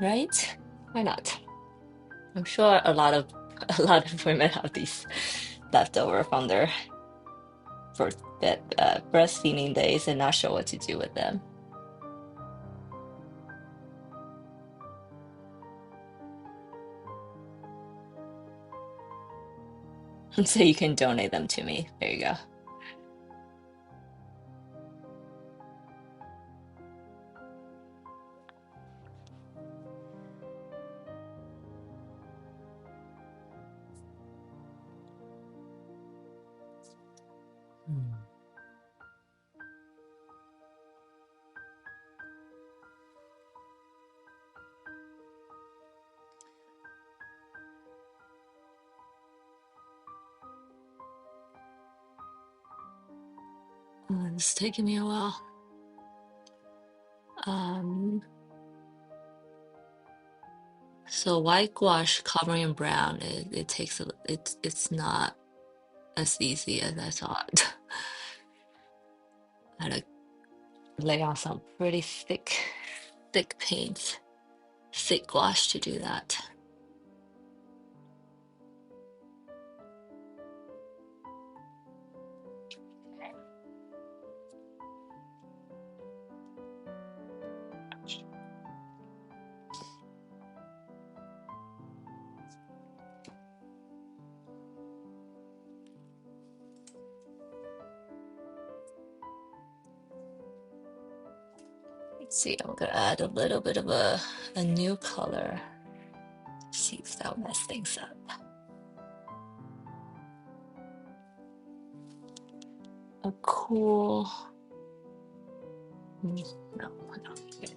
right? Why not? I'm sure a lot of a lot of women have these leftover from their breastfeeding days and not sure what to do with them. So you can donate them to me. There you go. Hmm. Oh, it's taking me a while. Um, so white gouache covering in brown, it takes it's not as easy as I thought. I had to lay on some pretty thick paints, thick gouache to do that. Let's see, I'm gonna add a little bit of a new color. See if that'll mess things up. A cool. No, not good.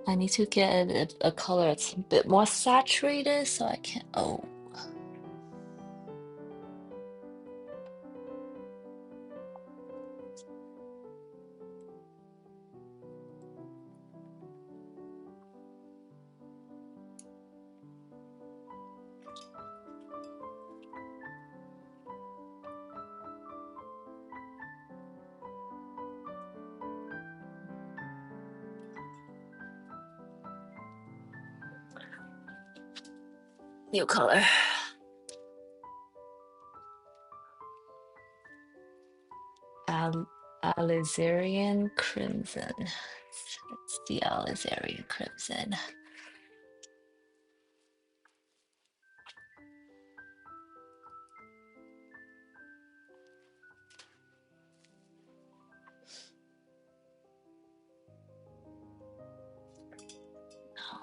I need to get a color that's a bit more saturated so I can. Oh, new color. Um, Alizarian Crimson. Let's see Alizarian Crimson.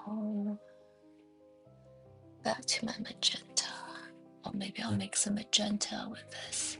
Oh, back to my magenta. Or maybe I'll make some magenta with this.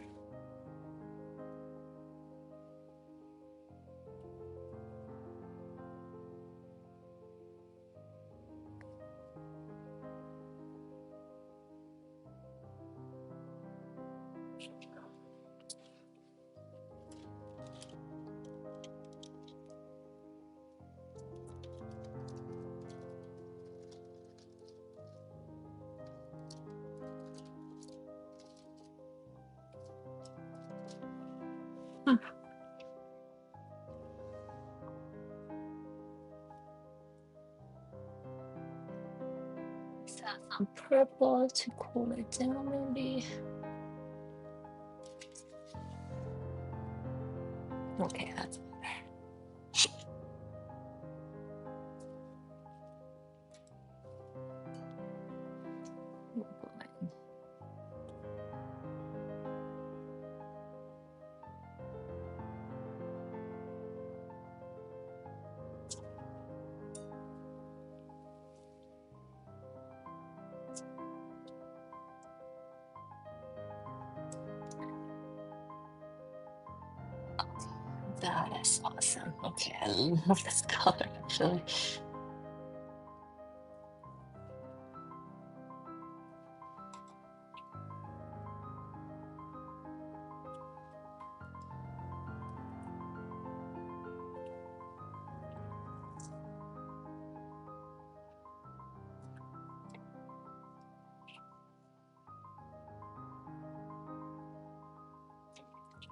Hmm. Let's add some purple to cool it down, maybe. Okay, that's better. That is awesome. Okay, I love this color actually.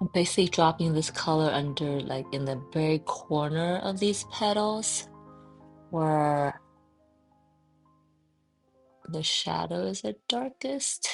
I'm basically dropping this color under, like, in the very corner of these petals where the shadow is the darkest.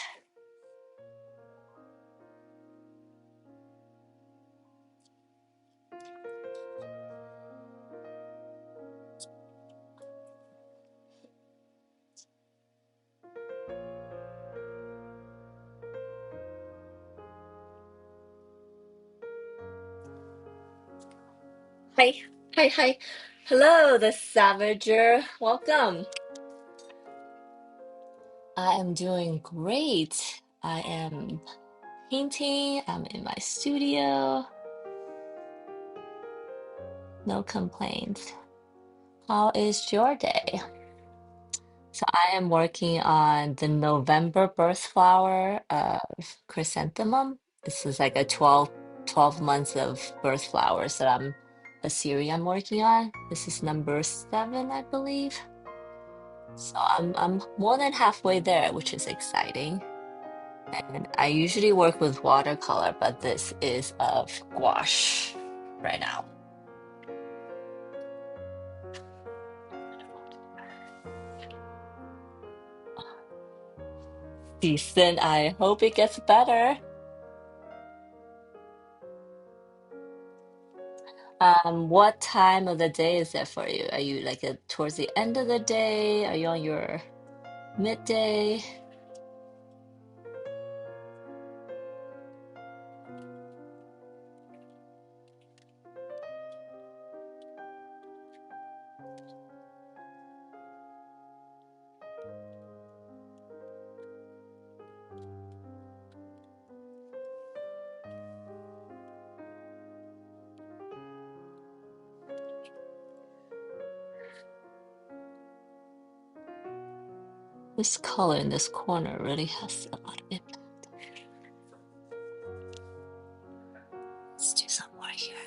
Hi, hi. Hello, the Savager. Welcome. I am doing great. I am painting. I'm in my studio. No complaints. How is your day? So I am working on the November birth flower of chrysanthemum. This is like a 12 months of birth flowers that a series I'm working on. This is number 7, I believe. So I'm more than halfway there, which is exciting. And I usually work with watercolor, but this is of gouache right now. Decent. I hope it gets better. What time of the day is it for you? Are you like towards the end of the day? Are you on your midday? This color in this corner really has a lot of impact. Let's do some more here.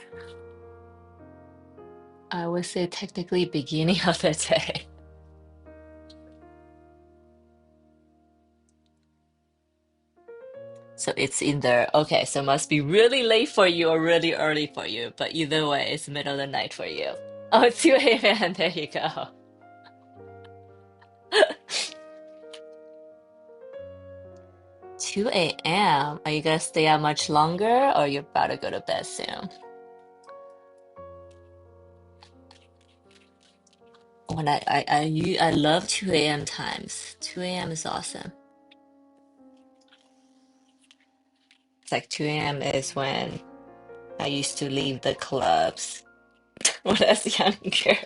I would say technically beginning of the day. So it's either, okay, so it must be really late for you or really early for you, but either way, it's middle of the night for you. Oh, it's 2 a.m. There you go. 2 a.m. Are you gonna stay out much longer or you're about to go to bed soon? when I love 2 a.m. times. 2 a.m. is awesome. It's like 2 a.m. is when I used to leave the clubs when I was younger.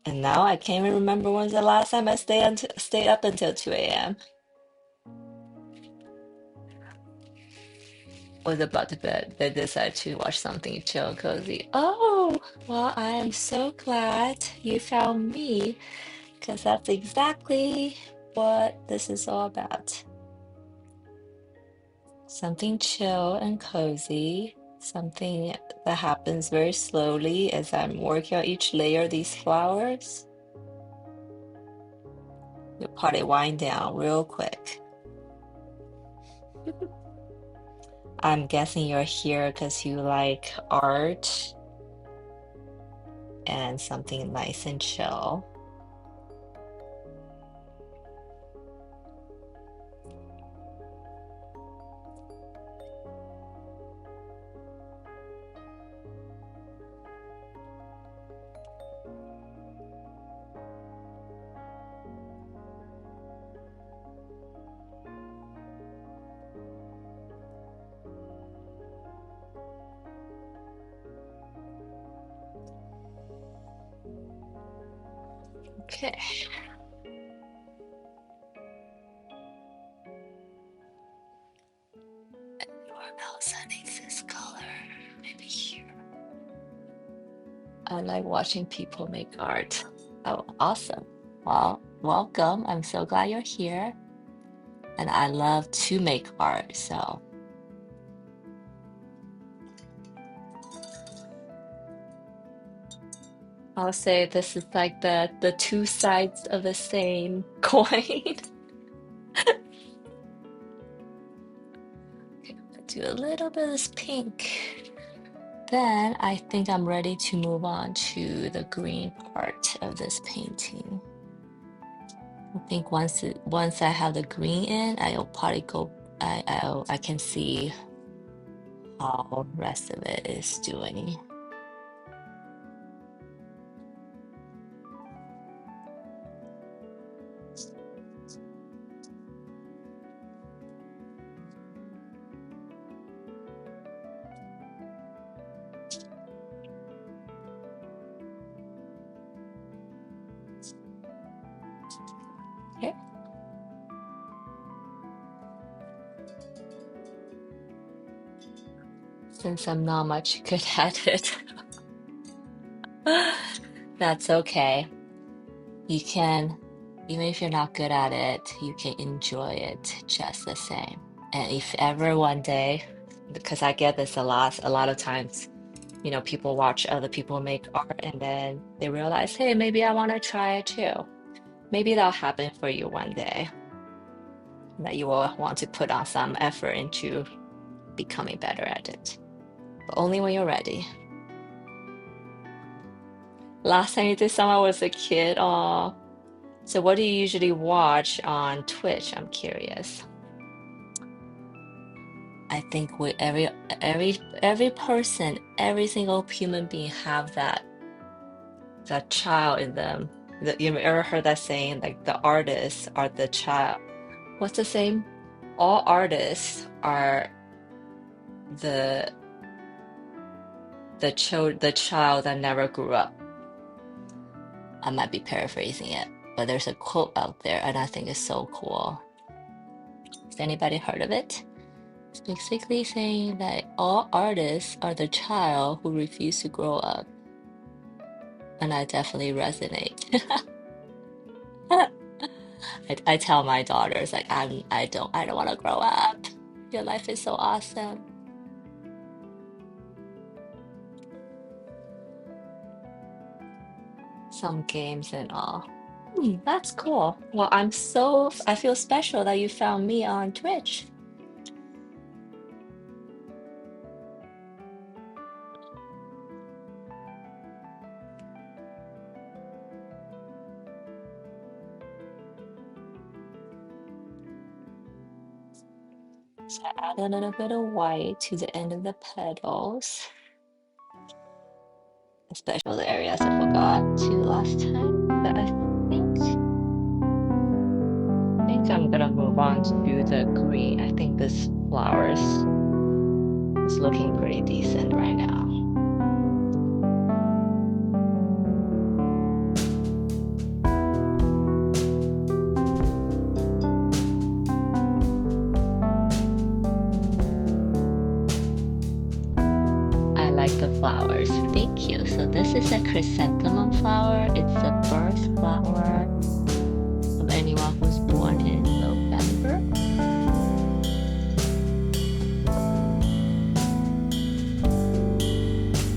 And now I can't even remember when's the last time I stayed up until 2 a.m. Was about to bed, then decided to watch something chill and cozy. Oh, well, I am so glad you found me because that's exactly what this is all about. Something chill and cozy, something that happens very slowly as I'm working on each layer of these flowers. You'll probably wind down real quick. I'm guessing you're here because you like art and something nice and chill. Okay. Where else I need this color? Maybe here. I like watching people make art. Oh, awesome. Well, welcome. I'm so glad you're here. And I love to make art, so I'll say this is like the two sides of the same coin. Okay, I'm gonna do a little bit of this pink. Then I think I'm ready to move on to the green part of this painting. I think once I have the green in, I'll probably go. I can see how the rest of it is doing. Okay. Since I'm not much good at it, that's okay. You can, even if you're not good at it, you can enjoy it just the same. And if ever one day, because I get this a lot of times, people watch other people make art and then they realize, hey, maybe I want to try it too. Maybe that'll happen for you one day, that you will want to put on some effort into becoming better at it. But only when you're ready. Last time you did some, I was a kid. Oh, so what do you usually watch on Twitch? I'm curious. I think we every person, every single human being have that child in them. You ever heard that saying, like the artists are the child? What's the same? All artists are the the child that never grew up. I might be paraphrasing it, but there's a quote out there, and I think it's so cool. Has anybody heard of it? It's basically saying that all artists are the child who refuse to grow up, and I definitely resonate. I tell my daughters like I don't want to grow up. Your life is so awesome. Some games and all. That's cool. Well, I feel special that you found me on Twitch. So I add a little bit of white to the end of the petals. especially the areas I forgot to last time. But I think I'm gonna move on to the green. I think this flowers is looking pretty decent right now. I like the flowers. Thank you. So this is a chrysanthemum flower. It's a birth flower of anyone who's born in November.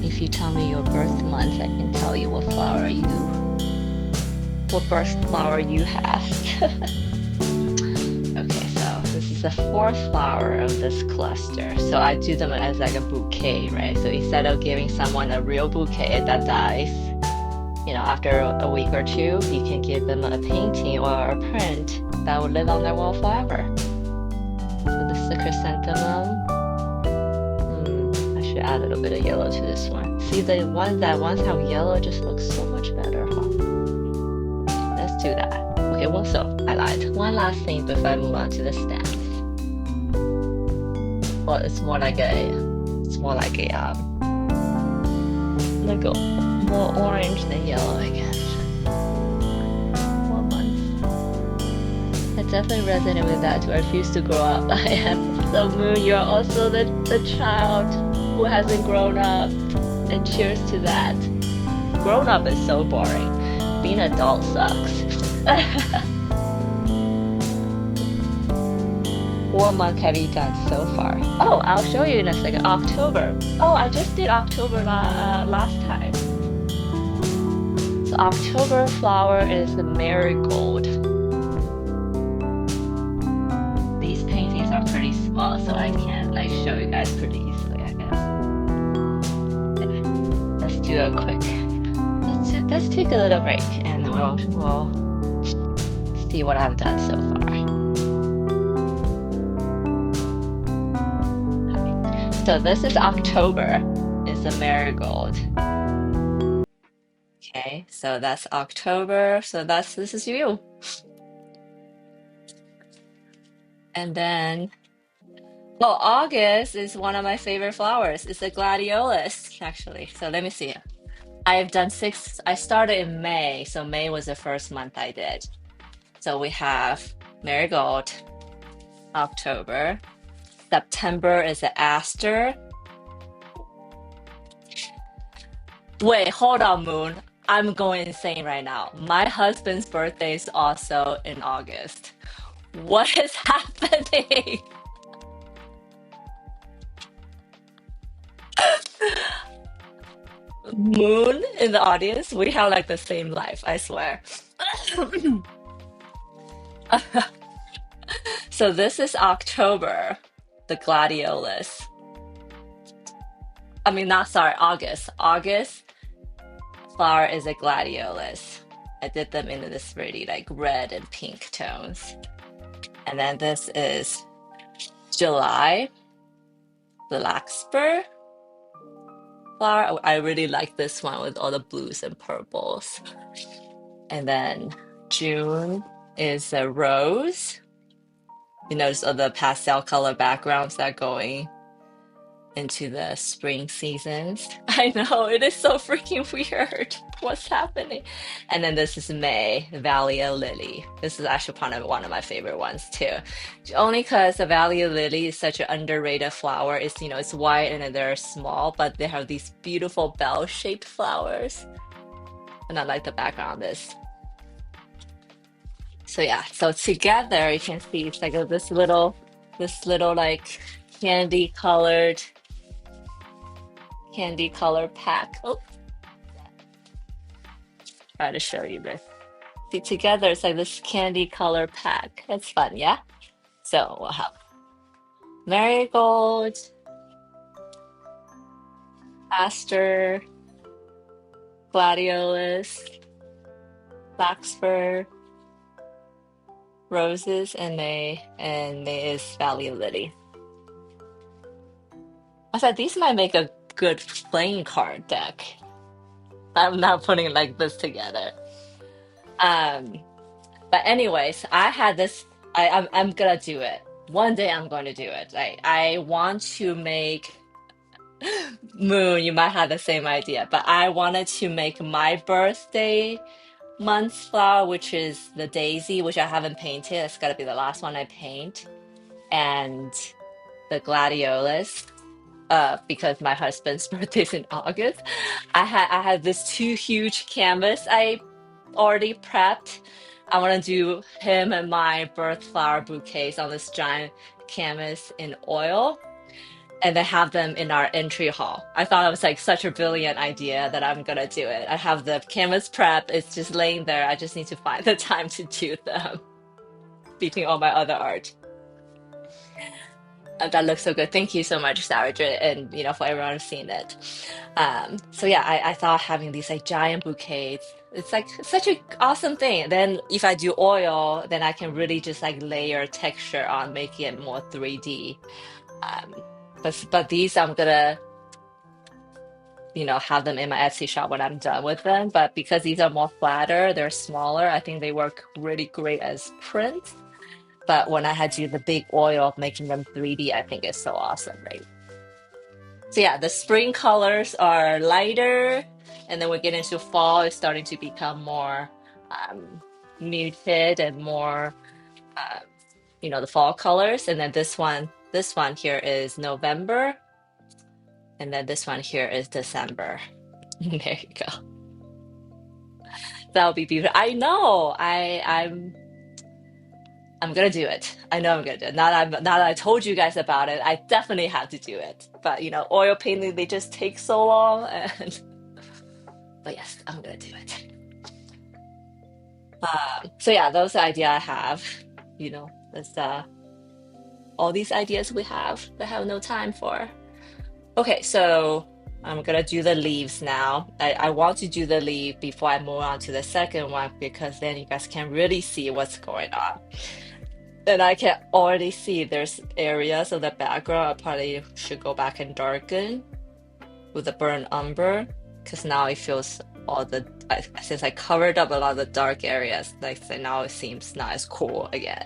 If you tell me your birth month, I can tell you what birth flower you have. Okay, so this is the fourth flower of this cluster. So I do them as like a bouquet, right? So instead of giving someone a real bouquet that dies, after a week or two, you can give them a painting or a print that will live on their wall forever. So this is the chrysanthemum. I should add a little bit of yellow to this one. See, the ones that once have yellow just look so much better, huh? Let's do that. Okay, well, so I lied. One last thing before I move on to the stems. Well, it's more like a more orange than yellow, I guess. 4 months. I definitely resonate with that to refuse to grow up. I am. So Moon, you're also the child who hasn't grown up. And cheers to that. Grown up is so boring. Being an adult sucks. 4 months have you done so far? Oh, I'll show you in a second. October. Oh, I just did October last time. So October flower is the marigold. These paintings are pretty small, so I can't show you guys pretty easily, I guess. Yeah. Let's do a quick. Let's take a little break, and we'll see what I've done so far. So this is October, is the marigold. Okay, so that's October. So this is you. And then, August is one of my favorite flowers. It's a gladiolus, actually. So let me see. I started in May. So May was the first month I did. So we have marigold, October. September is the aster. Wait, hold on, Moon. I'm going insane right now. My husband's birthday is also in August. What is happening? Moon in the audience, we have the same life, I swear. So this is October, the gladiolus. I mean, not sorry, August. August flower is a gladiolus. I did them in this really red and pink tones. And then this is July, the larkspur flower. I really like this one with all the blues and purples. And then June is a rose. You notice all the pastel color backgrounds that are going into the spring seasons. I know, it is so freaking weird. What's happening? And then this is May, Valley Lily. This is actually one of my favorite ones too. Only because the Valley Lily is such an underrated flower. It's white and they're small, but they have these beautiful bell-shaped flowers. And I like the background of this. So yeah, so together you can see it's this little candy colored pack. Oh, try to show you this. See, together it's this candy color pack. It's fun, yeah? So we'll have marigold, aster, gladiolus, larkspur, roses, and May is Valley Lily. I thought these might make a good playing card deck. I'm not putting like this together. Um, but anyways, I had this. I'm gonna do it. One day I'm going to do it. I want to make Moon. You might have the same idea, but I wanted to make my birthday month flower, which is the daisy, which I haven't painted. It's gotta be the last one I paint, and the gladiolus. Because my husband's birthday's in August. I had this two huge canvas I already prepped. I want to do him and my birth flower bouquets on this giant canvas in oil and then have them in our entry hall. I thought it was like such a brilliant idea that I'm gonna do it. I have the canvas prep, it's just laying there. I just need to find the time to do them between all my other art. That looks so good. Thank you so much, Sarah, and for everyone who's seen it. So yeah, I thought having these like giant bouquets, it's like such an awesome thing. Then if I do oil, then I can really just like layer texture on, making it more 3D. Um, but these I'm gonna, have them in my Etsy shop when I'm done with them. But because these are more flatter, they're smaller, I think they work really great as prints. But when I had to do the big oil of making them 3D, I think it's so awesome, right? So yeah, the spring colors are lighter, and then we get into fall, it's starting to become more um, muted and more, uh, the fall colors. And then this one here is November, and then this one here is December. There you go. That'll be beautiful. I know. I'm gonna do it. I know I'm gonna do it. Now that I told you guys about it, I definitely have to do it. But oil painting, they just take so long, and but yes, I'm gonna do it. So yeah, those are the idea I have. That's all these ideas we have that have no time for. Okay, so I'm gonna do the leaves now. I want to do the leaf before I move on to the second one because then you guys can really see what's going on. And I can already see there's areas of the background I probably should go back and darken with the burnt umber because now it feels since I covered up a lot of the dark areas, like so now it seems not as cool again.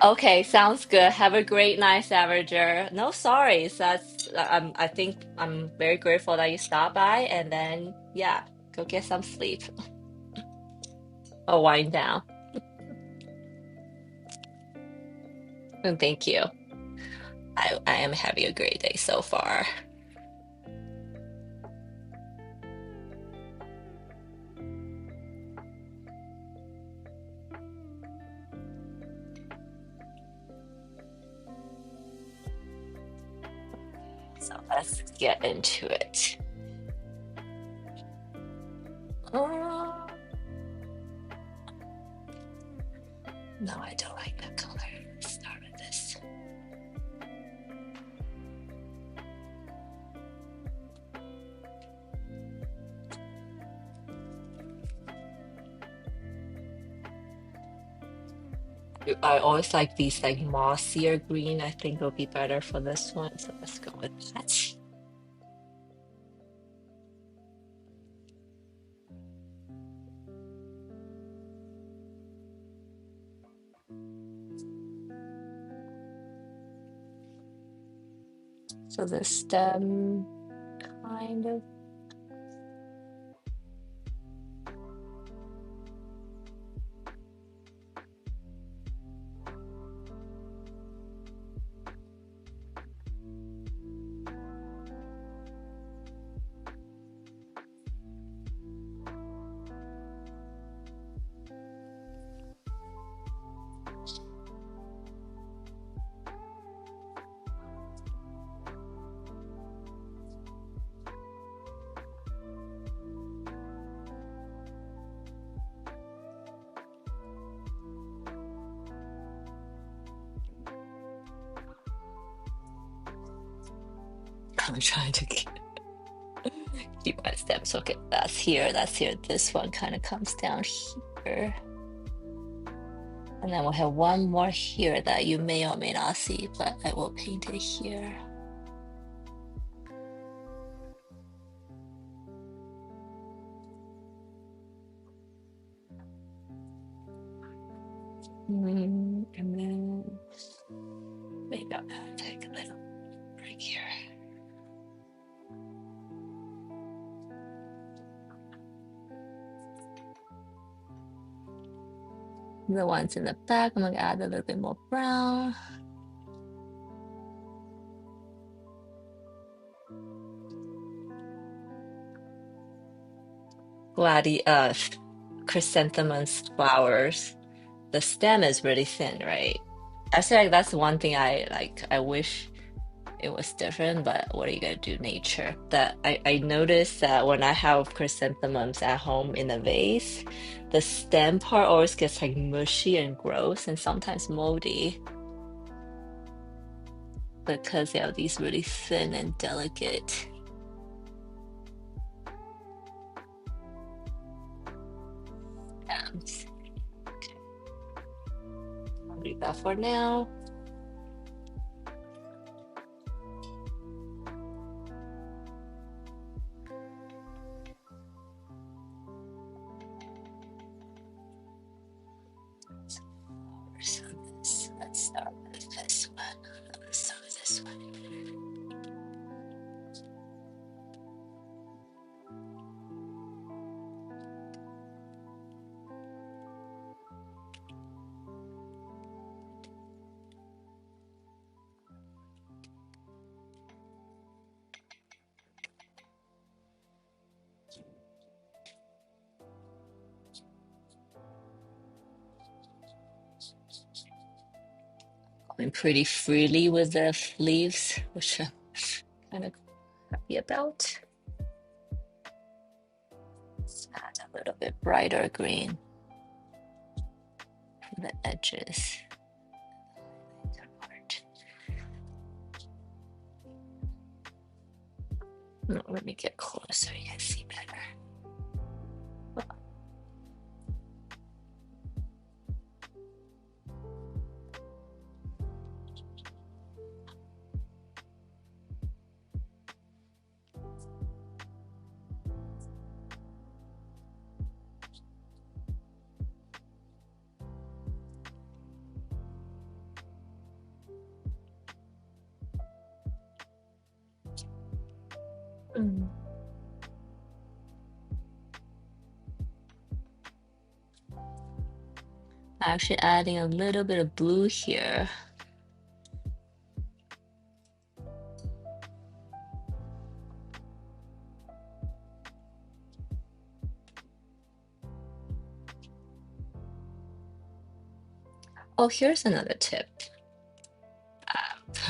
Okay, sounds good. Have a great night, Savager. No sorries. I think I'm very grateful that you stopped by, and then yeah, go get some sleep or wind down. And thank you. I am having a great day so far. So let's get into it. Uh, no, I don't like that color. Let's start with this. I always like these like mossier green. I think it'll be better for this one. So let's go with that. So the stem kind of. I'm trying to keep my steps. Okay, that's here, that's here. This one kind of comes down here. And then we'll have one more here that you may or may not see, but I will paint it here. And then maybe I'll take a little break here. The ones in the back, I'm gonna add a little bit more brown. Chrysanthemums flowers. The stem is really thin, right? I feel like that's one thing I like. I wish it was different, but what are you gonna do? Nature. That I noticed that when I have chrysanthemums at home in a vase, the stem part always gets like mushy and gross and sometimes moldy because they have these really thin and delicate stems. Okay, I'll leave that for now. Let's start with this one. Let's start with this one. Going pretty freely with the leaves, which I'm kind of happy about. Let's add a little bit brighter green from the edges. No, let me get closer. You can see better. Mm. Actually adding a little bit of blue here. Oh, here's another tip.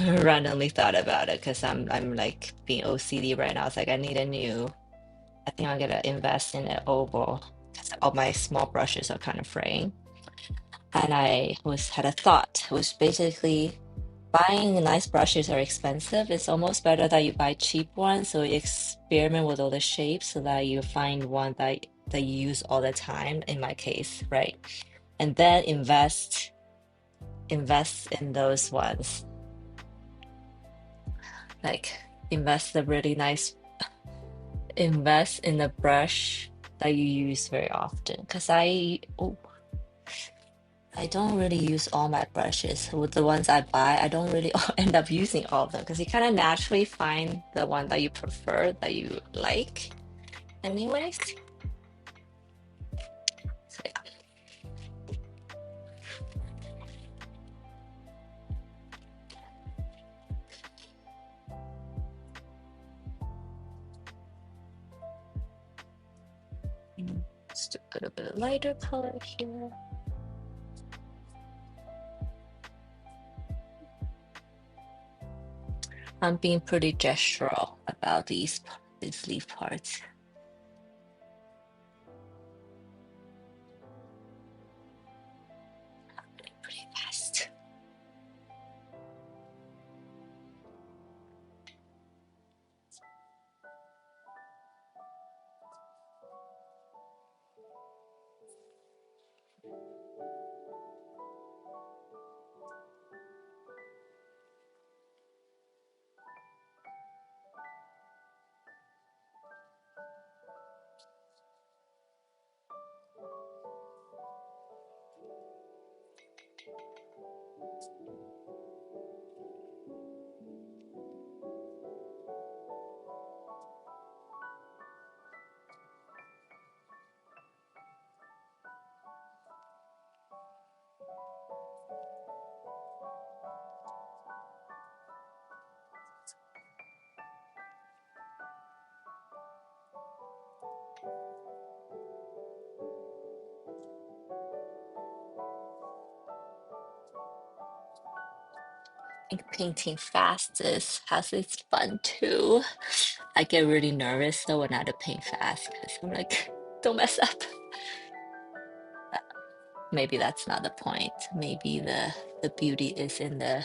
Randomly thought about it because I'm like being OCD right now. It's like I need a new. I think I'm gonna invest in an oval because all my small brushes are kind of fraying. And I was had a thought. It was basically buying nice brushes are expensive. It's almost better that you buy cheap ones. So you experiment with all the shapes so that you find one that you use all the time. In my case, right? And then invest in those ones. Like invest the really nice. Invest in a brush that you use very often. Because I don't really use all my brushes. With the ones I buy, I don't really end up using all of them because you kind of naturally find the one that you prefer, that you like, anyways. So yeah. Just a little bit of lighter color here. I'm being pretty gestural about these leaf parts. Happening pretty fast. think painting fast has its fun too. I get really nervous though when I have to paint fast because I'm like, don't mess up. Maybe that's not the point. Maybe the beauty is in the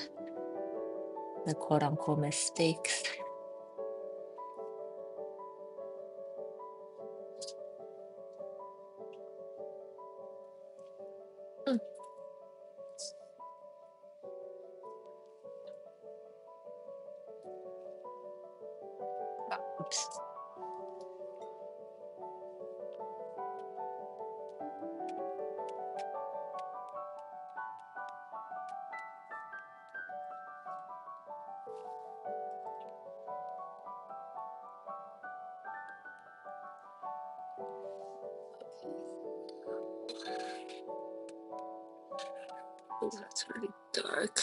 quote unquote mistakes. Mm, oops. Oh, that's really dark.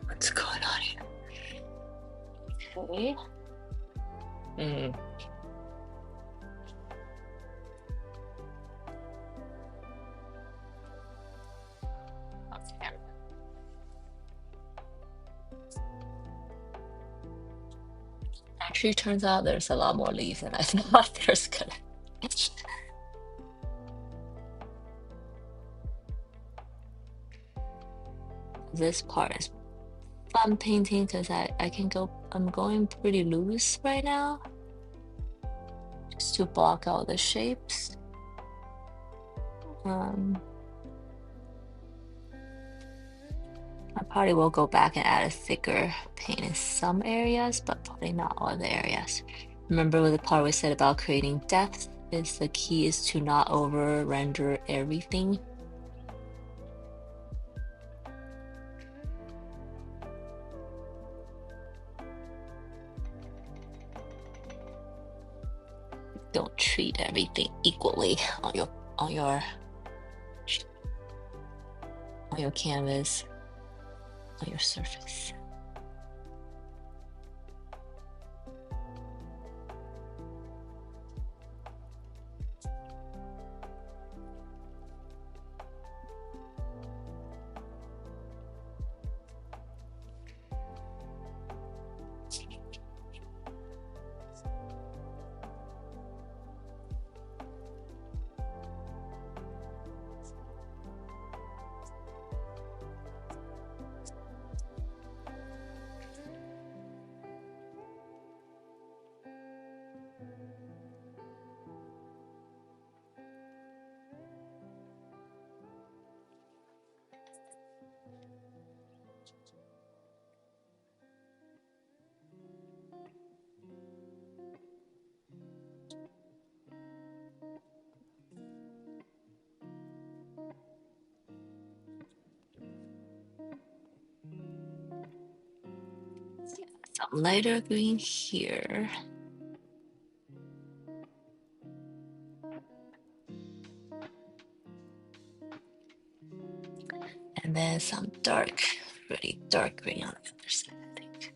What's going on here? Okay. Mm, okay. Actually, turns out there's a lot more leaves than I thought there's gonna. This part is fun painting because I can go. I'm going pretty loose right now, just to block out the shapes. Um, I probably will go back and add a thicker paint in some areas, but probably not all the areas. Remember with the part we said about creating depth is the key is to not over render everything. Don't treat everything equally on on your on your canvas, on your surface. Some lighter green here, and then some dark, really dark green on the other side, I think.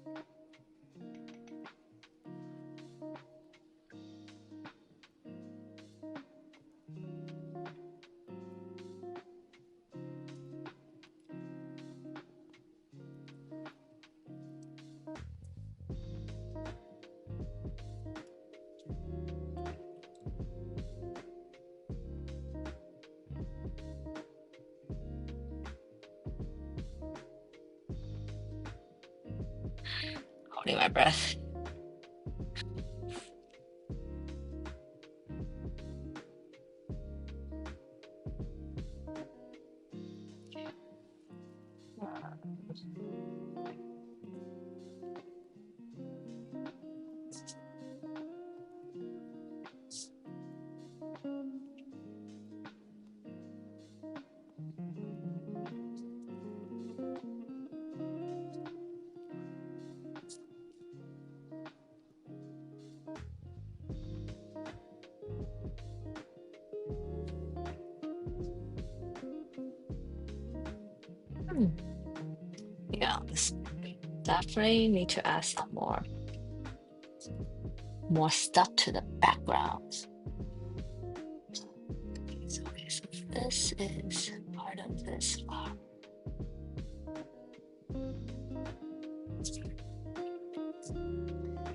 Holding my breath. Hmm. Yeah, this definitely need to add some more stuff to the background. Okay, so this is part of this flower.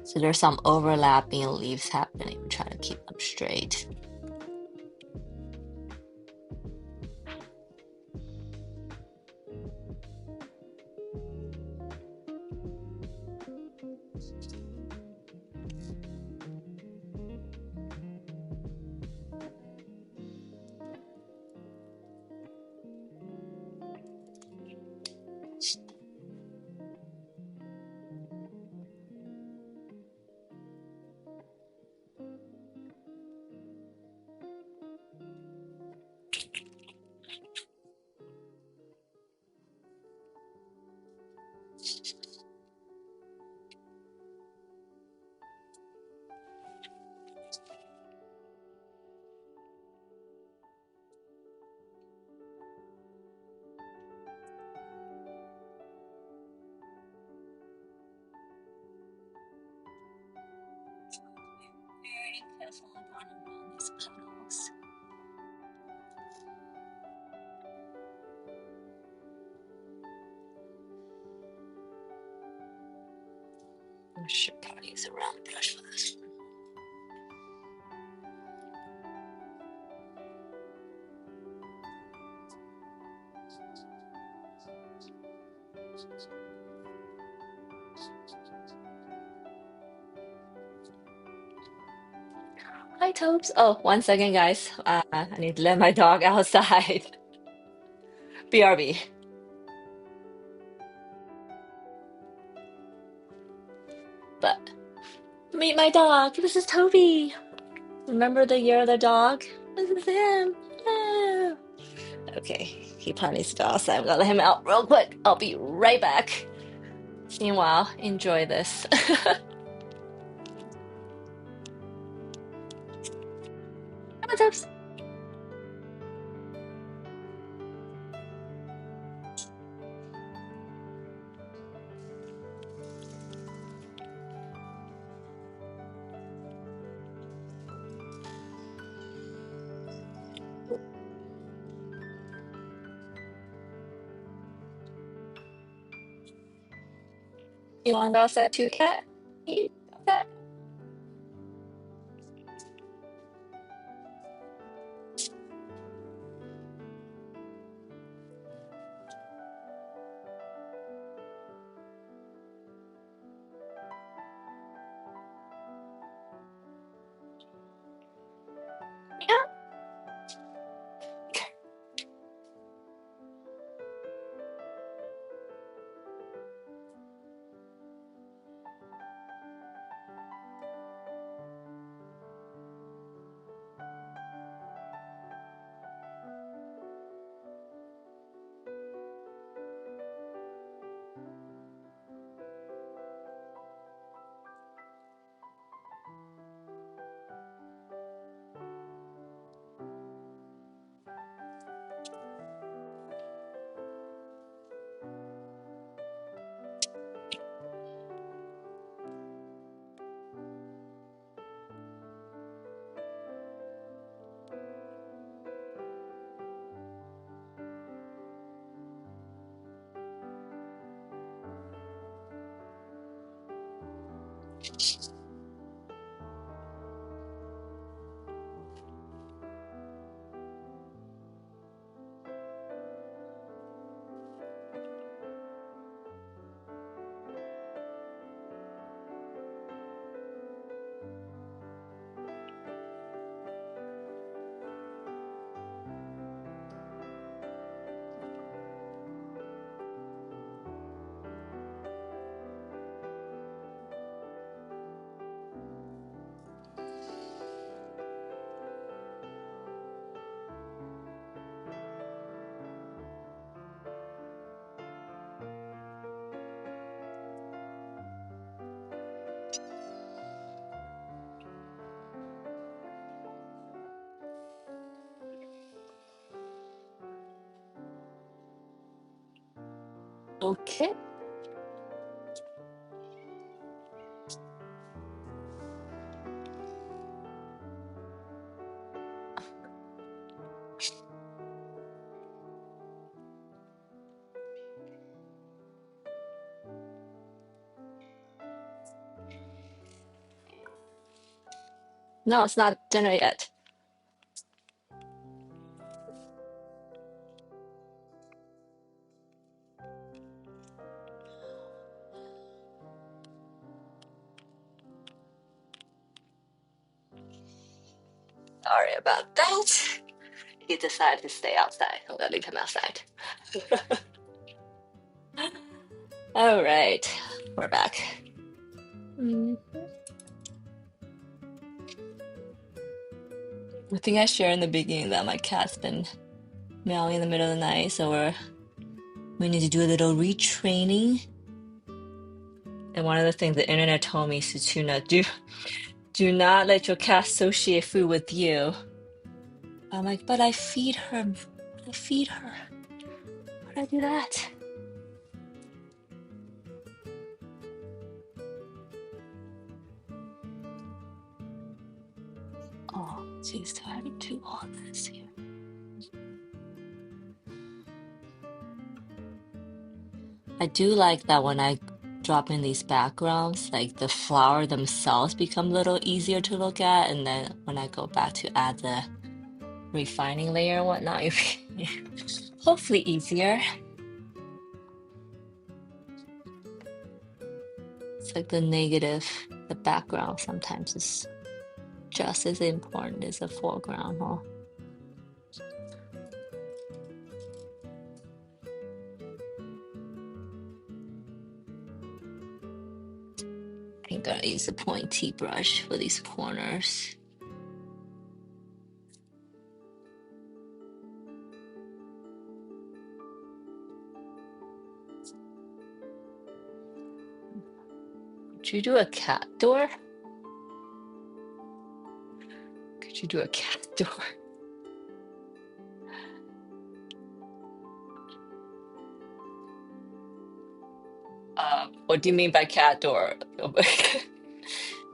So there's some overlapping leaves happening. I'm trying to keep them straight. Very careful going around these petals. I should probably use a round brush for this one. Hi, Tobes. Oh, 1 second, guys. I need to let my dog outside. BRB. But meet my dog. This is Toby. Remember the year of the dog? This is him. Hello. Okay, he probably needs to go outside. I'm gonna let him out real quick. I'll be right back. Meanwhile, enjoy this. Come on, Tobes. You want to go outside too, cat? You okay? Yeah. Okay. No, it's not dinner yet. Sorry about that. He decided to stay outside. I'm gonna leave him outside. All right, we're back. Mm. I think I shared in the beginning that my cat's been meowing in the middle of the night, so we need to do a little retraining. And one of the things the internet told me is to do not let your cat associate food with you. I'm like, but I feed her. I feed her. How do I do that? Oh, geez, do I have to do all this here? I do like that when I drop in these backgrounds, like the flower themselves become a little easier to look at, and then when I go back to add the refining layer and whatnot, hopefully easier. It's like the negative, the background sometimes is just as important as the foreground, huh? I'm gonna use a pointy brush for these corners. Could you do a cat door? Could you do a cat door? What do you mean by cat door? Is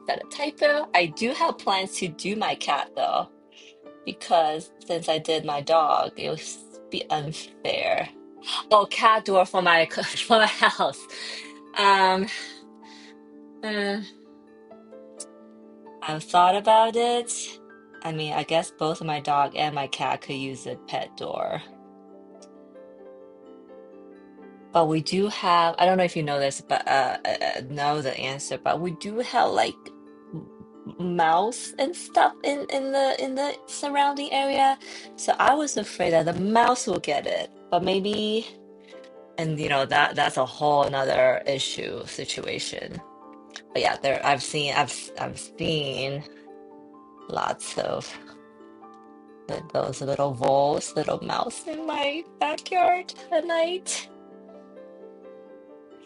that a typo? I do have plans to do my cat though, because since I did my dog, it would be unfair. Oh, cat door for my for my house. Um, uh, I've thought about it. I mean, I guess both my dog and my cat could use a pet door. But we do have, I don't know if you know this, but know the answer, but we do have like mouse and stuff in the surrounding area. So I was afraid that the mouse will get it, but maybe, and that's a whole another issue situation. But yeah, I've seen lots of those little voles, little mouse in my backyard at night.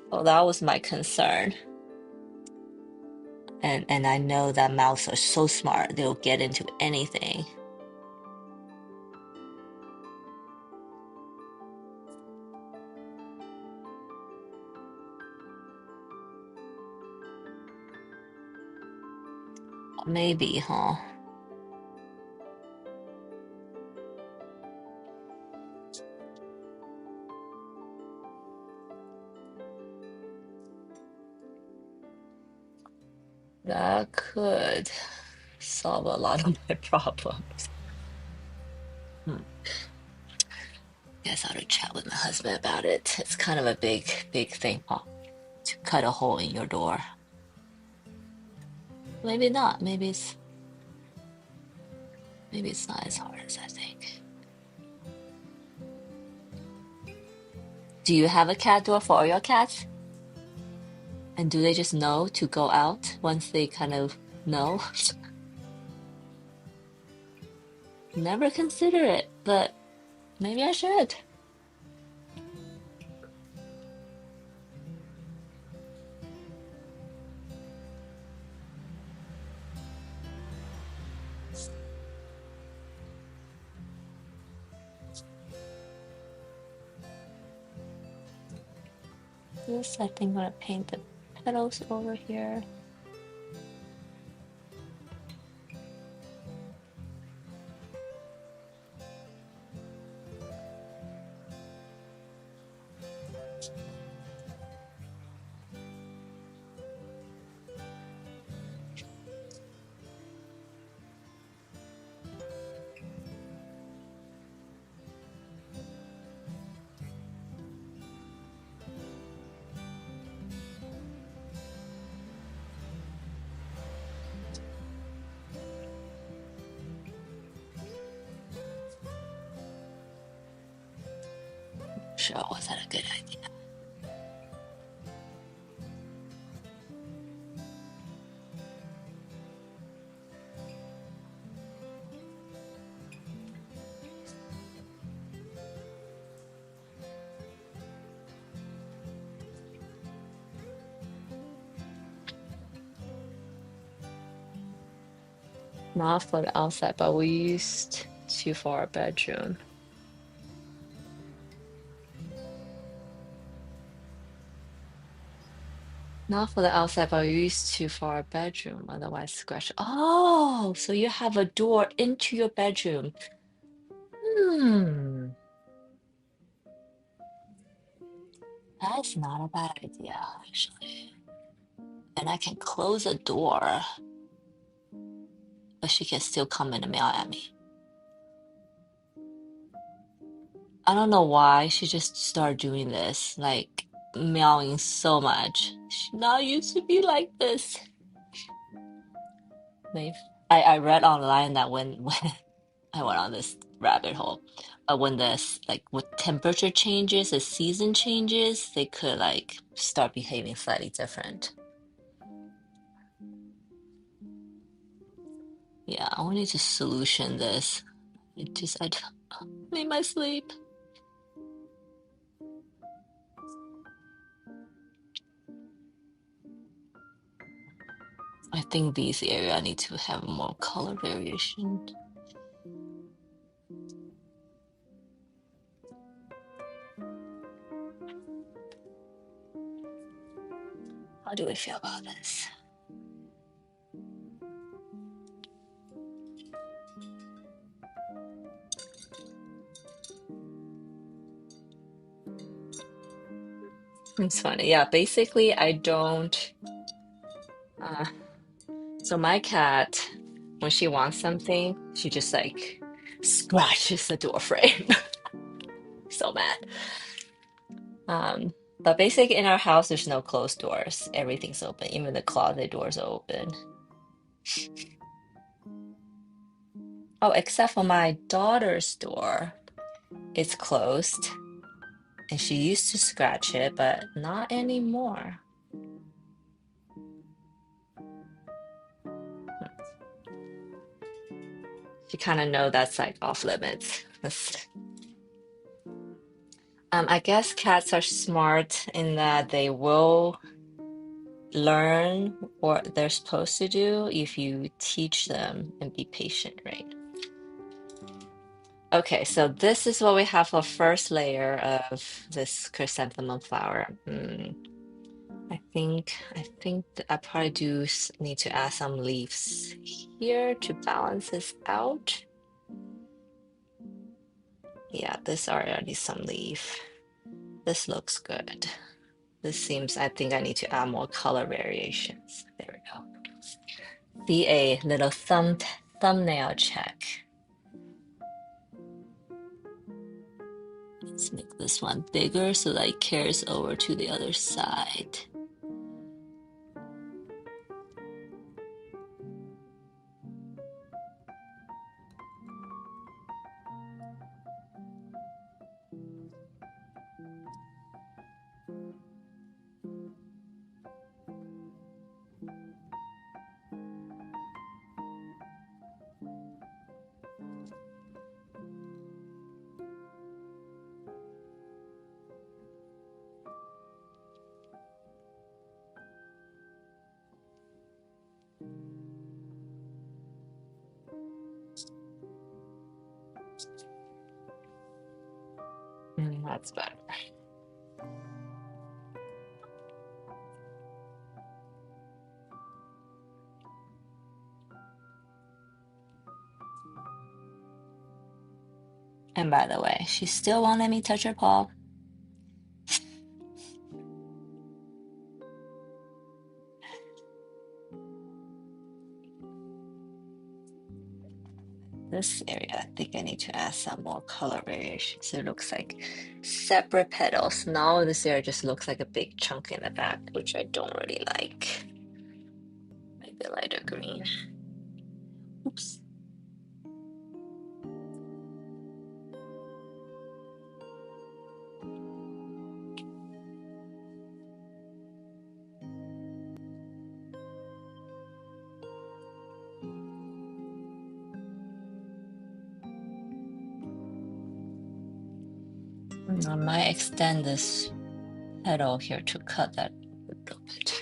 So that was my concern. And I know that mouse are so smart, they'll get into anything. Maybe, huh? That could solve a lot of my problems. Hmm. Guess I ought to chat with my husband about it. It's kind of a big thing, huh? To cut a hole in your door. Maybe not. Maybe it's not as hard as I think. Do you have a cat door for all your cats? And do they just know to go out once they kind of know? Never consider it, but maybe I should. this. I think I'm gonna paint the petals over here. Sure, was that a good idea? Not for the outside, but we used to for our bedroom. Not for the outside, but we used to for our bedroom. Otherwise, scratch. Oh, so you have a door into your bedroom. Hmm, that's not a bad idea, actually. And I can close a door, but she can still come in and meow at me. I don't know why she just started doing this, like meowing so much. She not used to be like this. Like, I read online that when I went on this rabbit hole, when this like with temperature changes, the season changes, they could like start behaving slightly different. Yeah, I need to solution this. It just I made my sleep. I think these area need to have more color variation. How do we feel about this? It's funny. Yeah, basically I don't uh so my cat, when she wants something, she just like scratches the door frame. So mad. But basically in our house there's no closed doors. Everything's open. Even the closet doors are open. Oh, except for my daughter's door. It's closed. And she used to scratch it, but not anymore. She kind of know that's like off limits. I guess cats are smart in that they will learn what they're supposed to do if you teach them and be patient, right? Okay, so this is what we have for first layer of this chrysanthemum flower. I think I probably do need to add some leaves here to balance this out. Yeah, this already some leaf. This looks good. This seems, I think I need to add more color variations. There we go. See a little thumbnail check. Let's make this one bigger so that it carries over to the other side. That's better. And by the way, she still won't let me touch her paw. This area, I think I need to add some more color variation. So it looks like separate petals. Now this area just looks like a big chunk in the back, which I don't really like. Maybe a lighter green. Oops. I might extend this petal here to cut that a little bit.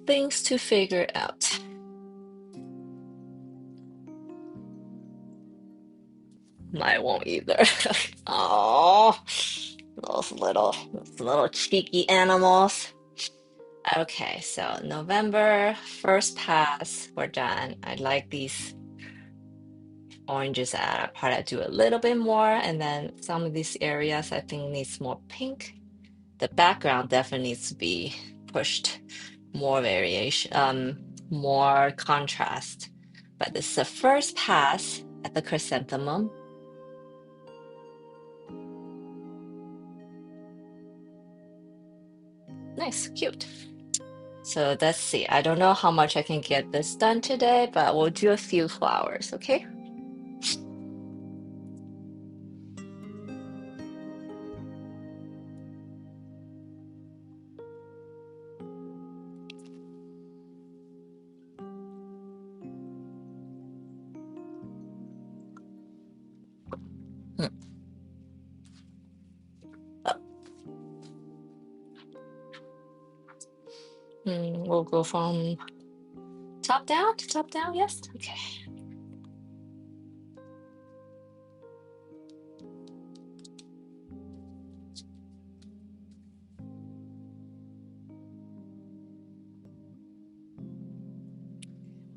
Things to figure out. Mine won't either. Oh, those little cheeky animals. Okay, so November, first pass, we're done. I like these oranges that I probably do a little bit more, and then some of these areas I think needs more pink. The background definitely needs to be pushed more variation, more contrast. But this is the first pass at the chrysanthemum. Nice, cute. So let's see. I don't know how much I can get this done today, but we'll do a few flowers, okay? Hmm. Oh, we'll go from top down to top down, yes? Okay.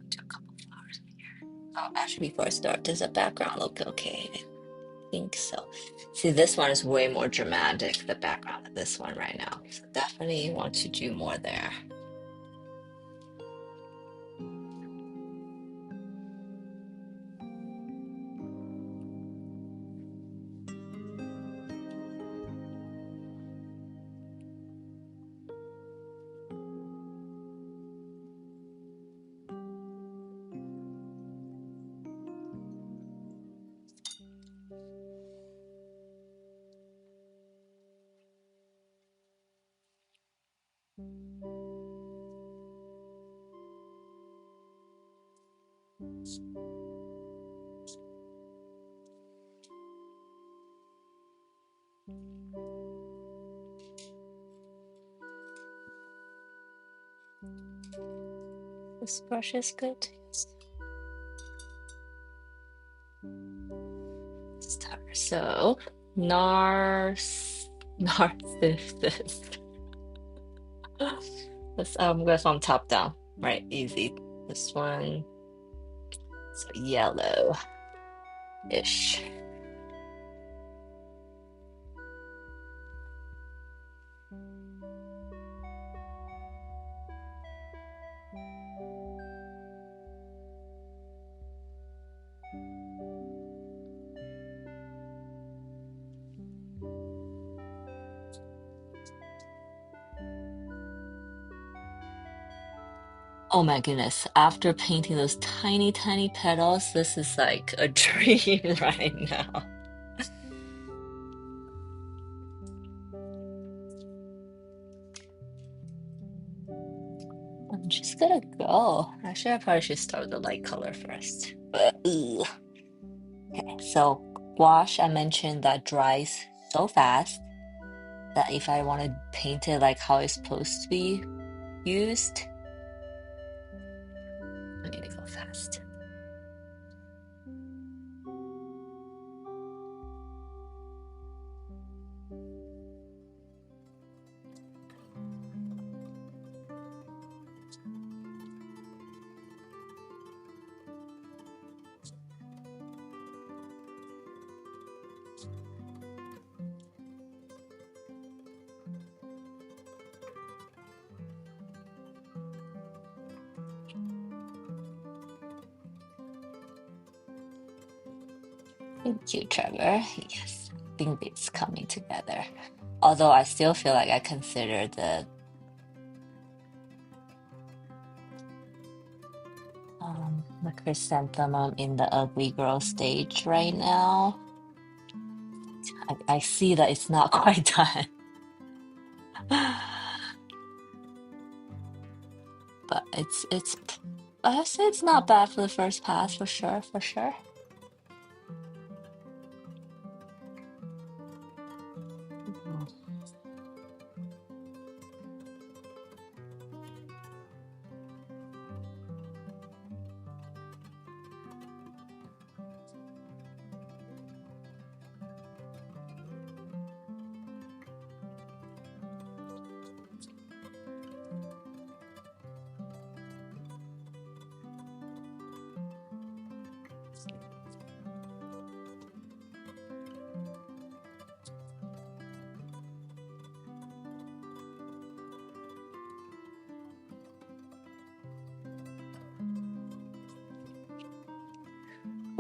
Do a couple flowers here. Oh, actually, before I start, does the background look okay? I think so. See, this one is way more dramatic, the background of this one right now. So definitely want to do more there. This brush is good. Yes. Start. So, Narcissus. Let's go from top down. Right, easy. This one, so yellow-ish. Oh my goodness, after painting those tiny, tiny petals, this is like a dream right now. I'm just gonna go. Actually, I probably should start with the light color first. Ugh. Okay, so gouache, I mentioned that dries so fast that if I want to paint it like how it's supposed to be used, I need to go fast. Thank you, Trevor. Yes, I think it's coming together. Although I still feel like I consider the chrysanthemum in the ugly girl stage right now. I see that it's not quite done. But it's I say it's not bad for the first pass for sure, for sure.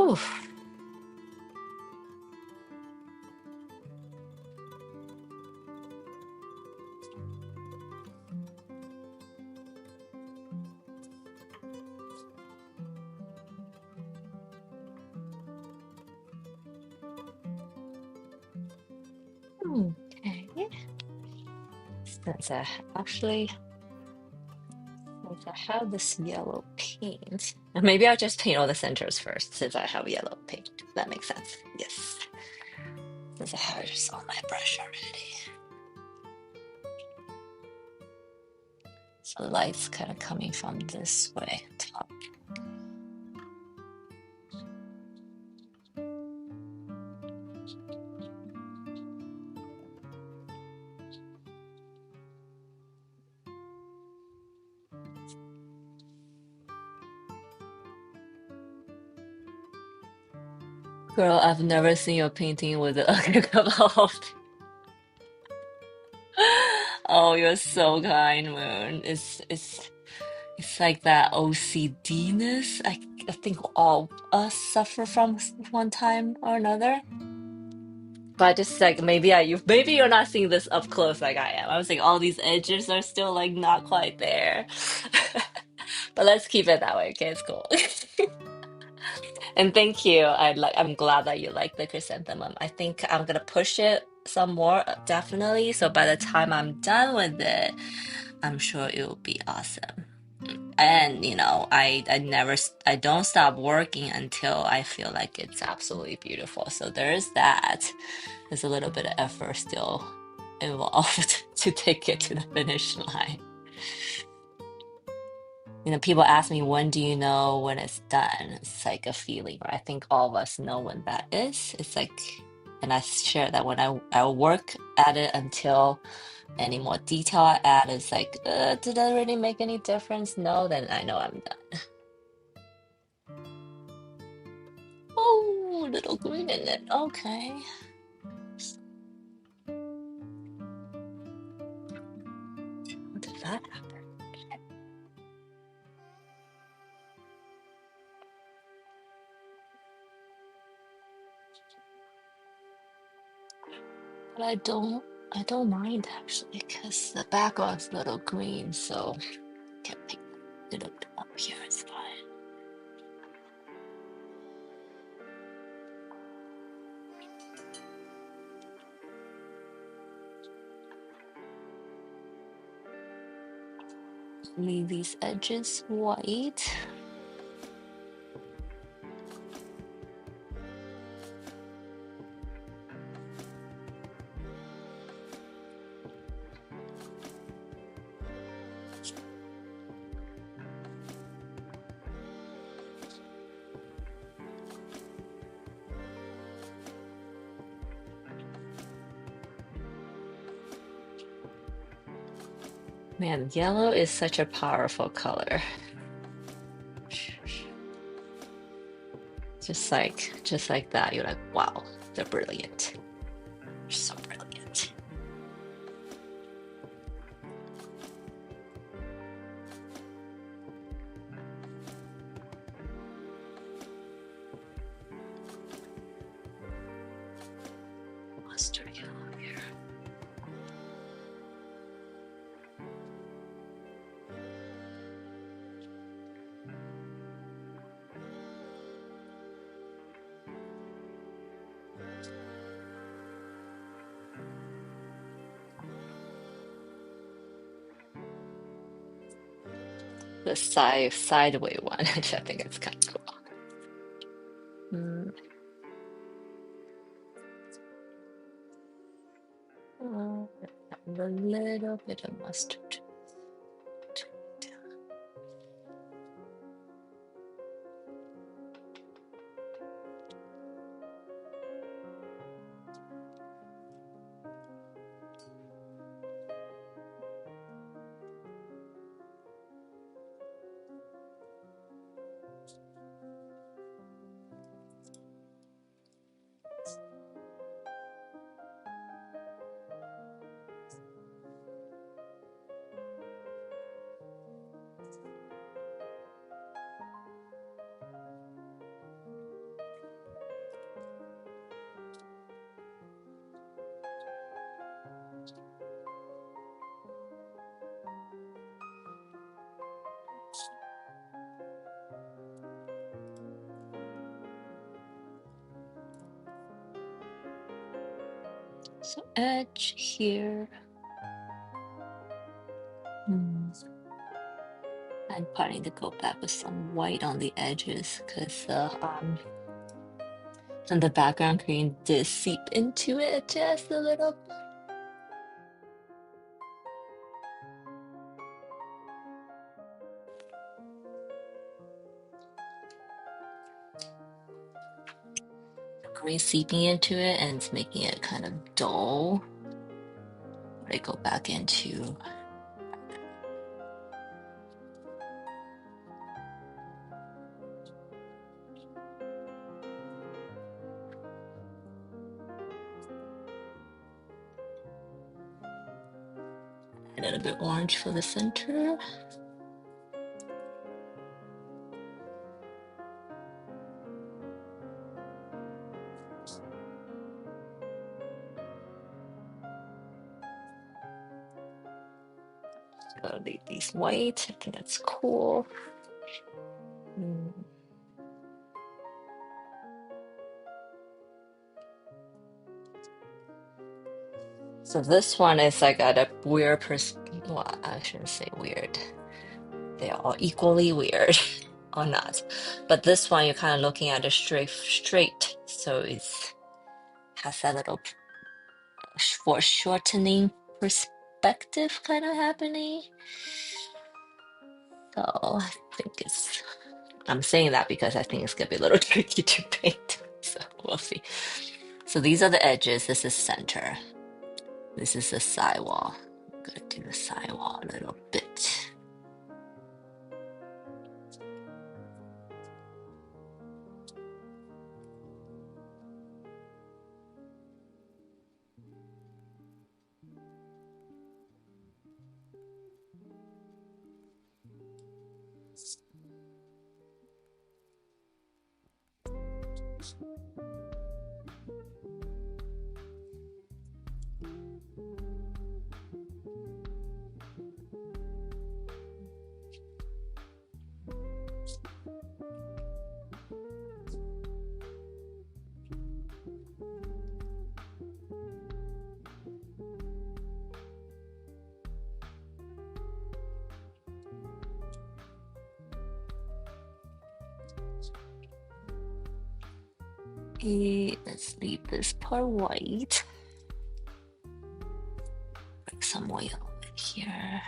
Oof. Okay. Since I actually since I have this yellow paint, maybe I'll just paint all the centers first since I have yellow paint. That makes sense. Yes. Since I have this on my brush already. So the light's kind of coming from this way, top. Girl, I've never seen your painting with the ugly couple. Oh, you're so kind, Moon. It's like that OCD-ness. I think all us suffer from one time or another. But just like maybe you're not seeing this up close like I am. I was like all these edges are still like not quite there. But let's keep it that way. Okay, it's cool. And thank you. I'm glad that you like the chrysanthemum. I think I'm gonna push it some more, definitely. So by the time I'm done with it, I'm sure it will be awesome. And I don't stop working until I feel like it's absolutely beautiful. So there's that. There's a little bit of effort still involved to take it to the finish line. People ask me, when do you know when it's done? It's like a feeling, right? I think all of us know when that is. It's like, and I share that when I work at it until any more detail I add is like, did that really make any difference? No, then I know I'm done. Oh, little green in it. Okay. How did that happen? But I don't mind actually because the background's a little green, so I can pick it up here. It's fine. Leave these edges white. Man, yellow is such a powerful color. Just like that, you're like, wow. They're brilliant. They're so brilliant. Mustard yellow here. The sideway one, which I think is kind of cool. Mm. A little bit of mustard. So edge here. I'm planning to go back with some white on the edges because and the background green did seep into it just a little. Green seeping into it and it's making it kind of dull. I go back into a little bit orange for the center. Gotta leave these white. I think that's cool. So this one is like at a weird well, I shouldn't say weird. They're all equally weird or not. But this one you're kind of looking at it straight. So it's has that little foreshortening perspective kind of happening. So I think I'm saying that because I think it's gonna be a little tricky to paint. So we'll see. So these are the edges. This is center. This is the sidewall. I'm gonna do the sidewall a little bit. Let's leave this part white. Put some more yellow in here.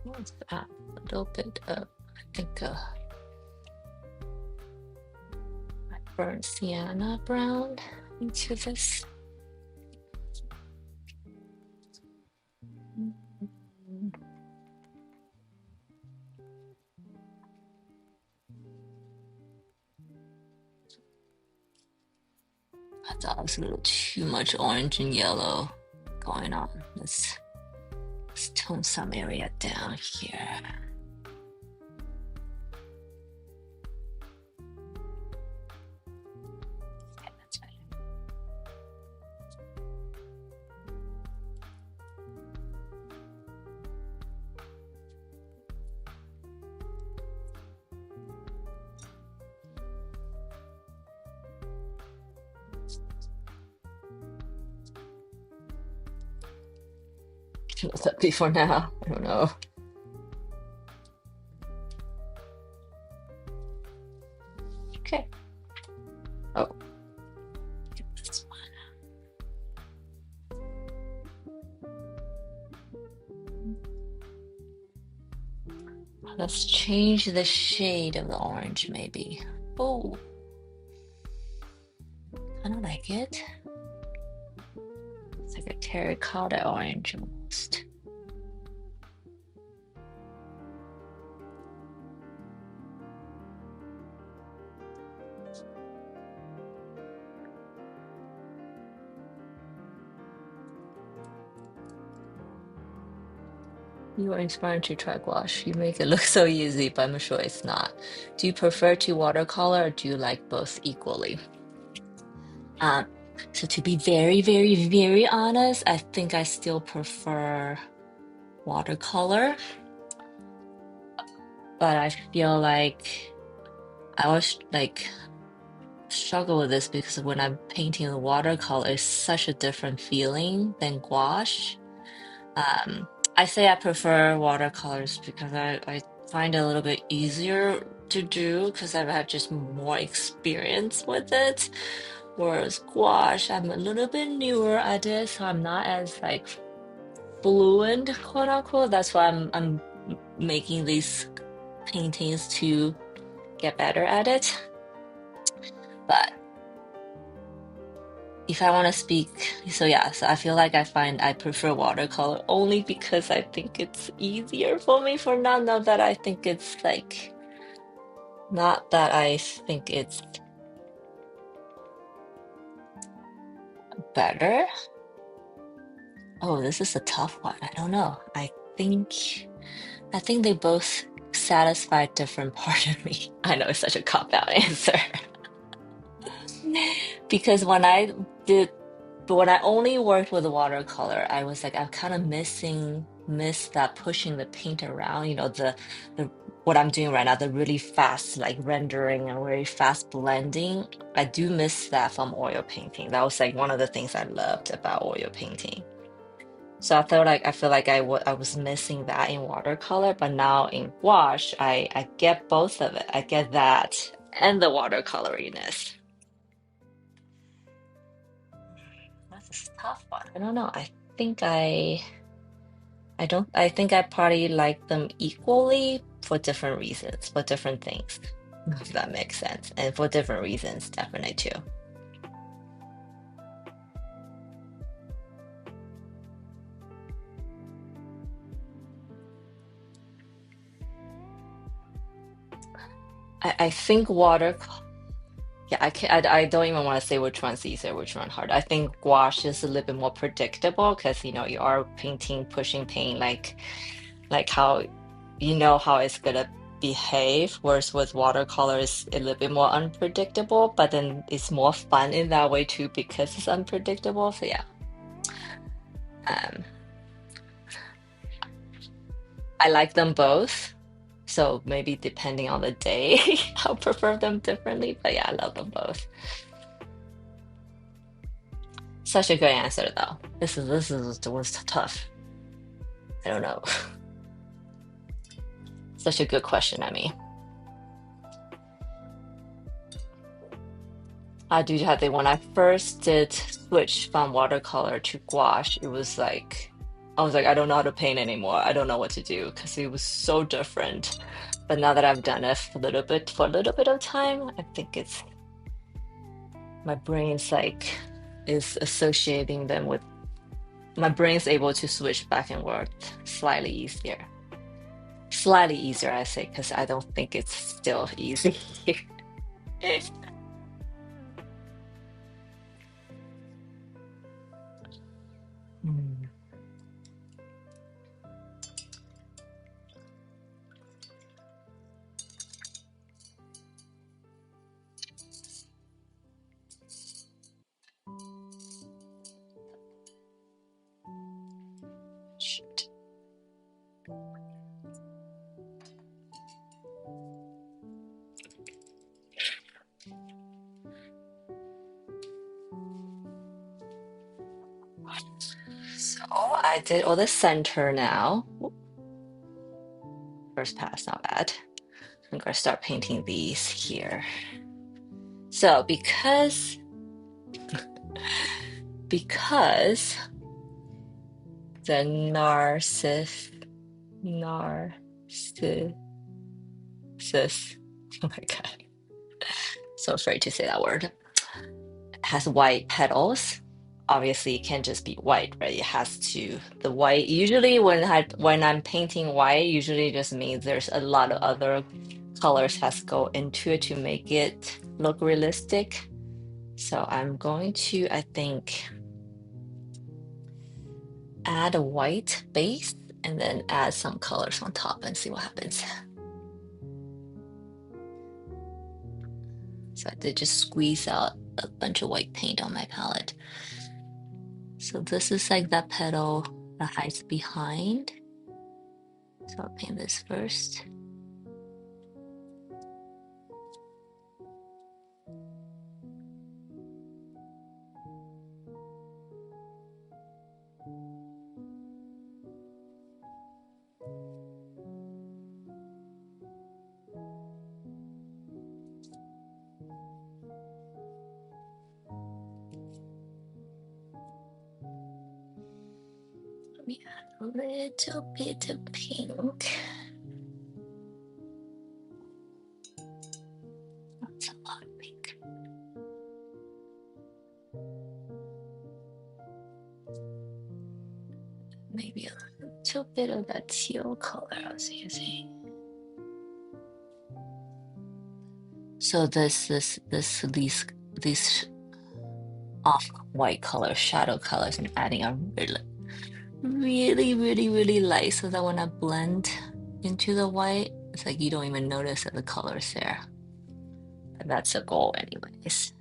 Let's add a little bit of, I think, burnt sienna brown into this. I thought it was a little too much orange and yellow going on. Let's tone some area down here. Okay, that's better. What's that be for now? I don't know. Okay. Oh, this one. Let's change the shade of the orange, maybe. Oh, I don't like it. It's like a terracotta orange almost. You are inspired to try gouache. You make it look so easy, but I'm sure it's not. Do you prefer to watercolor or do you like both equally? Um, so to be very, very, very honest, I think I still prefer watercolor, but I feel like I always like struggle with this because when I'm painting the watercolor, it's such a different feeling than gouache. I say I prefer watercolors because I find it a little bit easier to do because I've had just more experience with it. Whereas gouache, I'm a little bit newer at it, so I'm not as like fluent, quote unquote. That's why I'm making these paintings to get better at it. But if I want to speak, so yeah, so I feel like I prefer watercolor only because I think it's easier for me for now. Not that I think it's like, not that I think it's better. Oh, this is a tough one. I don't know. I think they both satisfy a different part of me. I know it's such a cop-out answer. Because when I only worked with watercolor, I was like, I'm kind of miss that pushing the paint around, the what I'm doing right now, the really fast like rendering and really fast blending. I do miss that from oil painting. That was like one of the things I loved about oil painting. So I feel like I was missing that in watercolor, but now in gouache, I get both of it. I get that and the watercoloriness. That's a tough one. I don't know. Think I don't I think I probably like them equally for different reasons, for different things, if that makes sense. And for different reasons, definitely too. I think water. Yeah, I don't even want to say which one's easier, which one harder. I think gouache is a little bit more predictable because you are painting, pushing paint like how you know how it's gonna behave. Whereas with watercolor, it's a little bit more unpredictable, but then it's more fun in that way too because it's unpredictable. So yeah, um, I like them both. So maybe depending on the day, I'll prefer them differently. But yeah, I love them both. Such a good answer though. This is was tough. I don't know. Such a good question, I mean. I do have to. When I first did switch from watercolor to gouache, it was like I was like, I don't know how to paint anymore. I don't know what to do because it was so different. But now that I've done it for a little bit of time, I think it's my brain's like is associating them with my brain's able to switch back and forth slightly easier. Slightly easier, I say, because I don't think it's still easy. Mm. Shoot. So I did all the center now. First pass, not bad. I'm gonna start painting these here. So because the narcissus oh my god, so afraid to say that word, has white petals. Obviously, it can't just be white, right? It has to the white. Usually, when I'm painting white, usually just means there's a lot of other colors has to go into it to make it look realistic. So I'm going to, I think, add a white base and then add some colors on top and see what happens. So I did just squeeze out a bunch of white paint on my palette. So this is like that petal that hides behind. So I'll paint this first. Let me add a little bit of pink. That's a lot of pink. Maybe a little bit of that teal color I was using. So these off white color shadow colors and adding a really light so that when I blend into the white, it's like you don't even notice that the color's there. And that's a goal anyways.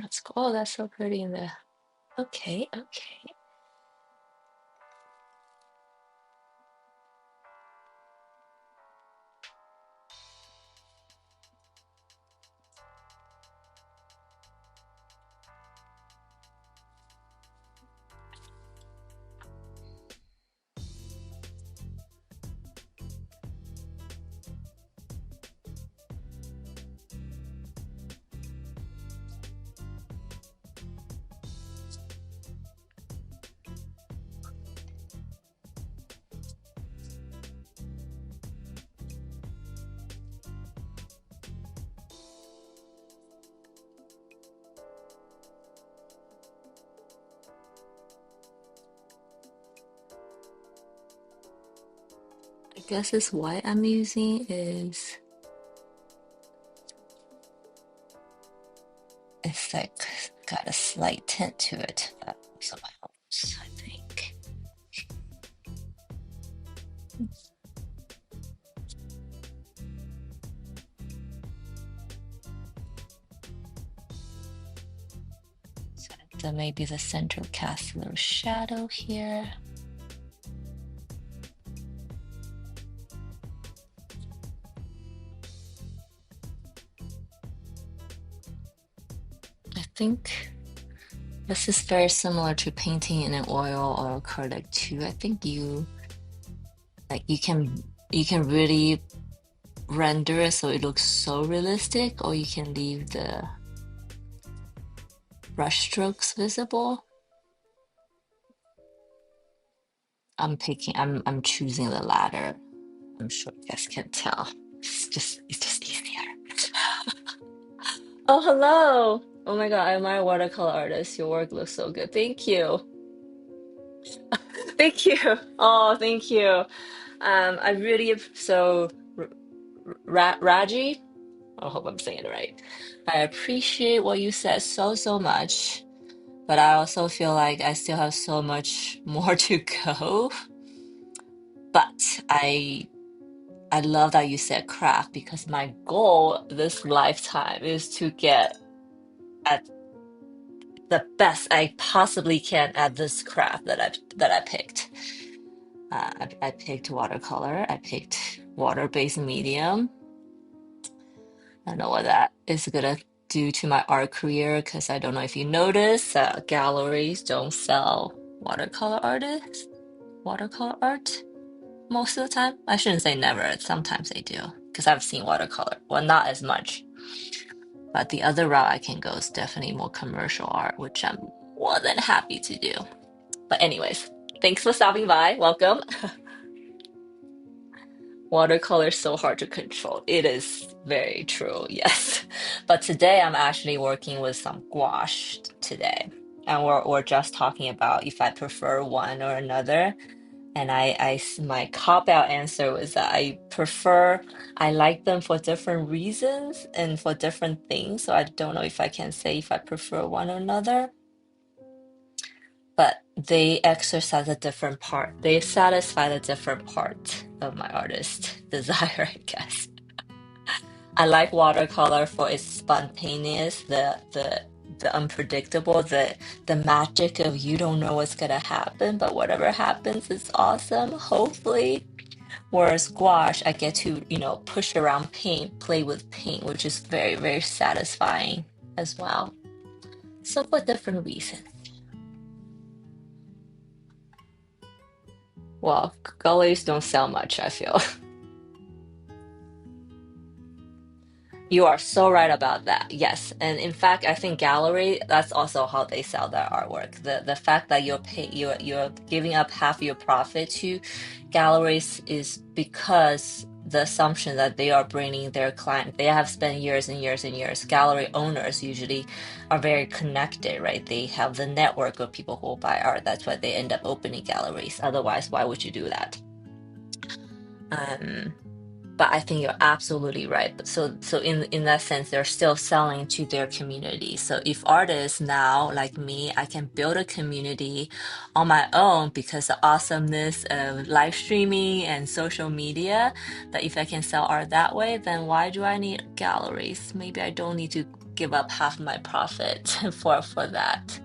Let's go. Oh, that's so pretty in there. Okay. I guess this white I'm using is it's like got a slight tint to it. That also helps, I think. So then maybe the center cast a little shadow here. I think This is very similar to painting in an oil or acrylic too. I think like you can really render it so it looks so realistic, or you can leave the brush strokes visible. I'm choosing the latter. I'm sure you guys can tell. It's just easier. Oh, hello. Oh my God, I'm a watercolor artist. Your work looks so good. Thank you. Thank you. Oh, thank you. I really so Raji. I hope I'm saying it right. I appreciate what you said so much, but I also feel like I still have so much more to go. But I love that you said craft because my goal this lifetime is to get at the best I possibly can at this craft that I picked. I picked watercolor. I picked water-based medium. I don't know what that is gonna do to my art career because I don't know if you notice, galleries don't sell watercolor art most of the time. I shouldn't say never. Sometimes they do because I've seen watercolor. Well, not as much. But the other route I can go is definitely more commercial art, which I'm more than happy to do. But anyways, thanks for stopping by. Welcome. Watercolor is so hard to control. It is very true, yes. But today I'm actually working with some gouache today. And we're just talking about if I prefer one or another. And my cop-out answer was that I like them for different reasons and for different things. So I don't know if I can say if I prefer one or another, but they exercise a different part. They satisfy the different part of my artist desire, I guess. I like watercolor for its spontaneous, the unpredictable, the magic of you don't know what's gonna happen, but whatever happens is awesome, hopefully. Whereas gouache, I get to, push around paint, play with paint, which is very satisfying as well. So for different reasons. Well, galleries don't sell much, I feel. You are so right about that. Yes. And in fact, I think gallery, that's also how they sell their artwork. The fact that you're giving up half your profit to galleries is because the assumption that they are bringing their client, they have spent years and years and years. Gallery owners usually are very connected, right? They have the network of people who will buy art. That's why they end up opening galleries. Otherwise, why would you do that? Um, but I think you're absolutely right. So in that sense, they're still selling to their community. So if artists now, like me, I can build a community on my own because the awesomeness of live streaming and social media, that if I can sell art that way, then why do I need galleries? Maybe I don't need to give up half my profit for that.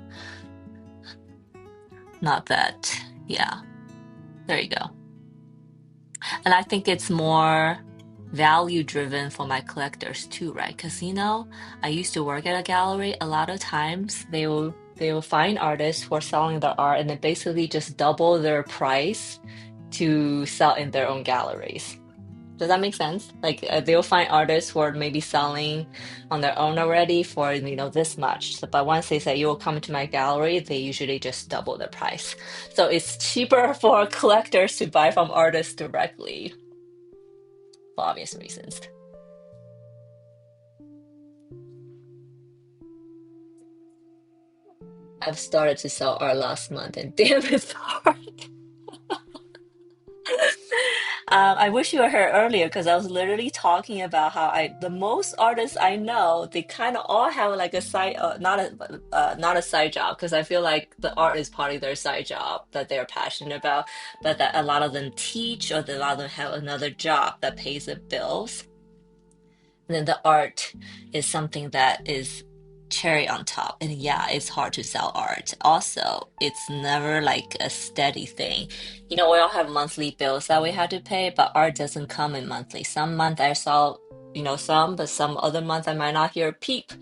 Not that, yeah. There you go. And I think it's more value driven for my collectors too, right? Because I used to work at a gallery. A lot of times they will find artists who are selling their art and then basically just double their price to sell in their own galleries. Does that make sense? Like they'll find artists who are maybe selling on their own already for this much. So, but once they say you will come to my gallery, they usually just double the price. So it's cheaper for collectors to buy from artists directly for obvious reasons. I've started to sell art last month, and damn, it's hard. I wish you were here earlier because I was literally talking about how the most artists I know, they kind of all have like a side, not a side job because I feel like the art is part of their side job that they're passionate about, but that a lot of them teach or that a lot of them have another job that pays the bills. And then the art is something that is cherry on top. And yeah, it's hard to sell art. Also, it's never like a steady thing. We all have monthly bills that we have to pay, but art doesn't come in monthly. Some month I saw, some, but some other month I might not hear a peep.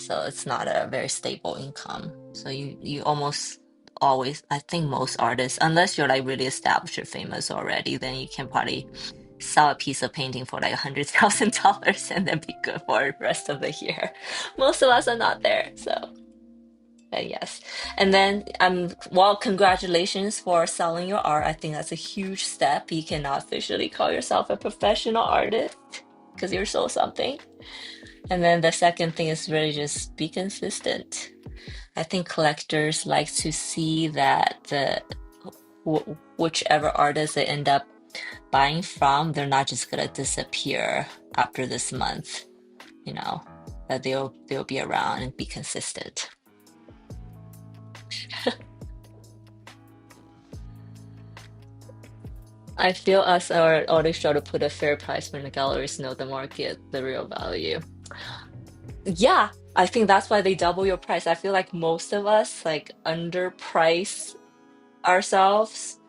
so it's not a very stable income. So you almost always, I think most artists, unless you're like really established or famous already, then you can probably sell a piece of painting for like $100,000 and then be good for the rest of the year. Most of us are not there, so yes. And then well, congratulations for selling your art. I think that's a huge step. You cannot officially call yourself a professional artist because you're so something. And then the second thing is really just be consistent. I think collectors like to see that whichever artist they end up buying from, they're not just gonna disappear after this month, you know, that they'll be around and be consistent. I feel us are always try to put a fair price when the galleries know the market, the real value. Yeah, I think that's why they double your price. I feel like most of us like underprice ourselves,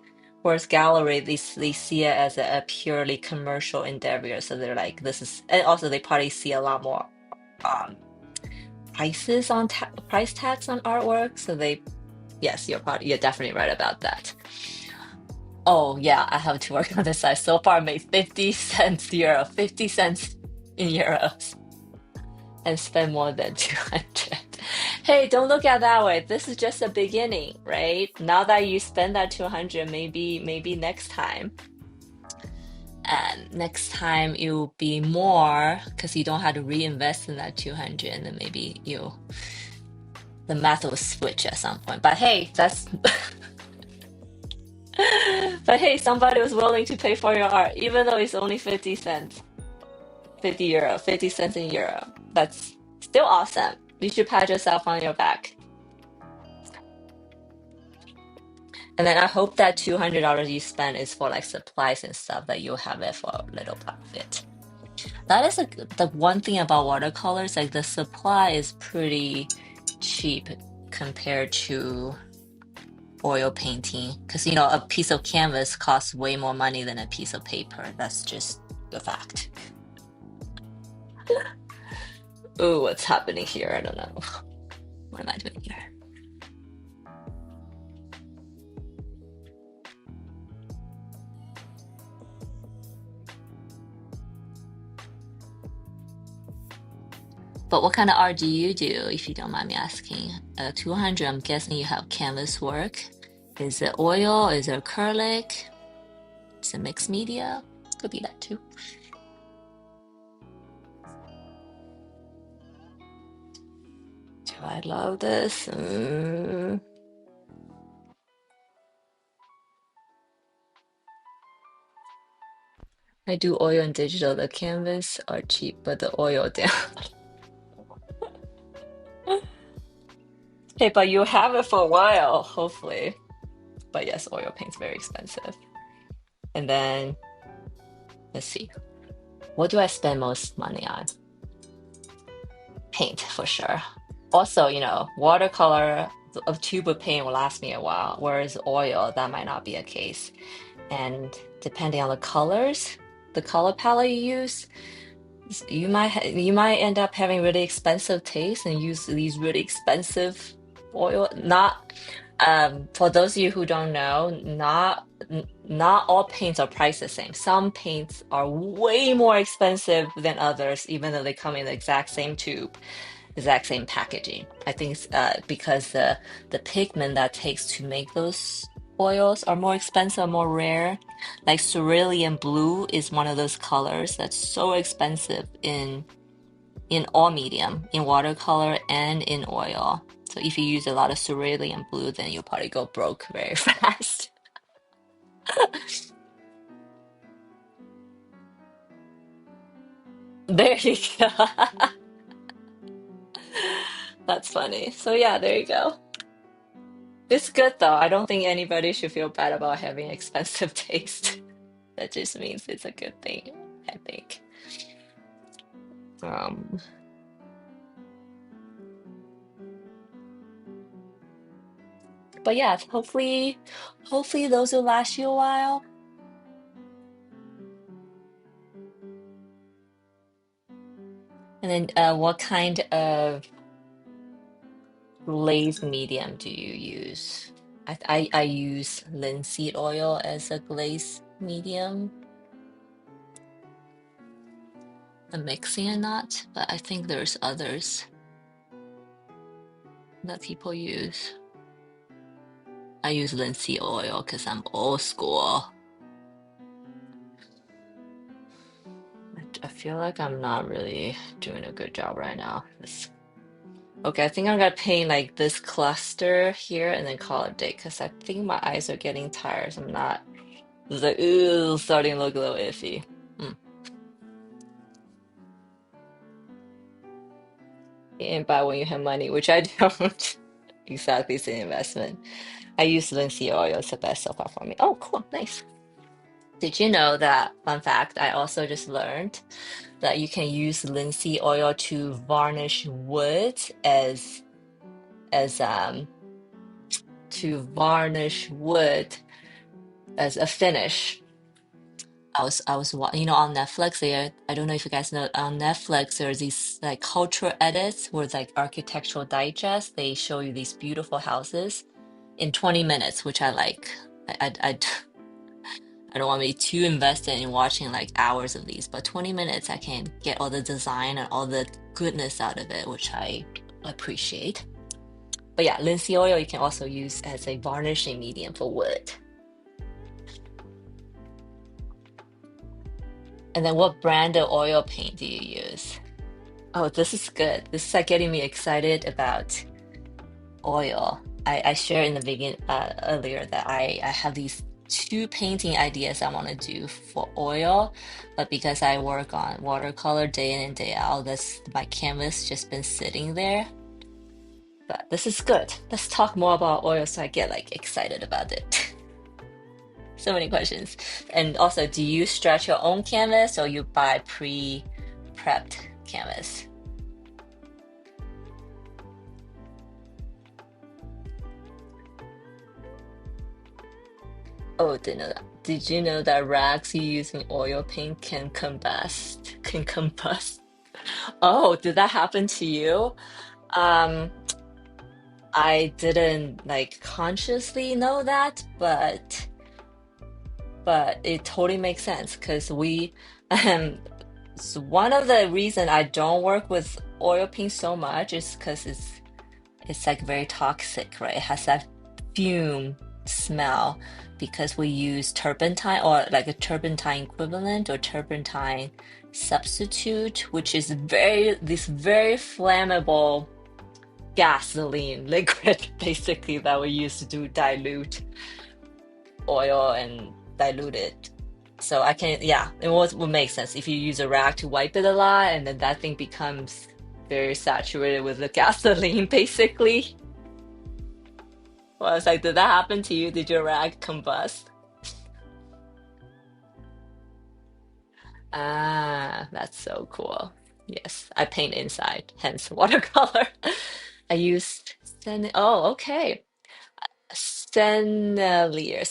whereas gallery they see it as a purely commercial endeavor. So they're like, this is, and also they probably see a lot more um prices on ta price tags on artwork. So they, yes, you're definitely right about that. Oh yeah, I have to work on this side. So far, I made 50 cents euro, 50 cents in euros, and spend more than 200. Hey, don't look at that way. This is just a beginning, right? Now that you spend that 200, maybe next time. And next time it will be more because you don't have to reinvest in that 200, and then maybe the math will switch at some point. But hey, that's but hey, somebody was willing to pay for your art, even though it's only 50 cents, 50 euro, 50 cents in euro. That's still awesome. You should pat yourself on your back. And then I hope that $200 you spend is for like supplies and stuff that you'll have it for a little profit. That is the one thing about watercolors, like the supply is pretty cheap compared to oil painting. Because, a piece of canvas costs way more money than a piece of paper. That's just the fact. Oh, what's happening here? I don't know. What am I doing here? But what kind of art do you do, if you don't mind me asking? 200, I'm guessing you have canvas work. Is it oil? Is it acrylic? Is it mixed media? Could be that too. Do I love this? I do oil and digital. The canvas are cheap, but the oil down. Hey, but you have it for a while, hopefully. But yes, oil paint's very expensive. And then let's see. What do I spend most money on? Paint for sure. Also, watercolor, a tube of paint will last me a while, whereas oil, that might not be a case. And depending on the colors, the color palette you use, you might end up having really expensive taste and use these really expensive oil. Not For those of you who don't know, not all paints are priced the same. Some paints are way more expensive than others, even though they come in the exact same tube, exact same packaging. I think it's because the pigment that takes to make those oils are more expensive, more rare. Like cerulean blue is one of those colors that's so expensive in all medium, in watercolor and in oil. So if you use a lot of cerulean blue, then you'll probably go broke very fast. There you go. That's funny. So yeah, there you go. It's good though. I don't think anybody should feel bad about having expensive taste. That just means it's a good thing, I think. Um, but yeah, hopefully those will last you a while. And then what kind of glaze medium do you use? I use linseed oil as a glaze medium. I'm mixing it not, but I think there's others that people use. I use linseed oil because I'm old school. I feel like I'm not really doing a good job right now. Okay, I think I'm gonna paint like this cluster here and then call it a day because I think my eyes are getting tired. So I'm not. It's like, ooh, starting to look a little iffy. Mm. And buy when you have money, which I don't. Exactly, it's an investment. I use linseed oil. It's the best so far for me. Oh, cool, nice. Did you know that, fun fact, I also just learned that you can use linseed oil to varnish wood as to varnish wood as a finish. On Netflix there. I don't know if you guys know on Netflix there's these like cultural edits where it's like architectural digest. They show you these beautiful houses in 20 minutes, which I like. I I don't want to be too invested in watching like hours of these, but 20 minutes I can get all the design and all the goodness out of it, which I appreciate. But yeah, linseed oil you can also use as a varnishing medium for wood. And then what brand of oil paint do you use? Oh, this is good. This is like getting me excited about oil. I shared in the beginning earlier that I have these two painting ideas I want to do for oil, but because I work on watercolor day in and day out, that's my canvas just been sitting there. But this is good. Let's talk more about oil so I get like excited about it. So many questions. And also, do you stretch your own canvas or you buy pre-prepped canvas? Oh, didn't know that. Did you know that rags you use in oil paint can combust? Can combust? Oh, did that happen to you? Um, I didn't like consciously know that, but it totally makes sense because um, one of the reason I don't work with oil paint so much is because it's like very toxic, right? It has that fume smell because we use turpentine or like a turpentine equivalent or turpentine substitute, which is this very flammable gasoline liquid basically that we use to do dilute oil and dilute it. So I can, yeah, would make sense if you use a rag to wipe it a lot and then that thing becomes very saturated with the gasoline basically. Well, I was like, did that happen to you? Did your rag combust? Ah, that's so cool. Yes, I paint inside, hence watercolor. I used oh, okay. Sennelier.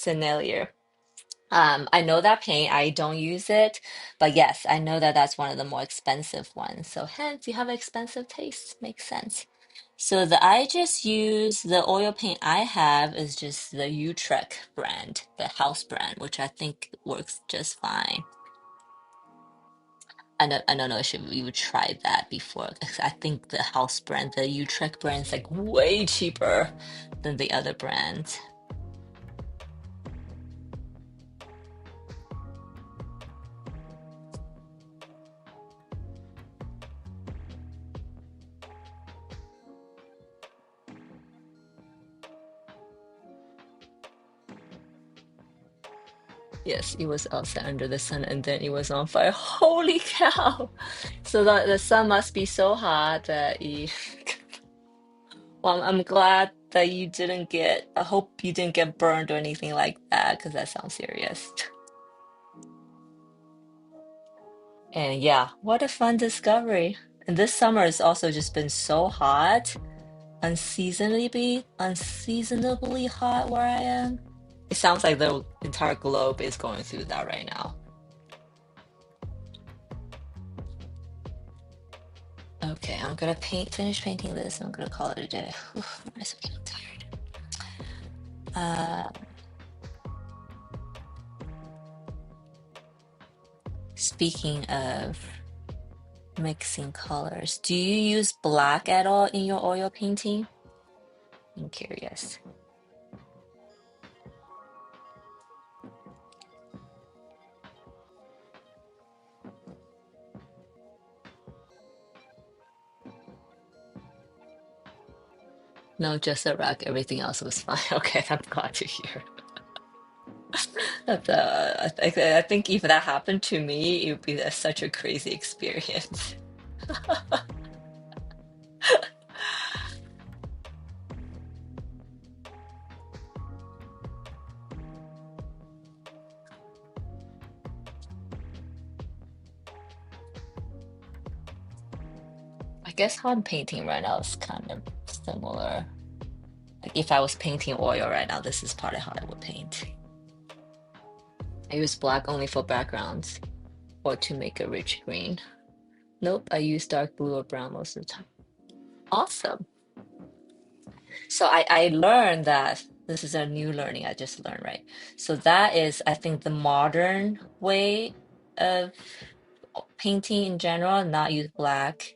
I know that paint. I don't use it, but yes, I know that that's one of the more expensive ones. So hence, you have expensive taste. Makes sense. So I just use the oil paint I have is just the Utrecht brand, the house brand, which I think works just fine. I don't know if you would try that before. 'Cause I think the house brand, the Utrecht brand, is like way cheaper than the other brands. Yes, it was outside under the sun and then it was on fire. Holy cow! So the sun must be so hot that you. Well, I'm glad that you didn't get. I hope you didn't get burned or anything like that because that sounds serious. And yeah, what a fun discovery. And this summer has also just been so hot, unseasonably hot where I am. It sounds like the entire globe is going through that right now. Okay, I'm gonna finish painting this. I'm gonna call it a day. Oof, I'm so getting tired. Speaking of mixing colors, do you use black at all in your oil painting? I'm curious. No, just a rug. Everything else was fine. Okay, I'm glad to hear. I think if that happened to me, it would be such a crazy experience. I guess how I'm painting right now is kind of similar. Like if I was painting oil right now, this is probably how I would paint. I use black only for backgrounds or to make a rich green. Nope, I use dark blue or brown most of the time. Awesome. So I learned that this is a new learning I just learned, right? So that is, I think, the modern way of painting in general, not use black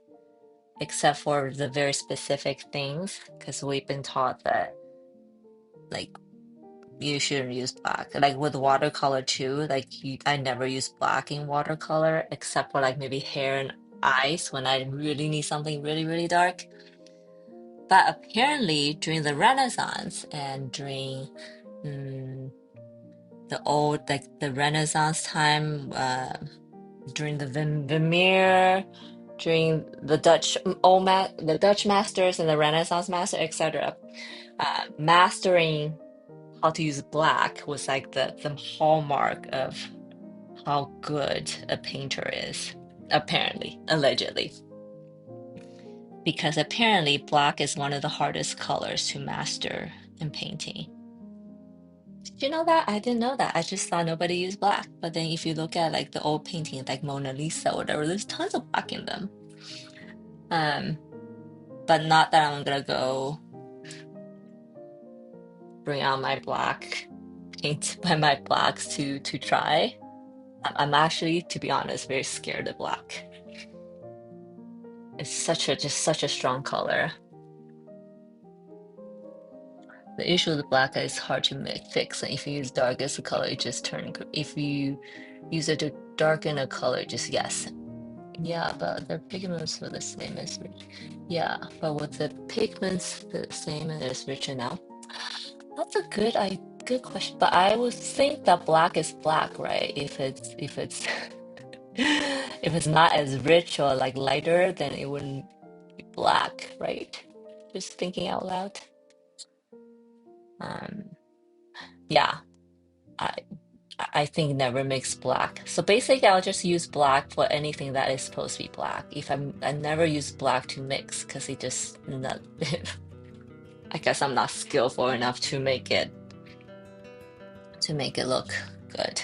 except for the very specific things, because we've been taught that like you shouldn't use black. Like with watercolor too, like I never use black in watercolor except for like maybe hair and eyes when I really need something really, really dark. But apparently during the Renaissance and during the old, like the Renaissance time, during the Vermeer, during the the Dutch masters and the Renaissance master, etc. Mastering how to use black was like the hallmark of how good a painter is, apparently, allegedly. Because apparently black is one of the hardest colors to master in painting. Did you know that? I didn't know that. I just thought nobody used black. But then if you look at like the old paintings like Mona Lisa or whatever, there's tons of black in them. Um, but not that I'm gonna go bring out my black paint by my blacks to try. I'm actually, to be honest, very scared of black. It's just such a strong color. The issue with black is hard to fix, and if you use dark as a color, it just turns. If you use it to darken a color, just yes, yeah. But the pigments were the same as rich. Yeah, but with the pigments the same and as richer now? That's a good question. But I would think that black is black, right? If it's if it's not as rich or like lighter, then it wouldn't be black, right? Just thinking out loud. Um, yeah, I I think never mix black. So basically, I'll just use black for anything that is supposed to be black. I never use black to mix because it just not. I guess I'm not skillful enough to make it look good.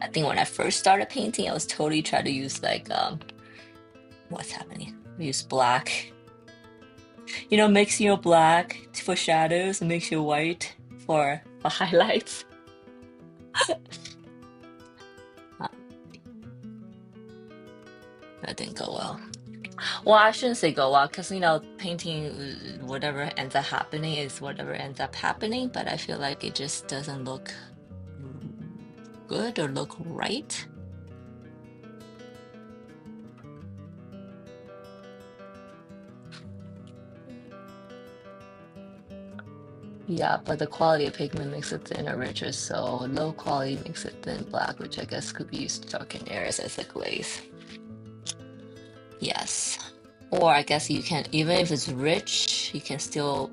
I think when I first started painting, I was totally trying to use like what's happening? Use black. You know, mix your black for shadows and mix your white for highlights. Uh, that didn't go well. Well, I shouldn't say go well because painting, whatever ends up happening is whatever ends up happening. But I feel like it just doesn't look good or look right. Yeah, but the quality of pigment makes it thin or richer, so low quality makes it thin black, which I guess could be used to darken areas as a glaze. Yes. Or I guess you can, even if it's rich, you can still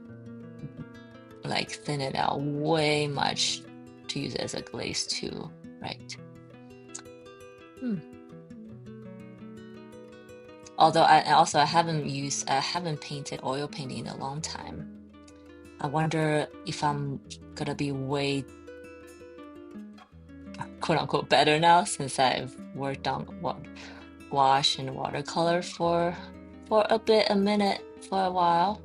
like thin it out way much to use it as a glaze too, right? Although I haven't painted oil painting in a long time. I wonder if I'm gonna be way quote unquote better now since I've worked on gouache and watercolor for a minute, for a while.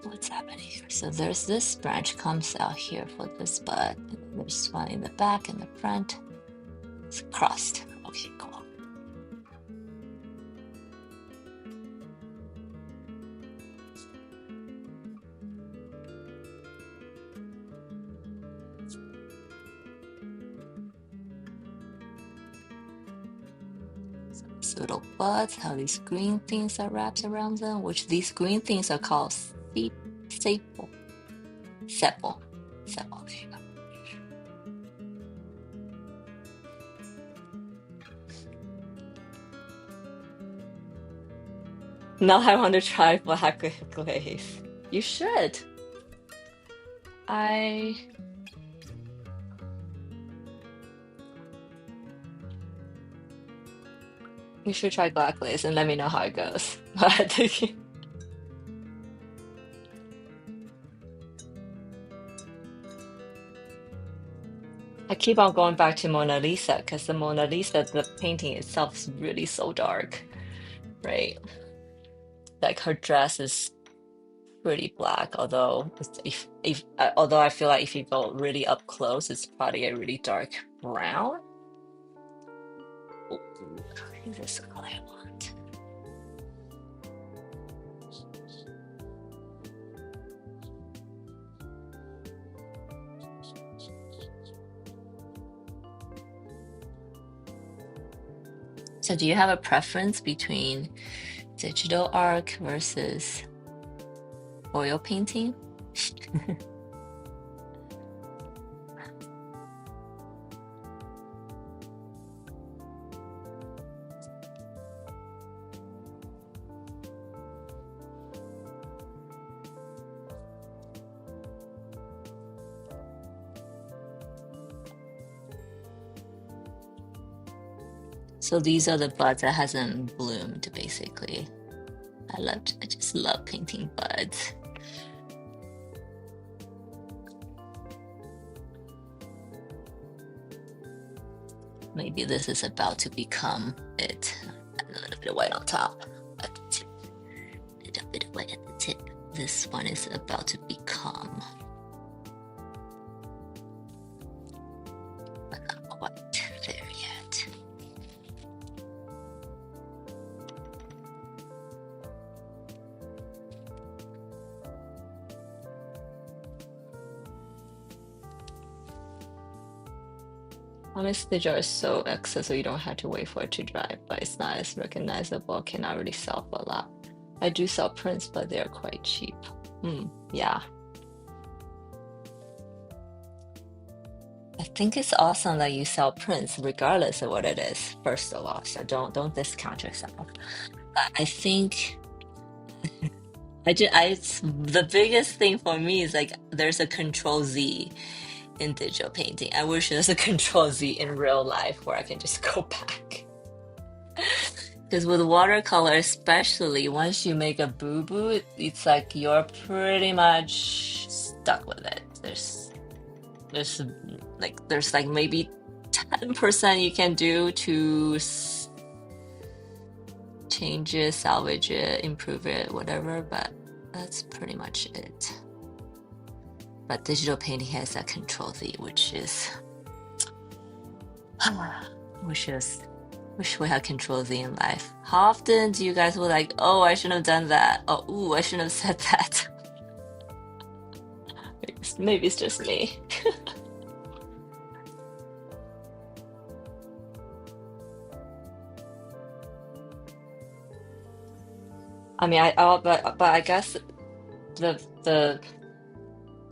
What's happening here? So there's this branch comes out here for this bud. And there's one in the back and the front. It's crossed. Okay, cool. So these little buds, how these green things are wrapped around them, which these green things are called sepal. Sepal. Sepal. There you go. Now I want to try black glaze. You should. I You should try black glaze and let me know how it goes. But I keep on going back to Mona Lisa because the Mona Lisa, the painting itself is really so dark, right? Like her dress is pretty black, although although I feel like if you go really up close, it's probably a really dark brown. Ooh, I think this is the color I want. So do you have a preference between digital art versus oil painting? So these are the buds that hasn't bloomed, basically. I just love painting buds. Maybe this is about to become it. Add a little bit of white on top. At the tip. A little bit of white at the tip. This one is about to become, but not quite there yet. Honestly, jar is so excess, so you don't have to wait for it to dry, but it's not as recognizable. Cannot really sell for a lot. I do sell prints, but they're quite cheap. Yeah. I think it's awesome that you sell prints regardless of what it is, first of all. So don't discount yourself. But I think the biggest thing for me is like there's a control Z in digital painting. I wish there's a control Z in real life where I can just go back. Because with watercolor, especially once you make a boo-boo, it's like you're pretty much stuck with it. There's there's like maybe 10% you can do to change it, salvage it, improve it, whatever, but that's pretty much it. But digital painting has that control Z, which is wish we had control Z in life. How often do you guys were like, oh, I shouldn't have done that? Oh, ooh, I shouldn't have said that. Maybe it's just me. I mean, but I guess the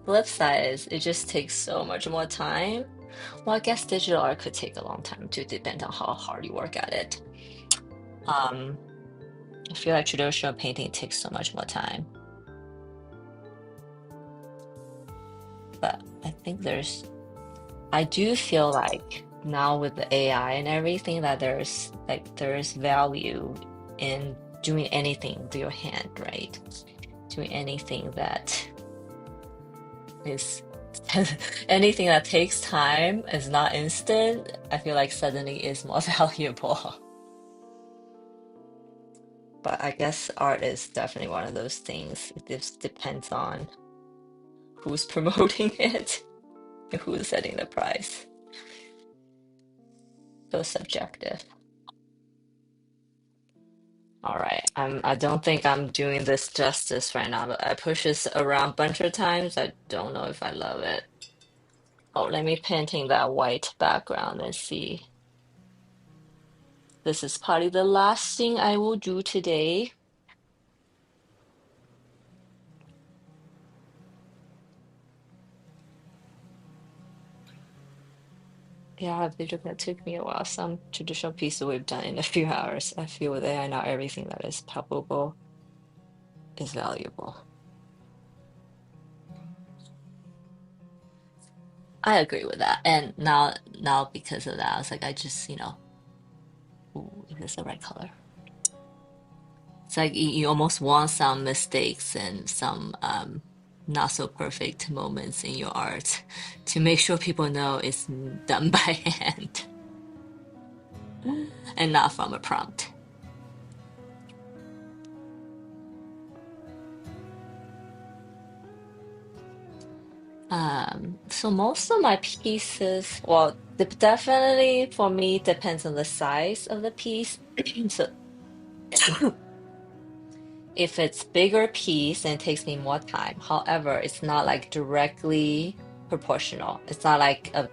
flip side is it just takes so much more time. Well, I guess digital art could take a long time to depend on how hard you work at it. Um, I feel like traditional painting takes so much more time. But I do feel like now with the AI and everything that there's value in doing anything with your hand, right? Doing anything that is Anything that takes time is not instant, I feel like suddenly is more valuable. But I guess art is definitely one of those things. It just depends on who's promoting it and who's setting the price. So subjective. All right. I don't think I'm doing this justice right now, but I push this around a bunch of times. I don't know if I love it. Oh, let me painting that white background and see. This is probably the last thing I will do today. Yeah, that took me a while. Some traditional pieces we've done in a few hours. I feel with AI now everything that is palpable is valuable. I agree with that. And now because of that, I was like, I just, ooh, is this the right color? It's like you almost want some mistakes and some not so perfect moments in your art to make sure people know it's done by hand and not from a prompt. So most of my pieces, well, definitely for me depends on the size of the piece. So if it's bigger piece, then it takes me more time. However, it's not like directly proportional. It's not like a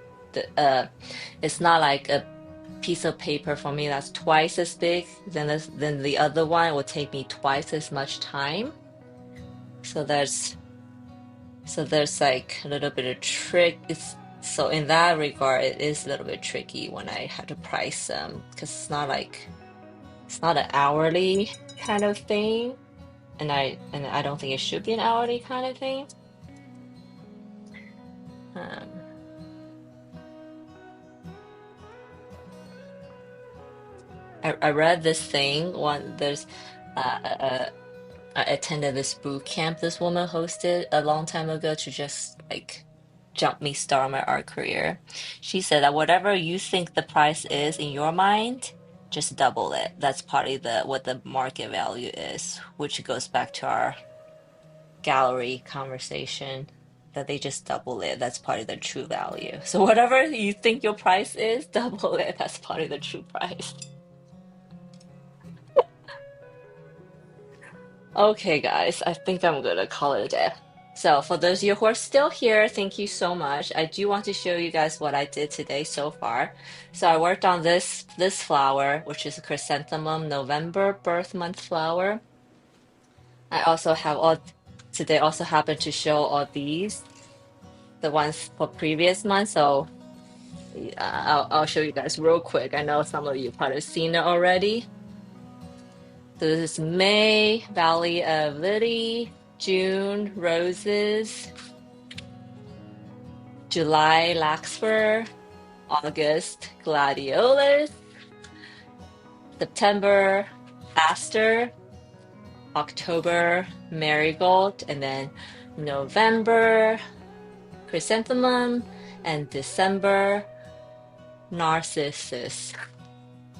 piece of paper for me that's twice as big than the other one. It will take me twice as much time. So there's like a little bit of trick. So in that regard, it is a little bit tricky when I have to price them because it's not an hourly kind of thing, and I don't think it should be an hourly kind of thing. Um, I read this thing one there's I attended this boot camp this woman hosted a long time ago to just like jump me start my art career. She said that whatever you think the price is in your mind, just double it. That's partly the what the market value is, which goes back to our gallery conversation that they just double it. That's part of the true value. So whatever you think your price is, double it. That's part of the true price. Okay, guys, I think I'm gonna call it a day. So for those of you who are still here, thank you so much. I do want to show you guys what I did today so far. So I worked on this flower, which is a chrysanthemum November birth month flower. I also have all today also happened to show all these, the ones for previous month. So I'll show you guys real quick. I know some of you probably seen it already. So this is May, Valley of Lily, June, Roses, July, Larkspur, August, Gladiolus, September, Aster, October, Marigold, and then November, Chrysanthemum, and December, Narcissus,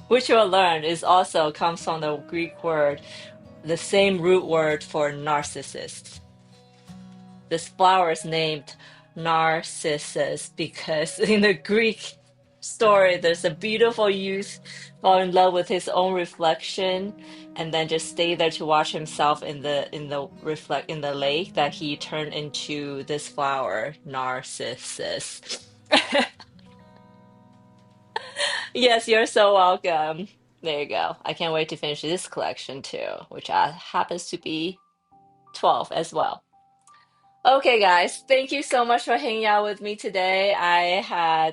which you'll learn is also comes from the Greek word, the same root word for narcissus. This flower is named Narcissus because in the Greek story, there's a beautiful youth fall in love with his own reflection and then just stay there to watch himself in the lake that he turned into this flower, Narcissus. Yes, you're so welcome. There you go. I can't wait to finish this collection too, which happens to be 12 as well. Okay, guys, thank you so much for hanging out with me today. I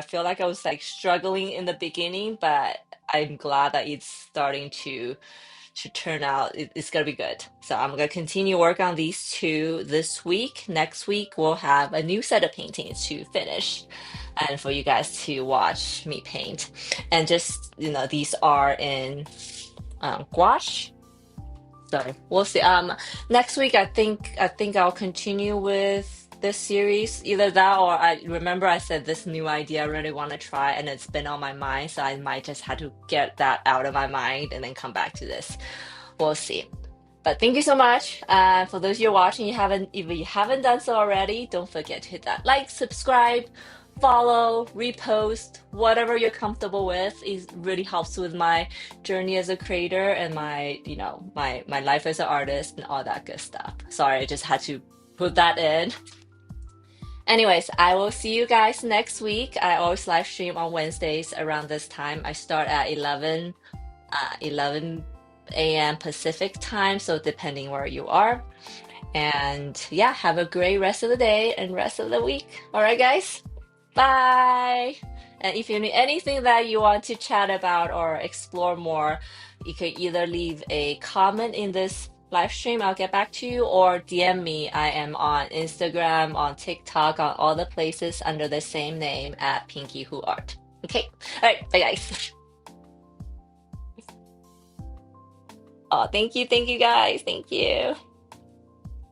feel like I was like struggling in the beginning, but I'm glad that it's starting to turn out. It's gonna be good. So I'm gonna continue work on these two this week. Next week we'll have a new set of paintings to finish, and for you guys to watch me paint. And just these are in gouache. So we'll see. Next week I think I'll continue with this series. Either that or I remember I said this new idea I really want to try and it's been on my mind, so I might just have to get that out of my mind and then come back to this. We'll see. But thank you so much. For those you are watching, if you haven't done so already, don't forget to hit that like, subscribe, follow, repost, whatever you're comfortable with. It really helps with my journey as a creator and my, my life as an artist and all that good stuff. Sorry, I just had to put that in. Anyways, I will see you guys next week. I always live stream on Wednesdays around this time. I start at 11 a.m. Pacific time, so depending where you are. And yeah, have a great rest of the day and rest of the week. All right, guys. Bye. And if you need anything that you want to chat about or explore more, you can either leave a comment in this live stream, I'll get back to you, or DM me. I am on Instagram, on TikTok, on all the places under the same name at PinkyhootArt. Okay. All right. Bye, guys. Oh, thank you. Thank you, guys. Thank you.